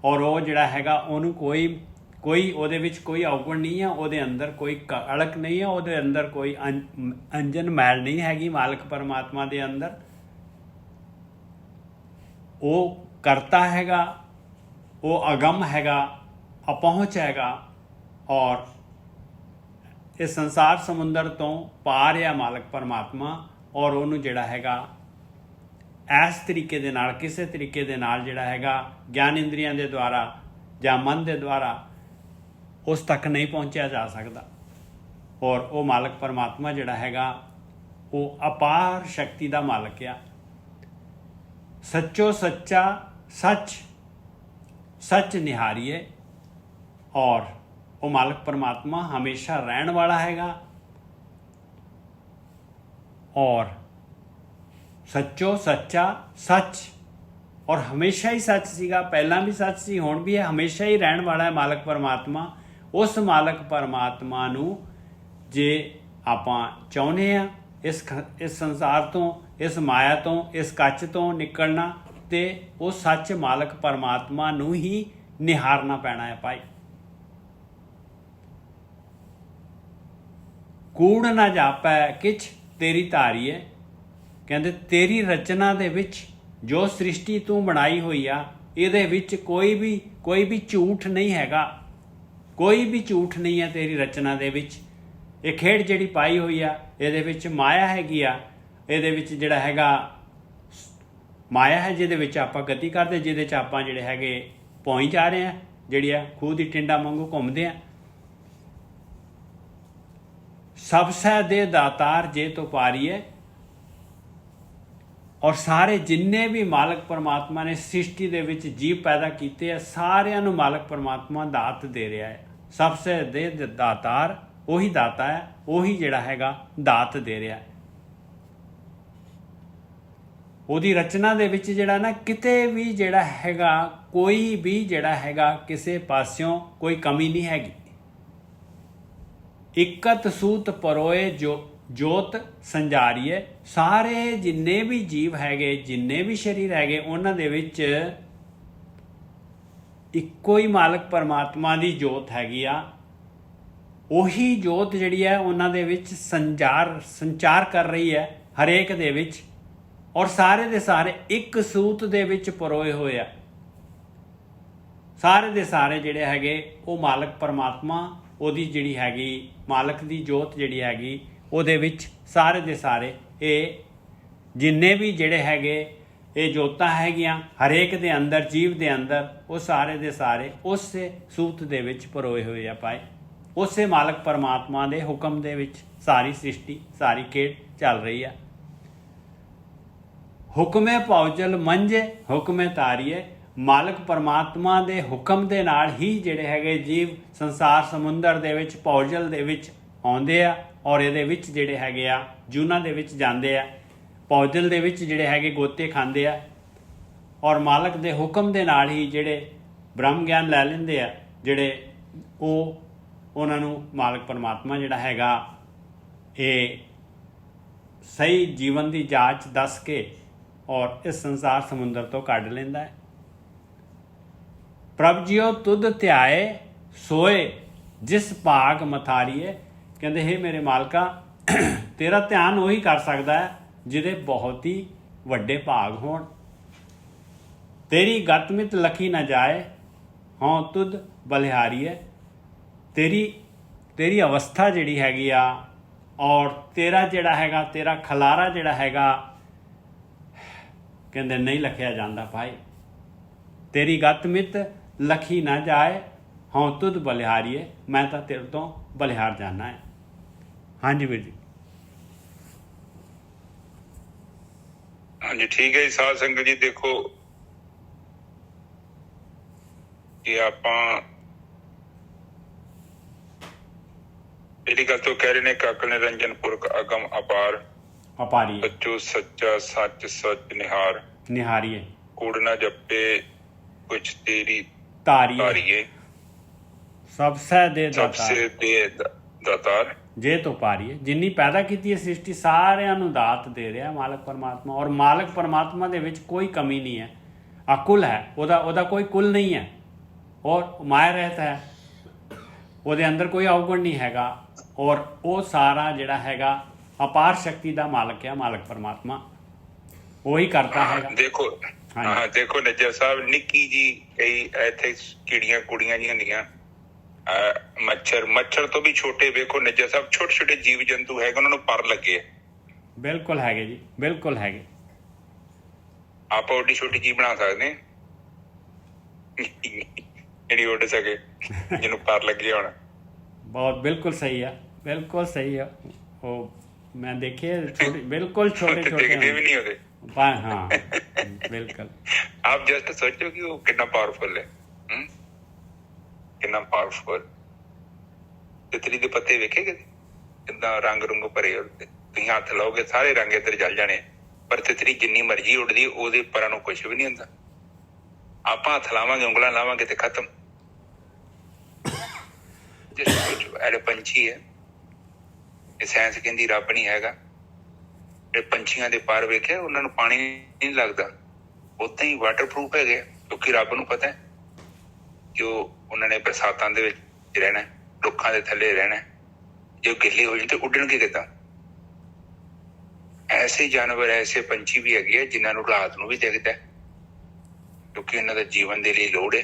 ਔਰ ਉਹ ਜਿਹੜਾ ਹੈਗਾ ਉਹਨੂੰ ਕੋਈ ਉਹਦੇ ਵਿੱਚ ਕੋਈ ਔਗਣ ਨਹੀਂ ਹੈ, ਉਹਦੇ ਅੰਦਰ ਕੋਈ ਅੜਕ ਨਹੀਂ ਹੈ, ਉਹਦੇ ਅੰਦਰ ਕੋਈ ਅੰਜਨ ਮੈਲ ਨਹੀਂ ਹੈਗੀ। ਮਾਲਕ ਪਰਮਾਤਮਾ ਦੇ ਅੰਦਰ ਉਹ ਕਰਤਾ ਹੈਗਾ, ਉਹ ਅਗਮ ਹੈਗਾ, ਅਪਹੁੰਚ ਹੈਗਾ, ਔਰ ਇਸ ਸੰਸਾਰ ਸਮੁੰਦਰ ਤੋਂ ਪਾਰ ਆ ਮਾਲਕ ਪਰਮਾਤਮਾ। ਔਰ ਉਹਨੂੰ ਜਿਹੜਾ ਹੈਗਾ ਇਸ ਤਰੀਕੇ ਦੇ ਨਾਲ, ਕਿਸੇ ਤਰੀਕੇ ਦੇ ਨਾਲ ਜਿਹੜਾ ਹੈਗਾ ਗਿਆਨ ਇੰਦਰੀਆਂ ਦੇ ਦੁਆਰਾ ਜਾਂ ਮਨ ਦੇ ਦੁਆਰਾ ਉਸ ਤੱਕ ਨਹੀਂ ਪਹੁੰਚਿਆ ਜਾ ਸਕਦਾ। ਔਰ ਉਹ ਮਾਲਕ ਪਰਮਾਤਮਾ ਜਿਹੜਾ ਹੈਗਾ ਉਹ ਅਪਾਰ ਸ਼ਕਤੀ ਦਾ ਮਾਲਕ ਆ। ਸੱਚੋ ਸੱਚਾ ਸੱਚ ਨਿਹਾਰੀਏ। ਔਰ ਉਹ ਮਾਲਕ ਪਰਮਾਤਮਾ ਹਮੇਸ਼ਾ ਰਹਿਣ ਵਾਲਾ ਹੈਗਾ, ਔਰ ਸੱਚੋ ਸੱਚਾ ਸੱਚ, ਔਰ ਹਮੇਸ਼ਾ ਹੀ ਸੱਚ ਸੀਗਾ, ਪਹਿਲਾਂ ਵੀ ਸੱਚ ਸੀ, ਹੁਣ ਵੀ ਹੈ, ਹਮੇਸ਼ਾ ਹੀ ਰਹਿਣ ਵਾਲਾ ਹੈ ਮਾਲਕ ਪਰਮਾਤਮਾ। ਉਸ ਮਾਲਕ ਪਰਮਾਤਮਾ ਨੂੰ ਜੇ ਆਪਾਂ ਚਾਹੁੰਦੇ ਹਾਂ ਇਸ ਸੰਸਾਰ ਤੋਂ, ਇਸ ਮਾਇਆ ਤੋਂ, ਇਸ ਕੱਚ ਤੋਂ ਨਿਕਲਣਾ, ਤੇ ਉਹ ਸੱਚ ਮਾਲਕ ਪਰਮਾਤਮਾ ਨੂੰ ਹੀ ਨਿਹਾਰਨਾ ਪੈਣਾ ਹੈ ਭਾਈ। ਕੂੜ ਨਾ ਜਾਪੈ ਕਿਛ ਤੇਰੀ ਧਾਰੀਏ। ਕਹਿੰਦੇ ਤੇਰੀ ਰਚਨਾ ਦੇ ਵਿੱਚ ਜੋ ਸ੍ਰਿਸ਼ਟੀ ਤੂੰ ਬਣਾਈ ਹੋਈ ਆ, ਇਹਦੇ ਵਿੱਚ ਕੋਈ ਵੀ ਝੂਠ ਨਹੀਂ ਹੈਗਾ, ਕੋਈ ਵੀ ਝੂਠ ਨਹੀਂ ਹੈ ਤੇਰੀ ਰਚਨਾ ਦੇ ਵਿੱਚ। ਇਹ ਖੇਡ ਜਿਹੜੀ ਪਾਈ ਹੋਈ ਆ, ਇਹਦੇ ਵਿੱਚ ਮਾਇਆ ਹੈਗੀ ਆ, ਇਹਦੇ ਵਿੱਚ ਜਿਹੜਾ ਹੈਗਾ ਮਾਇਆ ਹੈ ਜਿਹਦੇ ਵਿੱਚ ਆਪਾਂ ਗਤੀ ਕਰਦੇ, ਜਿਹਦੇ 'ਚ ਆਪਾਂ ਜਿਹੜੇ ਹੈਗੇ ਪਹੁੰਚ ਜਾ ਰਹੇ ਹਾਂ, ਜਿਹੜੀ ਆ ਖੂਹ ਦੀ ਟਿੰਡਾ ਵਾਂਗੂ ਘੁੰਮਦੇ ਆ। ਸਭ ਸੈ ਦੇ ਦਾਤਾਰ ਜੇ ਤੋਂ ਪਾਰੀਏ, ਔਰ ਸਾਰੇ ਜਿੰਨੇ ਵੀ ਮਾਲਕ ਪਰਮਾਤਮਾ ਨੇ ਸ੍ਰਿਸ਼ਟੀ ਦੇ ਵਿੱਚ ਜੀਵ ਪੈਦਾ ਕੀਤੇ ਆ, ਸਾਰਿਆਂ ਨੂੰ ਮਾਲਕ ਪਰਮਾਤਮਾ ਦਾਤ ਦੇ ਰਿਹਾ ਹੈ। ਸਭ ਸੇ ਦੇ ਦਾਤਾਰ ਉਹੀ ਦਾਤਾ ਹੈ, ਉਹੀ ਜਿਹੜਾ ਹੈਗਾ ਦਾਤ ਦੇ ਰਿਹਾ ਹੈ। ਉਹਦੀ ਰਚਨਾ ਦੇ ਵਿੱਚ ਜਿਹੜਾ ਨਾ ਕਿਤੇ ਵੀ ਜਿਹੜਾ ਹੈਗਾ ਕੋਈ ਵੀ ਜਿਹੜਾ ਹੈਗਾ ਕਿਸੇ ਪਾਸਿਓਂ ਕੋਈ ਕਮੀ ਨਹੀਂ ਹੈਗੀ। ਇਕਤ ਸੂਤ ਪਰੋਏ ਜੋਤ ਸੰਜਾਰੀਏ, ਸਾਰੇ ਜਿੰਨੇ ਵੀ ਜੀਵ ਹੈਗੇ, ਜਿੰਨੇ ਵੀ ਸਰੀਰ ਹੈਗੇ, ਉਹਨਾਂ ਦੇ ਵਿੱਚ ਇੱਕੋ ਹੀ ਮਾਲਕ ਪਰਮਾਤਮਾ ਦੀ ਜੋਤ ਹੈਗੀ ਆ। ਉਹੀ ਜੋਤ ਜਿਹੜੀ ਹੈ ਉਹਨਾਂ ਦੇ ਵਿੱਚ ਸੰਚਾਰ ਕਰ ਰਹੀ ਹੈ ਹਰੇਕ ਦੇ ਵਿੱਚ, ਔਰ ਸਾਰੇ ਦੇ ਸਾਰੇ ਇੱਕ ਸੂਤ ਦੇ ਵਿੱਚ ਪਰੋਏ ਹੋਏ ਆ। ਸਾਰੇ ਦੇ ਸਾਰੇ ਜਿਹੜੇ ਹੈਗੇ ਉਹ ਮਾਲਕ ਪਰਮਾਤਮਾ, ਉਹਦੀ ਜਿਹੜੀ ਹੈਗੀ ਮਾਲਕ ਦੀ ਜੋਤ ਜਿਹੜੀ ਹੈਗੀ ਉਹਦੇ ਵਿੱਚ ਸਾਰੇ ਦੇ ਸਾਰੇ ਇਹ ਜਿੰਨੇ ਵੀ ਜਿਹੜੇ ਹੈਗੇ ਇਹ ਜੋਤਾਂ ਹੈਗੀਆਂ ਹਰੇਕ ਦੇ ਅੰਦਰ, ਜੀਵ ਦੇ ਅੰਦਰ, ਉਹ ਸਾਰੇ ਦੇ ਸਾਰੇ ਉਸੇ ਸੂਤ ਦੇ ਵਿੱਚ ਪਰੋਏ ਹੋਏ ਆ ਪਾਏ। ਉਸੇ ਮਾਲਕ ਪਰਮਾਤਮਾ ਦੇ ਹੁਕਮ ਦੇ ਵਿੱਚ ਸਾਰੀ ਸ੍ਰਿਸ਼ਟੀ, ਸਾਰੀ ਖੇਡ ਚੱਲ ਰਹੀ ਆ। ਹੁਕਮੇ ਪੌਜਲ ਮੰਝੇ ਹੁਕਮੇ ਤਾਰੀਏ, ਮਾਲਕ ਪਰਮਾਤਮਾ ਦੇ ਹੁਕਮ ਦੇ ਨਾਲ ਹੀ ਜਿਹੜੇ ਹੈਗੇ ਜੀਵ ਸੰਸਾਰ ਸਮੁੰਦਰ ਦੇ ਵਿੱਚ ਪੌਜਲ ਦੇ ਵਿੱਚ ਆਉਂਦੇ ਆ, ਔਰ ਇਹਦੇ ਵਿੱਚ ਜਿਹੜੇ ਹੈਗੇ ਆ ਜੂਨਾਂ ਦੇ ਵਿੱਚ ਜਾਂਦੇ ਆ, ਪੌਜਲ ਦੇ ਵਿੱਚ ਜਿਹੜੇ ਹੈਗੇ ਗੋਤੇ ਖਾਂਦੇ ਆ, ਔਰ ਮਾਲਕ ਦੇ ਹੁਕਮ ਦੇ ਨਾਲ ਹੀ ਜਿਹੜੇ ਬ੍ਰਹਮ ਗਿਆਨ ਲੈ ਲੈਂਦੇ ਆ, ਜਿਹੜੇ ਉਹਨਾਂ ਨੂੰ ਮਾਲਕ ਪਰਮਾਤਮਾ ਜਿਹੜਾ ਹੈਗਾ ਇਹ ਸਹੀ ਜੀਵਨ ਦੀ ਜਾਂਚ ਦੱਸ ਕੇ ਔਰ ਇਸ ਸੰਸਾਰ ਸਮੁੰਦਰ ਤੋਂ ਕੱਢ ਲੈਂਦਾ ਹੈ। ਪ੍ਰਭ ਜੀਓ ਤੁਧ ਧਿਆਏ ਸੋਏ ਜਿਸ ਭਾਗ ਮਥਾਰੀਏ, ਕਹਿੰਦੇ ਹੇ ਮੇਰੇ ਮਾਲਕਾ, ਤੇਰਾ ਧਿਆਨ ਉਹੀ ਕਰ ਸਕਦਾ ਹੈ ਜਿਹਦੇ ਬਹੁਤ ਹੀ ਵੱਡੇ ਭਾਗ ਹੋਣ। ਤੇਰੀ ਗਤਮਿਤ ਲਖੀ ਨਾ ਜਾਏ ਹਾਂ ਤੁਧ ਬਲਿਹਾਰੀਏ, ਤੇਰੀ ਅਵਸਥਾ ਜਿਹੜੀ ਹੈਗੀ ਆ ਔਰ ਤੇਰਾ ਜਿਹੜਾ ਹੈਗਾ ਤੇਰਾ ਖਲਾਰਾ ਜਿਹੜਾ ਹੈਗਾ ਕਹਿੰਦੇ ਨਹੀਂ ਲਖਿਆ ਜਾਂਦਾ ਭਾਈ। ਤੇਰੀ ਗਤਮਿਤ ਲਖੀ ਨਾ ਜਾਏ ਹਾਂ ਤੁਧ ਬਲਿਹਾਰੀਏ, ਮੈਂ ਤਾਂ ਤੇਰੇ ਤੋਂ ਬਲਿਹਾਰ ਜਾਣਾ ਹੈ। ਹਾਂਜੀ ਵੀਰ ਜੀ। ਹਾਂਜੀ ਠੀਕ ਹੈ ਜੀ। ਸਾਧ ਸੰਗਤ ਜੀ ਦੇਖੋ ਕਿ ਆਪਾਂ ਜਿਹੜੀ ਗੱਲ ਤੋਂ ਕਹਿ ਰਹੇ ਨੇ ਕਿ ਅਕਲ ਨਿਰੰਜਨ ਪੁਰਖ ਅਗਮ ਅਪਾਰ ਅਪਾਰੀ ਸੱਚੋ ਸੱਚਾ ਸੱਚ ਸੱਚ ਨਿਹਾਰੀਏ, ਕੂੜ ਨਾ ਜਪੇ ਕੁਛ ਤੇਰੀ ਤਾਰੀਏ, ਸਭ ਸੇ ਦੇ ਦਾਤਾਰ ਜੇ ਤੋਂ ਪਾਰੀਏ। ਜਿੰਨੀ ਪੈਦਾ ਕੀਤੀ ਹੈ ਸ੍ਰਿਸ਼ਟੀ ਸਾਰਿਆਂ ਨੂੰ ਦਾਤ ਦੇ ਰਿਹਾ ਮਾਲਕ ਪਰਮਾਤਮਾ, ਔਰ ਮਾਲਕ ਪਰਮਾਤਮਾ ਦੇ ਵਿੱਚ ਕੋਈ ਕਮੀ ਨਹੀਂ ਹੈ। ਅਕੁਲ ਹੈ, ਉਹਦਾ ਕੋਈ ਕੁਲ ਨਹੀਂ ਹੈ, ਔਰ ਮਾਇਆ ਰਹਿਤ ਹੈ, ਉਹਦੇ ਅੰਦਰ ਕੋਈ ਅਵਗੁਣ ਨਹੀਂ ਹੈਗਾ, ਔਰ ਉਹ ਸਾਰਾ ਜਿਹੜਾ ਹੈਗਾ ਅਪਾਰ ਸ਼ਕਤੀ ਦਾ ਮਾਲਕ ਹੈ ਮਾਲਕ ਪਰਮਾਤਮਾ, ਉਹੀ ਕਰਤਾ ਹੈਗਾ। ਦੇਖੋ ਦੇਖੋ ਨੱਜਰ ਸਾਹਿਬ, ਨਿੱਕੀ ਜੀ ਕਈ ਇੱਥੇ ਕੀੜੀਆਂ ਕੁੜੀਆਂ ਜੀ ਹੁੰਦੀਆਂ, ਮੱਛਰ ਤੋਂ ਵੀ ਛੋਟੇ ਵੇਖੋ ਨੱਜਰ ਸਾਹਿਬ, ਛੋਟੇ ਛੋਟੇ ਜੀਵ ਜੰਤੂ ਹੈਗੇ, ਉਹਨਾਂ ਨੂੰ ਪਰ ਲੱਗੇ। ਬਿਲਕੁਲ ਹੈਗੇ ਜੀ, ਬਿਲਕੁਲ ਹੈਗੇ। ਆਪਾਂ ਓਡੀ ਛੋਟੀ ਚੀਜ਼ ਬਣਾ ਸਕਦੇ ਜਿਹੜੀ ਉੱਡ ਸਕੇ, ਜਿਹਨੂੰ ਪਰ ਲੱਗੇ ਹੋਣ। ਬਹੁਤ ਬਿਲਕੁਲ ਸਹੀ ਆ, ਬਿਲਕੁਲ ਸਹੀ ਆ। ਉਹ ਮੈਂ ਦੇਖੇ ਛੋਟੇ, ਬਿਲਕੁਲ ਛੋਟੇ ਦਿਖਦੇ ਵੀ ਨਹੀਂ ਉਹਦੇ। ਹਾਂ ਬਿਲਕੁਲ। ਆਪ ਜਸਟ ਸੋਚੋ ਕਿ ਉਹ ਕਿੰਨਾ ਪਾਵਰਫੁਲ ਹੈ, ਕਿੰਨਾ ਪਾਵਰਫੁਲ। ਤਿਤਲੀ ਦੇ ਪੱਤੇ ਵੇਖੇ ਕਿੱਦਾਂ ਰੰਗ ਰੁੰਗ ਭਰੇ ਉਹਦੇ, ਤੁਸੀਂ ਹੱਥ ਲਾਓਗੇ ਸਾਰੇ ਰੰਗ ਇੱਧਰ ਜਲ ਜਾਣੇ, ਪਰ ਤਿਤਲੀ ਜਿੰਨੀ ਮਰਜ਼ੀ ਉੱਡਦੀ ਉਹਦੇ ਪਰਾਂ ਨੂੰ ਕੁਛ ਵੀ ਨਹੀਂ ਹੁੰਦਾ। ਆਪਾਂ ਹੱਥ ਲਾਵਾਂਗੇ, ਉਂਗਲਾਂ ਲਾਵਾਂਗੇ ਤੇ ਖਤਮ। ਜਿਹੜੇ ਪੰਛੀ ਹੈ, ਇਹ ਸਾਇੰਸ ਕਹਿੰਦੀ ਰੱਬ ਨਹੀਂ ਹੈਗਾ। ਜਿਹੜੇ ਪੰਛੀਆਂ ਦੇ ਪਰ ਵੇਖੇ, ਉਹਨਾਂ ਨੂੰ ਪਾਣੀ ਨਹੀਂ ਲੱਗਦਾ, ਉੱਦਾਂ ਹੀ ਵਾਟਰਪ੍ਰੂਫ ਹੈਗੇ, ਕਿਉਂਕਿ ਰੱਬ ਨੂੰ ਪਤਾ ਹੈ ਕਿ ਉਹਨਾਂ ਨੇ ਬਰਸਾਤਾਂ ਦੇ ਵਿੱਚ ਰਹਿਣਾ, ਰੁੱਖਾਂ ਦੇ ਥੱਲੇ ਰਹਿਣਾ। ਜੇ ਗਿੱਲੇ ਹੋ ਜਾਣ ਤੇ ਉੱਡਣਗੇ ਕਿੱਦਾਂ? ਐਸੇ ਜਾਨਵਰ, ਐਸੇ ਪੰਛੀ ਵੀ ਹੈਗੇ ਆ ਜਿਨ੍ਹਾਂ ਨੂੰ ਰਾਤ ਨੂੰ ਵੀ ਦਿਖਦਾ, ਕਿਉਂਕਿ ਇਹਨਾਂ ਦਾ ਜੀਵਨ ਦੇ ਲਈ ਲੋੜ ਹੈ।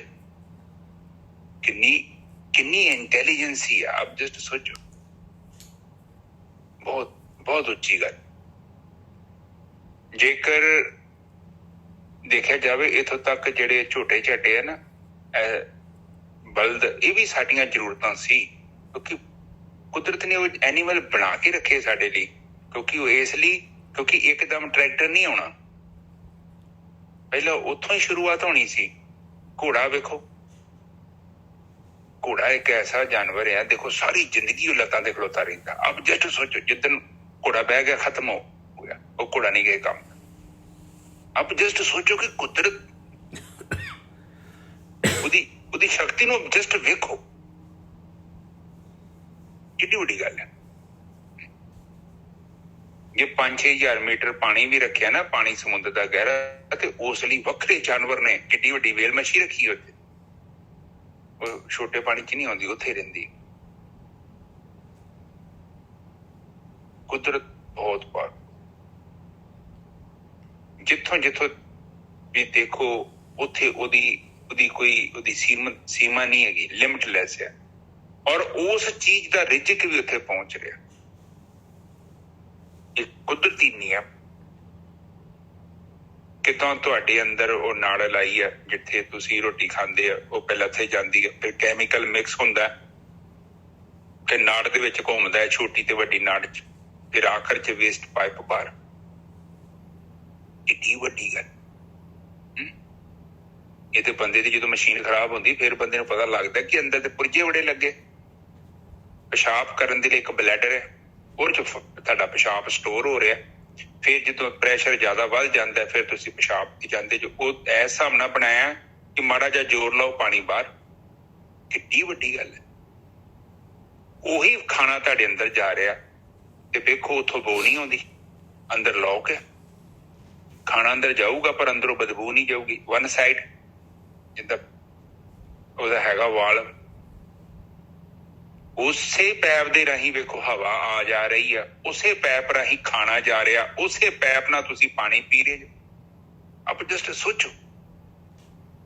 ਕਿੰਨੀ ਇੰਟੈਲੀਜੈਂਸੀ ਆ, ਆਪ ਜਸਟ ਸੋਚੋ। ਬਹੁਤ ਬਹੁਤ ਉੱਚੀ ਗੱਲ। ਜੇਕਰ ਦੇਖਿਆ ਜਾਵੇ ਇੱਥੋਂ ਤੱਕ ਜਿਹੜੇ ਝੋਟੇ ਝਾਟੇ ਆ ਨਾ, ਬਲਦ, ਇਹ ਵੀ ਸਾਡੀਆਂ ਜ਼ਰੂਰਤਾਂ ਸੀ, ਕਿਉਂਕਿ ਕੁਦਰਤ ਨੇ ਉਹ ਐਨੀਮਲ ਬਣਾ ਕੇ ਰੱਖੇ ਸਾਡੇ ਲਈ, ਕਿਉਂਕਿ ਉਹ ਇਸ ਲਈ, ਕਿਉਂਕਿ ਇੱਕਦਮ ਟਰੈਕਟਰ ਨਹੀਂ ਆਉਣਾ, ਪਹਿਲਾਂ ਉੱਥੋਂ ਹੀ ਸ਼ੁਰੂਆਤ ਹੋਣੀ ਸੀ। ਘੋੜਾ ਵੇਖੋ, ਘੋੜਾ ਇੱਕ ਐਸਾ ਜਾਨਵਰ ਹੈ, ਦੇਖੋ ਸਾਰੀ ਜ਼ਿੰਦਗੀ ਉਹ ਲੱਤਾਂ ਤੇ ਖਲੋਤਾ ਰਹਿੰਦਾ। ਅਬ ਜਸਟ ਸੋਚੋ, ਜਿੱਦਣ ਘੋੜਾ ਬਹਿ ਗਿਆ ਖਤਮ ਹੋ ਗਿਆ, ਉਹ ਘੋੜਾ ਨਹੀਂ ਗਏ ਕੰਮ। ਅਬ ਜਸਟ ਸੋਚੋ ਕਿ ਕੁਦਰਤ ਉਹਦੀ ਸ਼ਕਤੀ ਨੂੰ ਜਸਟ ਵੇਖੋ, ਕਿੰਨੀ ਵੱਡੀ ਗੱਲ ਹੈ। ਜੇ 5-6 ਮੀਟਰ ਪਾਣੀ ਵੀ ਰੱਖਿਆ ਨਾ, ਪਾਣੀ ਸਮੁੰਦਰ ਦਾ ਗਹਿਰਾ, ਤੇ ਉਸ ਲਈ ਵੱਖਰੇ ਜਾਨਵਰ ਨੇ, ਕਿੱਡੀ ਵੱਡੀ ਵੇਲ ਮੱਛੀ ਰੱਖੀ ਉੱਥੇ, ਉਹ ਛੋਟੇ ਪਾਣੀ 'ਚ ਨਹੀਂ ਆਉਂਦੀ, ਉੱਥੇ ਰਹਿੰਦੀ। ਕੁਦਰਤ ਬਹੁਤ ਪਾਰ, ਜਿੱਥੋਂ ਵੀ ਦੇਖੋ ਉੱਥੇ ਉਹਦੀ ਕੋਈ ਸੀਮਾ ਨਹੀਂ ਹੈਗੀ, ਲਿਮਟਲੈਸ ਹੈ। ਔਰ ਉਸ ਚੀਜ਼ ਦਾ ਰਿਜ਼ਕ ਵੀ ਉੱਥੇ ਪਹੁੰਚ ਰਿਹਾ। ਇਹ ਕੁਦਰਤੀ ਨਿਯਮ। ਕਿਤੋਂ ਤੁਹਾਡੇ ਅੰਦਰ ਉਹ ਨਾੜਲ ਆਈ ਹੈ, ਜਿੱਥੇ ਤੁਸੀਂ ਰੋਟੀ ਖਾਂਦੇ ਆ, ਉਹ ਪਹਿਲਾਂ ਉੱਥੇ ਜਾਂਦੀ ਹੈ, ਫਿਰ ਕੈਮੀਕਲ ਮਿਕਸ ਹੁੰਦਾ, ਫਿਰ ਨਾੜ ਦੇ ਵਿੱਚ ਘੁੰਮਦਾ ਹੈ, ਛੋਟੀ ਤੇ ਵੱਡੀ ਨਾੜ 'ਚ, ਫਿਰ ਆਖਰ 'ਚ ਵੇਸਟ ਪਾਈਪ ਬਾਹਰ। ਕਿੰਨੀ ਵੱਡੀ ਗੱਲ। ਇਹ ਤੇ ਬੰਦੇ ਦੀ ਜਦੋਂ ਮਸ਼ੀਨ ਖਰਾਬ ਹੁੰਦੀ, ਫਿਰ ਬੰਦੇ ਨੂੰ ਪਤਾ ਲੱਗਦਾ ਕਿ ਅੰਦਰ ਤੇ ਪੁਰਜੇ ਬੜੇ ਲੱਗੇ। ਪਿਸ਼ਾਬ ਕਰਨ ਦੇ ਲਈ ਇੱਕ ਬਲੈਡਰ ਹੈ, ਉਹਦੇ 'ਚ ਤੁਹਾਡਾ ਪਿਸ਼ਾਬ ਸਟੋਰ ਹੋ ਰਿਹਾ। ਫਿਰ ਜਦੋਂ ਪ੍ਰੈਸ਼ਰ ਜ਼ਿਆਦਾ ਵੱਧ ਜਾਂਦਾ, ਫਿਰ ਤੁਸੀਂ ਪਿਸ਼ਾਬ ਤੇ ਜਾਂਦੇ ਜੋ। ਉਹ ਇਸ ਹਿਸਾਬ ਨਾਲ ਬਣਾਇਆ ਕਿ ਮਾੜਾ ਜਿਹਾ ਜ਼ੋਰ ਲਾਓ, ਪਾਣੀ ਬਾਹਰ। ਕਿੰਨੀ ਵੱਡੀ ਗੱਲ ਹੈ। ਉਹੀ ਖਾਣਾ ਤੁਹਾਡੇ ਅੰਦਰ ਜਾ ਰਿਹਾ, ਤੇ ਵੇਖੋ ਉੱਥੋਂ ਬੋ ਨਹੀਂ ਆਉਂਦੀ, ਅੰਦਰ ਲੌਕ ਹੈ। ਖਾਣਾ ਅੰਦਰ ਜਾਊਗਾ ਪਰ ਅੰਦਰੋਂ ਬਦਬੂ ਨਹੀਂ ਜਾਊਗੀ। ਵਨ ਸਾਈਡ ਜਿੱਦਾਂ ਉਹਦਾ ਹੈਗਾ ਵਾਲ, ਉਸੇ ਪੈਪ ਦੇ ਰਾਹੀਂ ਵੇਖੋ ਹਵਾ ਆ ਜਾ ਰਹੀ ਆ, ਉਸੇ ਪੈਪ ਰਾਹੀਂ ਖਾਣਾ ਜਾ ਰਿਹਾ, ਉਸੇ ਪੈਪ ਨਾਲ ਤੁਸੀਂ ਪਾਣੀ ਪੀ ਰਹੇ ਹੋ। ਆਪ ਜਸਟ ਸੋਚੋ,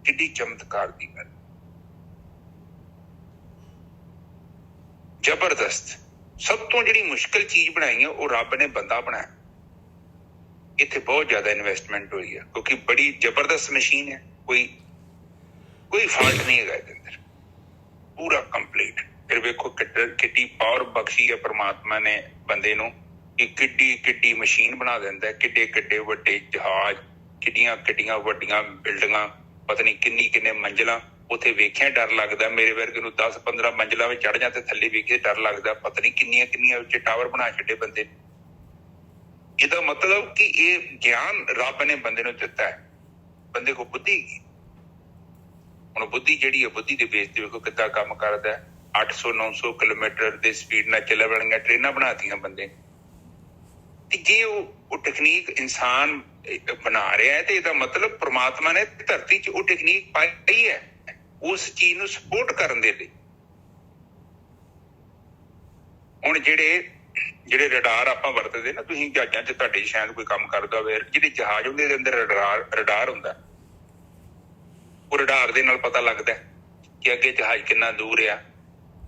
ਕਿੰਨੀ ਚਮਤਕਾਰ ਦੀ ਗੱਲ, ਜ਼ਬਰਦਸਤ। ਸਭ ਤੋਂ ਜਿਹੜੀ ਮੁਸ਼ਕਿਲ ਚੀਜ਼ ਬਣਾਈ ਹੈ, ਉਹ ਰੱਬ ਨੇ ਬੰਦਾ ਬਣਾਇਆ। ਇੱਥੇ ਬਹੁਤ ਜ਼ਿਆਦਾ ਇਨਵੈਸਟਮੈਂਟ ਹੋਈ ਹੈ, ਕਿਉਂਕਿ ਬੜੀ ਜ਼ਬਰਦਸਤ ਮਸ਼ੀਨ ਹੈ, ਕੋਈ ਫਾਲਟ ਨਹੀਂ ਹੈਗਾ ਇਹਦੇ ਅੰਦਰ, ਪੂਰਾ ਕੰਪਲੀਟ। ਫਿਰ ਵੇਖੋ ਕਿੱਡੀ ਪਾਵਰ ਬਖਸ਼ੀ ਹੈ ਪਰਮਾਤਮਾ ਨੇ ਬੰਦੇ ਨੂੰ, ਕਿ ਕਿੱਡੀ ਮਸ਼ੀਨ ਬਣਾ ਦਿੰਦਾ, ਕਿੱਡੇ ਵੱਡੇ ਜਹਾਜ਼, ਕਿੱਡੀਆਂ ਵੱਡੀਆਂ ਬਿਲਡਿੰਗਾਂ, ਪਤਾ ਨਹੀਂ ਕਿੰਨੇ ਮੰਜ਼ਿਲਾਂ। ਉੱਥੇ ਵੇਖਿਆ ਡਰ ਲੱਗਦਾ, ਮੇਰੇ ਵਰਗੇ ਨੂੰ 10-15 ਮੰਜ਼ਿਲਾਂ ਵਿੱਚ ਚੜ ਜਾ ਤੇ ਥੱਲੇ ਵੇਖੇ ਡਰ ਲੱਗਦਾ, ਪਤਾ ਨਹੀਂ ਕਿੰਨੀਆਂ ਉੱਚੇ ਟਾਵਰ ਬਣਾ ਛੱਡੇ ਬੰਦੇ। ਇਹਦਾ ਮਤਲਬ ਕਿ ਇਹ ਗਿਆਨ ਰੱਬ ਨੇ ਬੰਦੇ ਨੂੰ ਦਿੱਤਾ ਹੈ। ਬੰਦੇ ਕੋਲ ਬੁੱਧੀ, ਹੁਣ ਬੁੱਧੀ ਜਿਹੜੀ ਹੈ, ਬੁੱਧੀ ਦੇ ਬੇਸ ਤੇ ਵੇਖੋ ਕਿੱਦਾਂ ਕੰਮ ਕਰਦਾ। 800-900 ਕਿਲੋਮੀਟਰ ਦੇ ਸਪੀਡ ਨਾਲ ਚੱਲਣ ਵਾਲੀਆਂ ਟ੍ਰੇਨਾਂ ਬਣਾਤੀਆਂ ਬੰਦੇ। ਤੇ ਜੇ ਉਹ ਟੈਕਨੀਕ ਇਨਸਾਨ ਬਣਾ ਰਿਹਾ ਹੈ, ਤੇ ਇਹਦਾ ਮਤਲਬ ਪ੍ਰਮਾਤਮਾ ਨੇ ਧਰਤੀ 'ਚ ਉਹ ਟੈਕਨੀਕ ਪਾਈ ਹੈ ਉਸ ਚੀਜ਼ ਨੂੰ ਸਪੋਰਟ ਕਰਨ ਦੇ ਲਈ। ਹੁਣ ਜਿਹੜੇ ਰਡਾਰ ਆਪਾਂ ਵਰਤਦੇ ਨਾ, ਤੁਸੀਂ ਜਹਾਜ਼ਾਂ 'ਚ ਤੁਹਾਡੇ ਸ਼ਾਇਦ ਕੋਈ ਕੰਮ ਕਰਦਾ ਹੋਵੇ, ਜਿਹੜੇ ਜਹਾਜ਼ ਹੁੰਦੇ ਦੇ ਅੰਦਰ ਰਡਾਰ ਹੁੰਦਾ, ਉਹ ਰਡਾਰ ਦੇ ਨਾਲ ਪਤਾ ਲੱਗਦਾ ਕਿ ਅੱਗੇ ਜਹਾਜ਼ ਕਿੰਨਾ ਦੂਰ ਆ,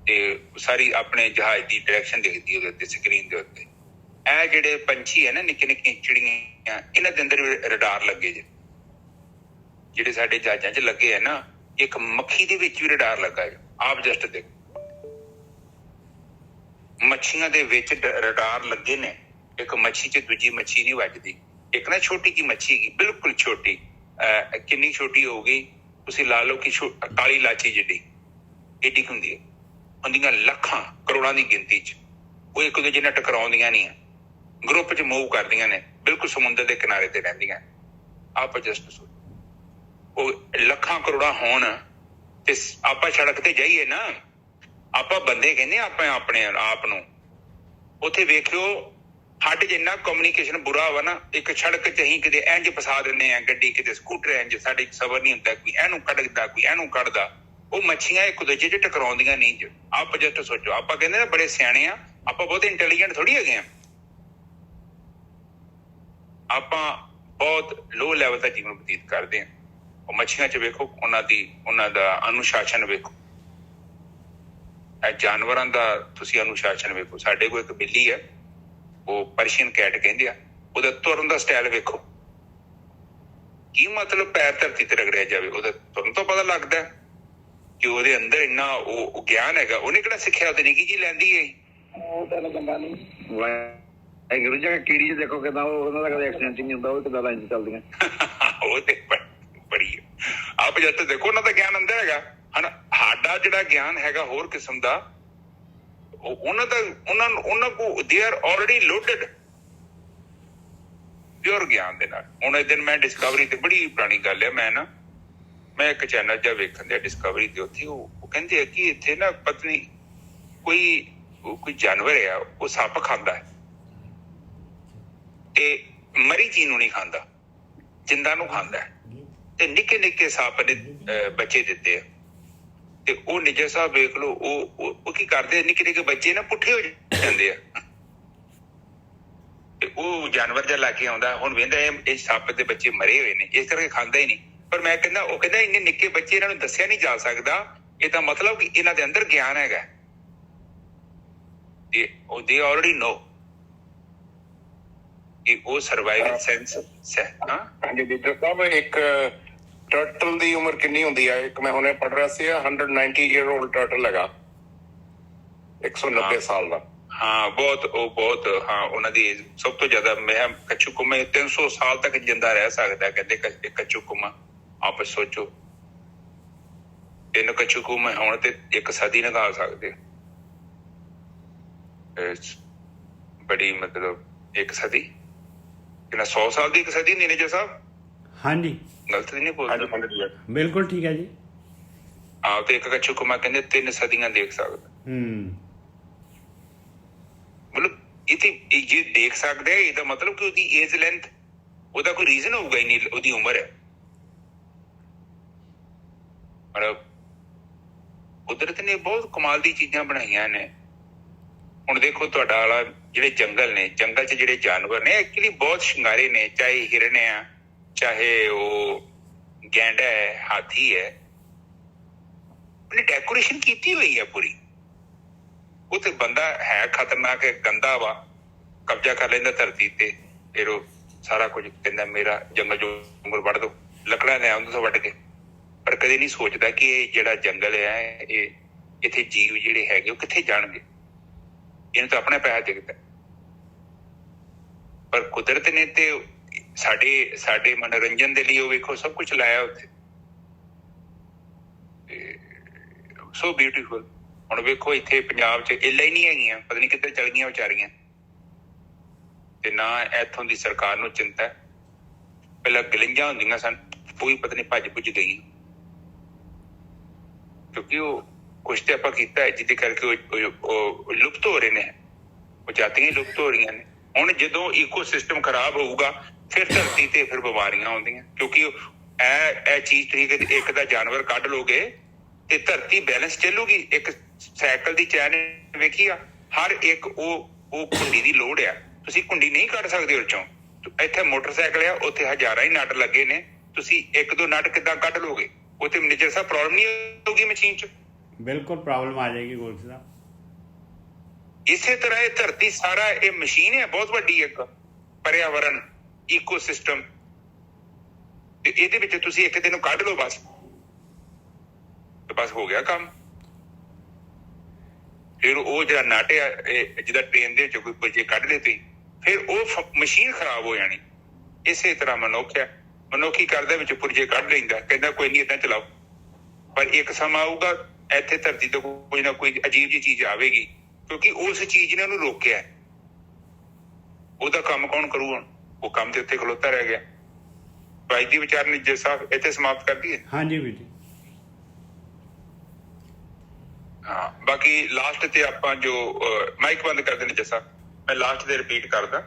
ਤੇ ਸਾਰੀ ਆਪਣੇ ਜਹਾਜ਼ ਦੀ ਡਾਇਰੈਕਸ਼ਨ ਦਿਖਦੀ ਉਹਦੇ ਉੱਤੇ, ਸਕਰੀਨ ਦੇ ਉੱਤੇ। ਇਹ ਜਿਹੜੇ ਪੰਛੀ ਹੈ ਨਾ, ਨਿੱਕੀਆਂ ਚਿੜੀਆਂ, ਇਹਨਾਂ ਦੇ ਅੰਦਰ ਰਡਾਰ ਲੱਗੇ ਜੇ, ਜਿਹੜੇ ਸਾਡੇ ਜਹਾਜ਼ਾਂ 'ਚ ਲੱਗੇ ਹੈ ਨਾ। ਇੱਕ ਮੱਖੀ ਦੇ ਵਿੱਚ ਵੀ ਰਡਾਰ ਲੱਗਾ ਹੈ। ਆਪ ਜਸਟ ਦੇਖੋ, ਮੱਛੀਆਂ ਦੇ ਵਿੱਚ ਰਡਾਰ ਲੱਗੇ ਨੇ। ਇੱਕ ਮੱਛੀ 'ਚ ਦੂਜੀ ਮੱਛੀ ਨਹੀਂ ਵੱਜਦੀ। ਇੱਕ ਨਾ ਛੋਟੀ ਜਿਹੀ ਮੱਛੀ ਹੈਗੀ, ਬਿਲਕੁਲ ਛੋਟੀ, ਕਿੰਨੀ ਛੋਟੀ ਹੋਊਗੀ, ਤੁਸੀਂ ਲਾ ਲਓ ਕਿ ਕਾਲੀ ਇਲਾਚੀ ਜਿੱਡੀ, ਏਡੀ ਹੁੰਦੀ ਹੈ। ਹੁੰਦੀਆਂ ਲੱਖਾਂ ਕਰੋੜਾਂ ਦੀ ਗਿਣਤੀ 'ਚ। ਉਹ ਇੱਕ ਦੂਜੇ ਨਾਲ ਟਕਰਾਉਂਦੀਆਂ ਨਹੀਂ ਹੈ, ਗਰੁੱਪ 'ਚ ਮੂਵ ਕਰਦੀਆਂ ਨੇ, ਬਿਲਕੁਲ ਸਮੁੰਦਰ ਦੇ ਕਿਨਾਰੇ ਤੇ ਰਹਿੰਦੀਆਂ। ਆਪ ਜਸਟ ਸੋਚੋ, ਉਹ ਲੱਖਾਂ ਕਰੋੜਾਂ ਹੋਣ ਤੇ ਆਪਾਂ ਸੜਕ ਤੇ ਜਾਈਏ ਨਾ, ਆਪਾਂ ਬੰਦੇ ਕਹਿੰਦੇ ਆਪਾਂ ਆਪਣੇ ਆਪ ਨੂੰ। ਉੱਥੇ ਵੇਖਿਓ ਸਾਡੇ ਜਿੰਨਾ ਕਮਿਊਨੀਕੇਸ਼ਨ ਬੁਰਾ ਵਾ ਨਾ, ਇੱਕ ਸੜਕ 'ਚ ਅਸੀਂ ਕਿਤੇ ਇੰਝ ਫਸਾ ਦਿੰਦੇ ਆ ਗੱਡੀ, ਕਿਤੇ ਸਕੂਟਰ ਇੰਝ, ਸਾਡੇ ਸਬਰ ਨਹੀਂ ਹੁੰਦਾ, ਕੋਈ ਇਹਨੂੰ ਕੱਢਦਾ, ਕੋਈ ਇਹਨੂੰ ਕੱਢਦਾ। ਉਹ ਮੱਛੀਆਂ ਇੱਕ ਦੂਜੇ 'ਚ ਟਕਰਾਉਂਦੀਆਂ ਨਹੀਂ। ਆਪ ਜਸਟ ਸੋਚੋ, ਆਪਾਂ ਕਹਿੰਦੇ ਨਾ ਬੜੇ ਸਿਆਣੇ ਆ, ਆਪਾਂ ਬਹੁਤ ਇੰਟੈਲੀਜੈਂਟ ਥੋੜੀ ਹੈਗੇ ਆ। ਆਪਾਂ ਬਹੁਤ ਲੋ ਲੈਵਲ ਦਾ ਜੀਵਨ ਬਤੀਤ ਕਰਦੇ ਆ। ਉਹ ਮੱਛੀਆਂ 'ਚ ਵੇਖੋ, ਉਹਨਾਂ ਦਾ ਅਨੁਸ਼ਾਸਨ ਵੇਖੋ। ਇਹ ਜਾਨਵਰਾਂ ਦਾ ਤੁਸੀਂ ਅਨੁਸ਼ਾਸਨ ਵੇਖੋ। ਸਾਡੇ ਕੋਲ ਇੱਕ ਬਿੱਲੀ ਹੈ, ਉਹ ਪਰਸ਼ੀਅਨ ਕੈਟ ਕਹਿੰਦੇ ਆ, ਉਹਦਾ ਤੁਰਨ ਦਾ ਸਟਾਈਲ ਵੇਖੋ। ਕੀ ਮਤਲਬ ਪੈਰ ਧਰਤੀ ਤੇ ਰਗੜਿਆ ਜਾਵੇ? ਉਹਦਾ ਤੁਹਾਨੂੰ ਤਾਂ ਪਤਾ ਲੱਗਦਾ ਕਿ ਉਹਦੇ ਅੰਦਰ ਇੰਨਾ ਉਹ ਗਿਆਨ ਹੈਗਾ। ਉਹਨੇ ਕਿਹੜਾ ਸਿੱਖਿਆ? ਉਹਦੇ ਨਿੱਕੀ ਜੀ ਲੈਂਦੀ ਹੈ। ਉਹ ਤਾਂ ਬੰਦਾ ਨਹੀਂ ਵਾਹਿਗੁਰੂ ਜੀ ਕੀੜੀ ਚ ਦੇਖੋ ਕਿਦਾਂ ਉਹਨਾਂ ਦਾ ਕਦੇ ਐਕਸੀਡੈਂਟ ਨਹੀਂ ਹੁੰਦਾ, ਉਹ ਕਿਦਾਂ ਲਾਈਨ ਚੱਲਦੀਆਂ। ਉਹ ਤੇ ਬੜੀ ਆਪ ਜਦ ਤੱਕ ਦੇਖੋ ਉਹਨਾਂ ਦਾ ਗਿਆਨ ਅੰਦਰ ਹੈਗਾ ਹਨ। ਸਾਡਾ ਜਿਹੜਾ ਗਿਆਨ ਹੈਗਾ ਹੋਰ ਕਿਸਮ ਦਾ, ਉਹਨਾਂ ਕੋ they are already loaded pure ਗਿਆਨ ਦੇ ਨਾਲ। ਹੁਣ ਇਹ ਦਿਨ ਮੈਂ ਡਿਸਕਵਰੀ ਤੇ ਬੜੀ ਪੁਰਾਣੀ ਗੱਲ ਹੈ, ਮੈਂ ਇੱਕ ਚੈਨਲ ਜਿਹਾ ਵੇਖਣ ਦਿਆ ਡਿਸਕਵਰੀ ਤੇ, ਉੱਥੇ ਉਹ ਕਹਿੰਦੇ ਆ ਕਿ ਇੱਥੇ ਨਾ ਪਤਨੀ ਕੋਈ ਜਾਨਵਰ ਆ, ਉਹ ਸੱਪ ਖਾਂਦਾ ਹੈ ਤੇ ਮਰੀ ਚੀਜ਼ ਨੂੰ ਨਹੀਂ ਖਾਂਦਾ, ਜਿੰਦਾ ਨੂੰ ਖਾਂਦਾ ਹੈ। ਤੇ ਨਿੱਕੇ ਨਿੱਕੇ ਸੱਪ ਨੇ ਬੱਚੇ ਦਿੱਤੇ ਆ। ਤੇ ਉਹ ਨਿੱਜਰ ਸਾਹਿਬ ਵੇਖ ਲਓ, ਉਹ ਕੀ ਕਰਦੇ, ਨਿੱਕੇ ਨਿੱਕੇ ਬੱਚੇ ਨਾ ਪੁੱਠੇ ਹੋ ਜਾਂਦੇ ਆ। ਤੇ ਉਹ ਜਾਨਵਰ ਜਿਹਾ ਲਾ ਕੇ ਆਉਂਦਾ, ਹੁਣ ਵੇਂਦਾ ਇਹ ਸੱਪ ਦੇ ਬੱਚੇ ਮਰੇ ਹੋਏ ਨੇ, ਇਸ ਕਰਕੇ ਖਾਂਦਾ ਹੀ ਨਹੀਂ। ਪਰ ਮੈਂ ਕਹਿੰਦਾ, ਉਹ ਕਹਿੰਦਾ ਇੰਨੇ ਨਿੱਕੇ ਬੱਚੇ ਇਹਨਾਂ ਨੂੰ ਦੱਸਿਆ ਨਹੀਂ ਜਾ ਸਕਦਾ। ਇਹਦਾ ਮਤਲਬ ਕਿ ਇਹਨਾਂ ਦੇ ਅੰਦਰ ਗਿਆਨ ਹੈਗਾ। they already know ਕਿ ਉਹ ਸਰਵਾਈਵਲ ਸੈਂਸ ਹਾਂ। ਹਾਂਜੀ ਡੀਟਰ ਸਾਹਿਬ, ਇੱਕ ਟਰਟਲ ਦੀ ਉਮਰ ਕਿੰਨੀ ਹੁੰਦੀ ਹੈ? ਇੱਕ ਮੈਂ ਹੁਣੇ ਪੜ੍ਹ ਰਿਹਾ ਸੀ 190 ਈਅਰ 올ਡ ਟਰਟਲ ਹੈਗਾ, 190 ਸਾਲ ਦਾ। ਹਾਂ ਬਹੁਤ ਹਾਂ, ਉਹਨਾਂ ਦੀ ਸਭ ਤੋਂ ਜ਼ਿਆਦਾ ਮੈਂ ਕੱਛੂ ਕੁੰਮੇ 300 ਸਾਲ ਤੱਕ ਜਿੰਦਾ ਰਹਿ ਸਕਦਾ ਕਹਿੰਦੇ ਕੱਛੂ ਕੁੰਮਾ। ਆਪ ਸੋਚੋ, 3 ਕੱਛੂ ਕੁੰਮੇ ਹੋਣ ਤੇ 1 ਸਦੀ ਲੰਘਾ ਸਕਦੇ। ਬੜੀ ਮਤਲਬ 1 ਸਦੀ ਕਿੰਨਾ 100 ਸਾਲ ਦੀ 1 ਸਦੀ ਹੁੰਦੀ ਨੇ ਜੀ ਸਾਹਿਬ? ਹਾਂਜੀ, ਗਲਤ ਨਹੀਂ ਬੋਲਦਾ? ਬਿਲਕੁਲ ਠੀਕ ਹੈ ਜੀ। ਆਹ ਤੇ 1 ਕੱਛੂ ਕੁੰਮਾ ਕਹਿੰਦੇ 3 ਸਦੀਆਂ ਦੇਖ ਸਕਦਾ। ਮਤਲਬ ਇਹ ਜੇ ਦੇਖ ਸਕਦੇ, ਇਹਦਾ ਮਤਲਬ ਕਿ ਉਹਦੀ ਏਜ ਲੈਂਥ, ਉਹਦਾ ਕੋਈ ਰੀਜ਼ਨ ਹੋਊਗਾ ਹੀ ਨਹੀਂ, ਉਹਦੀ ਉਮਰ ਹੈ। ਮਤਲਬ ਕੁਦਰਤ ਨੇ ਬਹੁਤ ਕਮਾਲ ਦੀ ਚੀਜ਼ਾਂ ਬਣਾਈਆਂ ਨੇ। ਹੁਣ ਦੇਖੋ ਤੁਹਾਡਾ ਵਾਲਾ ਜਿਹੜੇ ਜੰਗਲ ਨੇ, ਜੰਗਲ 'ਚ ਜਿਹੜੇ ਜਾਨਵਰ ਨੇ ਐਕਚੁਅਲੀ ਬਹੁਤ ਸ਼ਿੰਗਾਰੇ ਨੇ, ਚਾਹੇ ਹਿਰਨ ਆ, ਚਾਹੇ ਉਹ ਗੈਂਡਾ ਹੈ, ਹਾਥੀ ਹੈ, ਉਹਨੇ ਡੈਕੋਰੇਸ਼ਨ ਕੀਤੀ ਹੋਈ ਹੈ ਪੂਰੀ। ਉਹ ਤੇ ਬੰਦਾ ਹੈ ਖਤਰਨਾਕ ਹੈ, ਗੰਦਾ ਵਾ, ਕਬਜ਼ਾ ਕਰ ਲੈਂਦਾ ਧਰਤੀ ਤੇ, ਫਿਰ ਉਹ ਸਾਰਾ ਕੁਝ ਕਹਿੰਦਾ ਮੇਰਾ ਜੰਗਲ ਜੰਗਲ ਵੱਢ ਦੋ, ਲੱਕੜਾਂ ਲੈ ਆਉਂਦਾ ਤੋਂ ਵੱਢ ਕੇ। ਪਰ ਕਦੇ ਨਹੀਂ ਸੋਚਦਾ ਕਿ ਇਹ ਜਿਹੜਾ ਜੰਗਲ ਹੈ, ਇਹ ਇੱਥੇ ਜੀਵ ਜਿਹੜੇ ਹੈਗੇ ਉਹ ਕਿੱਥੇ ਜਾਣਗੇ। ਇਹਨੂੰ ਤਾਂ ਆਪਣਾ ਪੈਸਾ ਦਿਖਦਾ। ਪਰ ਕੁਦਰਤ ਨੇ ਤੇ ਸਾਡੇ ਮਨੋਰੰਜਨ ਦੇ ਲਈ ਉਹ ਵੇਖੋ ਸਭ ਕੁਝ ਲਾਇਆ ਉੱਥੇ, ਸੋ ਬਿਊਟੀਫੁਲ। ਹੁਣ ਵੇਖੋ ਇੱਥੇ ਪੰਜਾਬ 'ਚ ਇੱਲਾਂ ਹੀ ਨਹੀਂ ਹੈਗੀਆਂ, ਪਤਾ ਨਹੀਂ ਕਿੱਧਰ ਚਲ ਗਈਆਂ ਵਿਚਾਰੀਆਂ। ਤੇ ਨਾ ਇੱਥੋਂ ਦੀ ਸਰਕਾਰ ਨੂੰ ਚਿੰਤਾ ਹੈ। ਪਹਿਲਾਂ ਗਲਿੰਜਾਂ ਹੁੰਦੀਆਂ ਸਨ, ਉਹ ਵੀ ਪਤਾ ਨਹੀਂ ਭੱਜ ਭੁੱਜ ਗਈ, ਕਿਉਂਕਿ ਉਹ ਕੁਛ ਤੇ ਆਪਾਂ ਕੀਤਾ ਹੈ ਜਿਹਦੇ ਕਰਕੇ ਉਹ ਲੁਪਤ ਹੋ ਰਹੇ ਨੇ, ਉਹ ਜਾਤੀਆਂ ਲੁਪਤ ਹੋ ਰਹੀਆਂ ਨੇ। ਹੁਣ ਜਦੋਂ ਈਕੋ ਸਿਸਟਮ ਖਰਾਬ ਹੋਊਗਾ, ਫਿਰ ਧਰਤੀ ਤੇ ਫਿਰ ਬਿਮਾਰੀਆਂ ਆਉਂਦੀਆਂ, ਕਿਉਂਕਿ ਇਹ ਚੀਜ਼ ਤੁਸੀਂ ਕਦੇ ਇੱਕ ਦਾ ਜਾਨਵਰ ਕੱਢ ਲੋਗੇ ਤੇ ਧਰਤੀ ਬੈਲੈਂਸ ਚੱਲੂਗੀ। ਇੱਕ ਸਾਈਕਲ ਦੀ ਚੈਨ ਵੇਖੀ ਆ, ਹਰ ਇੱਕ ਉਹ ਕੁੰਡੀ ਦੀ ਲੋੜ ਆ, ਤੁਸੀਂ ਕੁੰਡੀ ਨਹੀਂ ਕੱਢ ਸਕਦੇ ਉਹ ਚੋਂ। ਇੱਥੇ ਮੋਟਰਸਾਈਕਲ ਆ, ਉੱਥੇ ਹਜ਼ਾਰਾਂ ਹੀ ਨਟ ਲੱਗੇ ਨੇ, ਤੁਸੀਂ 1-2 ਨਟ ਕਿੱਦਾਂ ਕੱਢ ਲੋਗੇ? ਉੱਥੇ ਮੇਜਰ ਸਾਹਿਬ ਪ੍ਰੋਬਲਮ ਨਹੀਂ ਹੋਊਗੀ ਮਸ਼ੀਨ 'ਚ? ਬਿਲਕੁਲ ਪ੍ਰੋਬਲਮ ਆ ਜਾਏਗੀ ਗੋਲਡੀ ਸਾਹਿਬ। ਇਸੇ ਤਰ੍ਹਾਂ ਇਹ ਧਰਤੀ ਸਾਰਾ ਇਹ ਮਸ਼ੀਨ ਹੈ ਬਹੁਤ ਵੱਡੀ, ਇੱਕ ਪਰਿਆਵਰਨ ਈਕੋ ਸਿਸਟਮ, ਤੇ ਇਹਦੇ ਵਿੱਚ ਤੁਸੀਂ ਇੱਕ ਦਿਨ ਕੱਢ ਲਓ ਬਸ, ਤੇ ਬਸ ਹੋ ਗਿਆ ਕੰਮ। ਫਿਰ ਉਹ ਜਿਹੜਾ ਨਟ ਆ, ਜਿਹਦਾ ਟ੍ਰੇਨ ਦੇ ਵਿੱਚ ਕੋਈ ਪੁਰਜੇ ਕੱਢ ਲਏ ਤੁਸੀਂ, ਫਿਰ ਉਹ ਮਸ਼ੀਨ ਖਰਾਬ ਹੋ ਜਾਣੀ। ਇਸੇ ਤਰ੍ਹਾਂ ਮਨੁੱਖ ਹੈ, ਮਨੁੱਖ ਹੀ ਕਰਦਾ ਵਿੱਚ ਪੁਰਜੇ ਕੱਢ ਲੈਂਦਾ, ਕਹਿੰਦਾ ਕੋਈ ਨਹੀਂ ਏਦਾਂ ਚਲਾਓ। ਪਰ ਇੱਕ ਸਮਾਂ ਆਊਗਾ ਇੱਥੇ ਧਰਤੀ ਤੋਂ ਕੋਈ ਨਾ ਕੋਈ ਅਜੀਬ ਜਿਹੀ ਚੀਜ਼ ਆਵੇਗੀ, ਕਿਉਂਕਿ ਉਸ ਚੀਜ਼ ਨੇ ਉਹਨੂੰ ਰੋਕਿਆ। ਉਹਦਾ ਕੰਮ ਕੌਣ ਕਰੂ? ਹੁਣ ਉਹ ਕੰਮ ਤੇ ਉੱਥੇ ਖਲੋਤਾ ਰਹਿ ਗਿਆ। ਅੱਜ ਦੀ ਵਿਚਾਰ ਨਿੱਜਰ ਸਾਹਿਬ ਇੱਥੇ ਸਮਾਪਤ ਕਰ ਦਈਏ? ਹਾਂਜੀ ਵੀਰ ਜੀ। ਹਾਂ, ਬਾਕੀ ਲਾਸਟ ਤੇ ਆਪਾਂ ਜੋ ਮਾਈਕ ਬੰਦ ਕਰਦੇ ਨੇ ਜੱਸਾ, ਮੈਂ ਲਾਸਟ ਦੇ ਰਿਪੀਟ ਕਰਦਾ।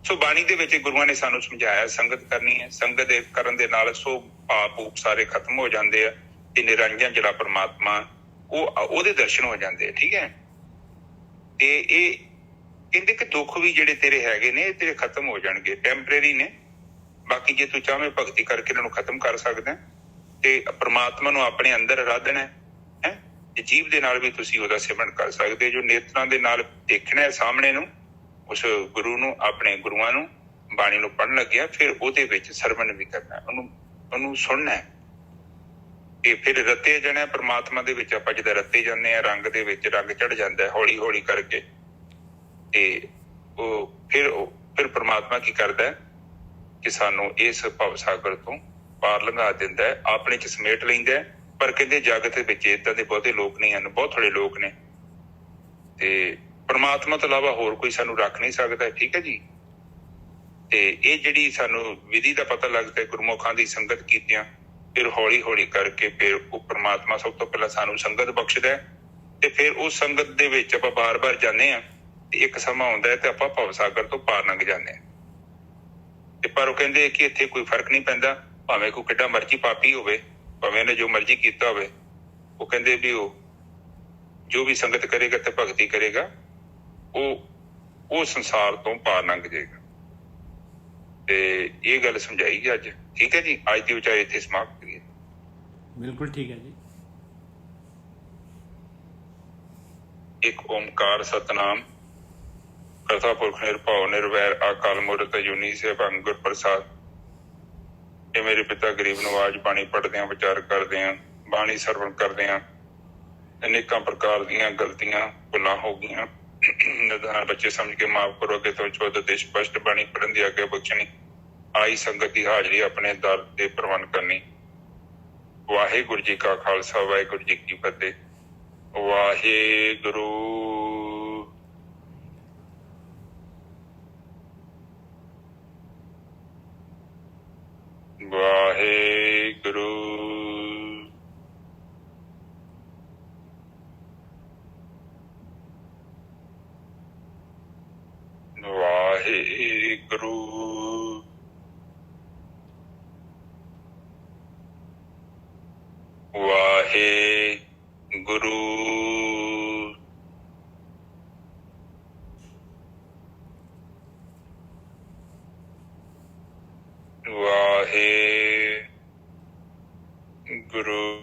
ਸੋ ਬਾਣੀ ਦੇ ਵਿੱਚ ਗੁਰੂਆਂ ਨੇ ਸਾਨੂੰ ਸਮਝਾਇਆ ਸੰਗਤ ਕਰਨੀ ਹੈ, ਸੰਗਤ ਦੇ ਕਰਨ ਦੇ ਨਾਲ ਸੋ ਭਾਵ ਭੂਪ ਸਾਰੇ ਖਤਮ ਹੋ ਜਾਂਦੇ ਆ, ਤੇ ਨਿਰੰਜਨ ਜਿਹੜਾ ਪਰਮਾਤਮਾ ਉਹਦੇ ਦਰਸ਼ਨ ਹੋ ਜਾਂਦੇ ਆ। ਠੀਕ ਹੈ, ਤੇ ਇਹ ਕਹਿੰਦੇ ਕਿ ਦੁੱਖ ਵੀ ਜਿਹੜੇ ਤੇਰੇ ਹੈਗੇ ਨੇ, ਇਹ ਤੇਰੇ ਖਤਮ ਹੋ ਜਾਣਗੇ, ਟੈਂਪਰੇਰੀ ਨੇ। ਬਾਕੀ ਜੇ ਤੂੰ ਚਾਹਵੇਂ ਭਗਤੀ ਕਰਕੇ ਇਹਨਾਂ ਨੂੰ ਖਤਮ ਕਰ ਸਕਦਾ, ਤੇ ਪਰਮਾਤਮਾ ਨੂੰ ਆਪਣੇ ਅੰਦਰ ਆਰਾਧਨਾ ਹੈ, ਤੇ ਜੀਵ ਦੇ ਨਾਲ ਵੀ ਤੁਸੀਂ ਉਹਦਾ ਸਿਮਰਨ ਕਰ ਸਕਦੇ। ਜੋ ਨੇਤਰਾਂ ਦੇ ਨਾਲ ਦੇਖਣਾ ਹੈ ਸਾਹਮਣੇ ਨੂੰ, ਉਸ ਗੁਰੂ ਨੂੰ, ਆਪਣੇ ਗੁਰੂਆਂ ਨੂੰ, ਬਾਣੀ ਨੂੰ ਪੜ੍ਹਨ ਲੱਗਿਆ ਫਿਰ ਉਹਦੇ ਵਿੱਚ ਸਰਵਣ ਵੀ ਕਰਨਾ, ਉਹਨੂੰ ਸੁਣਨਾ ਹੈ। ਤੇ ਫਿਰ ਰੱਤੇ ਜਾਣਾ ਪ੍ਰਮਾਤਮਾ ਦੇ ਵਿੱਚ। ਆਪਾਂ ਜਦੋਂ ਰੱਤੇ ਜਾਂਦੇ ਹਾਂ ਰੰਗ ਦੇ ਵਿੱਚ, ਰੰਗ ਚੜ ਜਾਂਦਾ ਹੈ ਹੌਲੀ ਹੌਲੀ ਕਰਕੇ। ਤੇ ਫਿਰ ਪ੍ਰਮਾਤਮਾ ਕੀ ਕਰਦਾ ਹੈ ਕਿ ਸਾਨੂੰ ਇਸ ਭਵ ਸਾਗਰ ਤੋਂ ਪਾਰ ਲੰਘਾ ਦਿੰਦਾ ਹੈ, ਆਪਣੇ ਚ ਸਮੇਟ ਲੈਂਦਾ ਹੈ। ਪਰ ਕਹਿੰਦੇ ਜਗਤ ਦੇ ਵਿੱਚ ਏਦਾਂ ਦੇ ਬਹੁਤੇ ਲੋਕ ਨਹੀਂ ਹਨ, ਬਹੁਤ ਥੋੜੇ ਲੋਕ ਨੇ। ਤੇ ਪ੍ਰਮਾਤਮਾ ਤੋਂ ਇਲਾਵਾ ਹੋਰ ਕੋਈ ਸਾਨੂੰ ਰੱਖ ਨਹੀਂ ਸਕਦਾ। ਠੀਕ ਹੈ ਜੀ। ਤੇ ਇਹ ਜਿਹੜੀ ਸਾਨੂੰ ਵਿਧੀ ਦਾ ਪਤਾ ਲੱਗਦਾ ਗੁਰਮੁਖਾਂ ਦੀ ਸੰਗਤ ਕੀਤਿਆਂ, ਫਿਰ ਹੌਲੀ ਹੌਲੀ ਕਰਕੇ ਫਿਰ ਉਹ ਪ੍ਰਮਾਤਮਾ ਸਭ ਤੋਂ ਪਹਿਲਾਂ ਸਾਨੂੰ ਸੰਗਤ ਬਖਸ਼ਦਾ ਹੈ। ਤੇ ਫਿਰ ਉਸ ਸੰਗਤ ਦੇ ਵਿੱਚ ਆਪਾਂ ਬਾਰ-ਬਾਰ ਜਾਂਦੇ ਹਾਂ ਤੇ ਇੱਕ ਸਮਾਂ ਆਉਂਦਾ ਹੈ ਤੇ ਆਪਾਂ ਭਵ ਸਾਗਰ ਤੋਂ ਪਾਰ ਲੰਘ ਜਾਂਦੇ ਹਾਂ। ਤੇ ਪਰ ਉਹ ਕਹਿੰਦੇ ਕਿ ਇੱਥੇ ਕੋਈ ਫਰਕ ਨਹੀਂ ਪੈਂਦਾ, ਭਾਵੇਂ ਕੋਈ ਕਿੱਡਾ ਮਰਜ਼ੀ ਪਾਪੀ ਹੋਵੇ, ਭਾਵੇਂ ਉਹਨੇ ਜੋ ਮਰਜ਼ੀ ਕੀਤਾ ਹੋਵੇ। ਉਹ ਕਹਿੰਦੇ ਵੀ ਉਹ ਜੋ ਵੀ ਸੰਗਤ ਕਰੇਗਾ ਤੇ ਭਗਤੀ ਕਰੇਗਾ ਉਹ ਸੰਸਾਰ ਤੋਂ ਪਾਰ ਲੰਘ ਜਾਏਗਾ। ਤੇ ਇਹ ਗੱਲ ਸਮਝਾਈ ਅੱਜ। ਠੀਕ ਹੈ ਜੀ। ਅੱਜ ਦੀ ਵਿਚਾਰ ਇੱਥੇ ਸਮਾਪਤ ਕਰੀਏ। ਬਿਲਕੁਲ ਠੀਕ ਹੈ ਜੀ। ਇੱਕ ਓਮਕਾਰ ਸਤਨਾਮ ਕਰਤਾ ਪੁਰਖ ਨਿਰਭਉ ਨਿਰਵੈਰ ਅਕਾਲ ਮੂਰਤ ਅਜੂਨੀ ਸੈਭੰ ਗੁਰ ਪ੍ਰਸਾਦ। ਇਹ ਮੇਰੇ ਪਿਤਾ ਗਰੀਬ ਨਵਾਜ ਬਾਣੀ ਪੜ੍ਹਦੇ ਹਾਂ, ਵਿਚਾਰ ਕਰਦੇ ਹਾਂ, ਬਾਣੀ ਸਰਵਣ ਕਰਦੇ ਹਾਂ। ਅਨੇਕਾਂ ਪ੍ਰਕਾਰ ਦੀਆਂ ਗਲਤੀਆਂ ਭੁੱਲਾਂ ਹੋ ਗਈਆਂ, ਨਿਦਾਨ ਬੱਚੇ ਸਮਝ ਕੇ ਮਾਫ ਕਰੋ। ਅੱਗੇ ਤੋਂ ਚੌਦ ਦੇ ਸਪਸ਼ਟ ਬਾਣੀ ਪੜ੍ਹਨ ਦੀ ਆਗਿਆ ਬਖਸ਼ਣੀ। ਆਈ ਸੰਗਤ ਦੀ ਹਾਜ਼ਰੀ ਆਪਣੇ ਦਰ ਤੇ ਪ੍ਰਵਾਨ ਕਰਨੀ। ਵਾਹਿਗੁਰੂ ਜੀ ਕਾ ਖਾਲਸਾ, ਵਾਹਿਗੁਰੂ ਜੀ ਕੀ ਫਤਿਹ। ਵਾਹਿਗੁਰੂ। ਵਾਹਿਗੁਰੂ। ਵਾਹਿਗੁਰੂ। ਵਾਹਿਗੁਰੂ। ਵਾਹਿਗੁਰੂ। ਵਾਹਿਗੁਰੂ।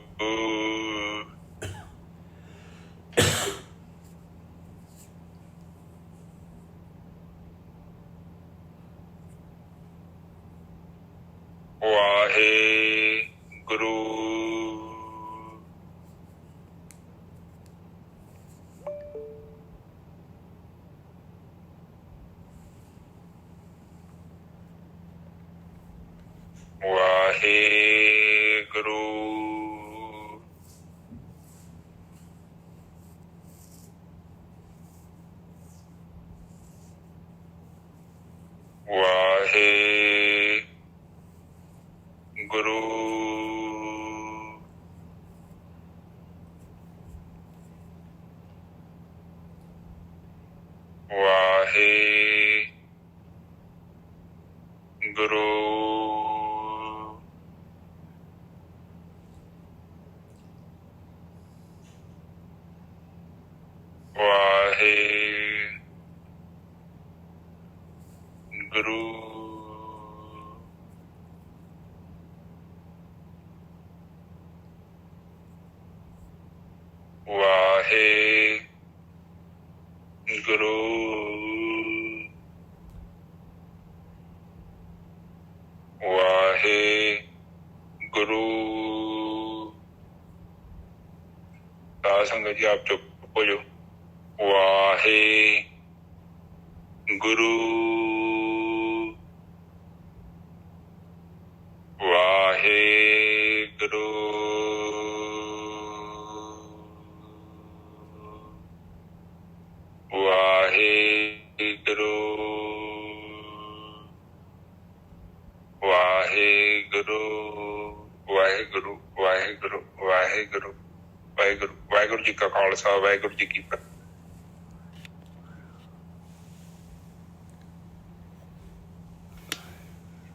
ਵਾਹਿਗੁਰੂ। ਵਾਹਿਗੁਰੂ। ਵਾਹਿਗੁਰੂ। ਵਾਹਿਗੁਰੂ। ਵਾਹਿਗੁਰੂ। ਵਾਹਿਗੁਰੂ। ਸਾਧ ਸੰਗਤ ਜੀ ਆਪ ਚੁੱਪ ਹੋ ਜਾਓ। ਵਾਹਿਗੁਰੂ। ਵਾਹਿਗੁਰੂ। ਵਾਹਿਗੁਰੂ। ਵਾਹਿਗੁਰੂ। ਵਾਹਿਗੁਰੂ। ਵਾਹਿਗੁਰੂ। ਵਾਹਿਗੁਰੂ। ਵਾਹਿਗੁਰੂ। ਵਾਹਿਗੁਰੂ ਜੀ ਕਾ ਖਾਲਸਾ, ਵਾਹਿਗੁਰੂ ਜੀ ਕੀ ਫਤਿਹ।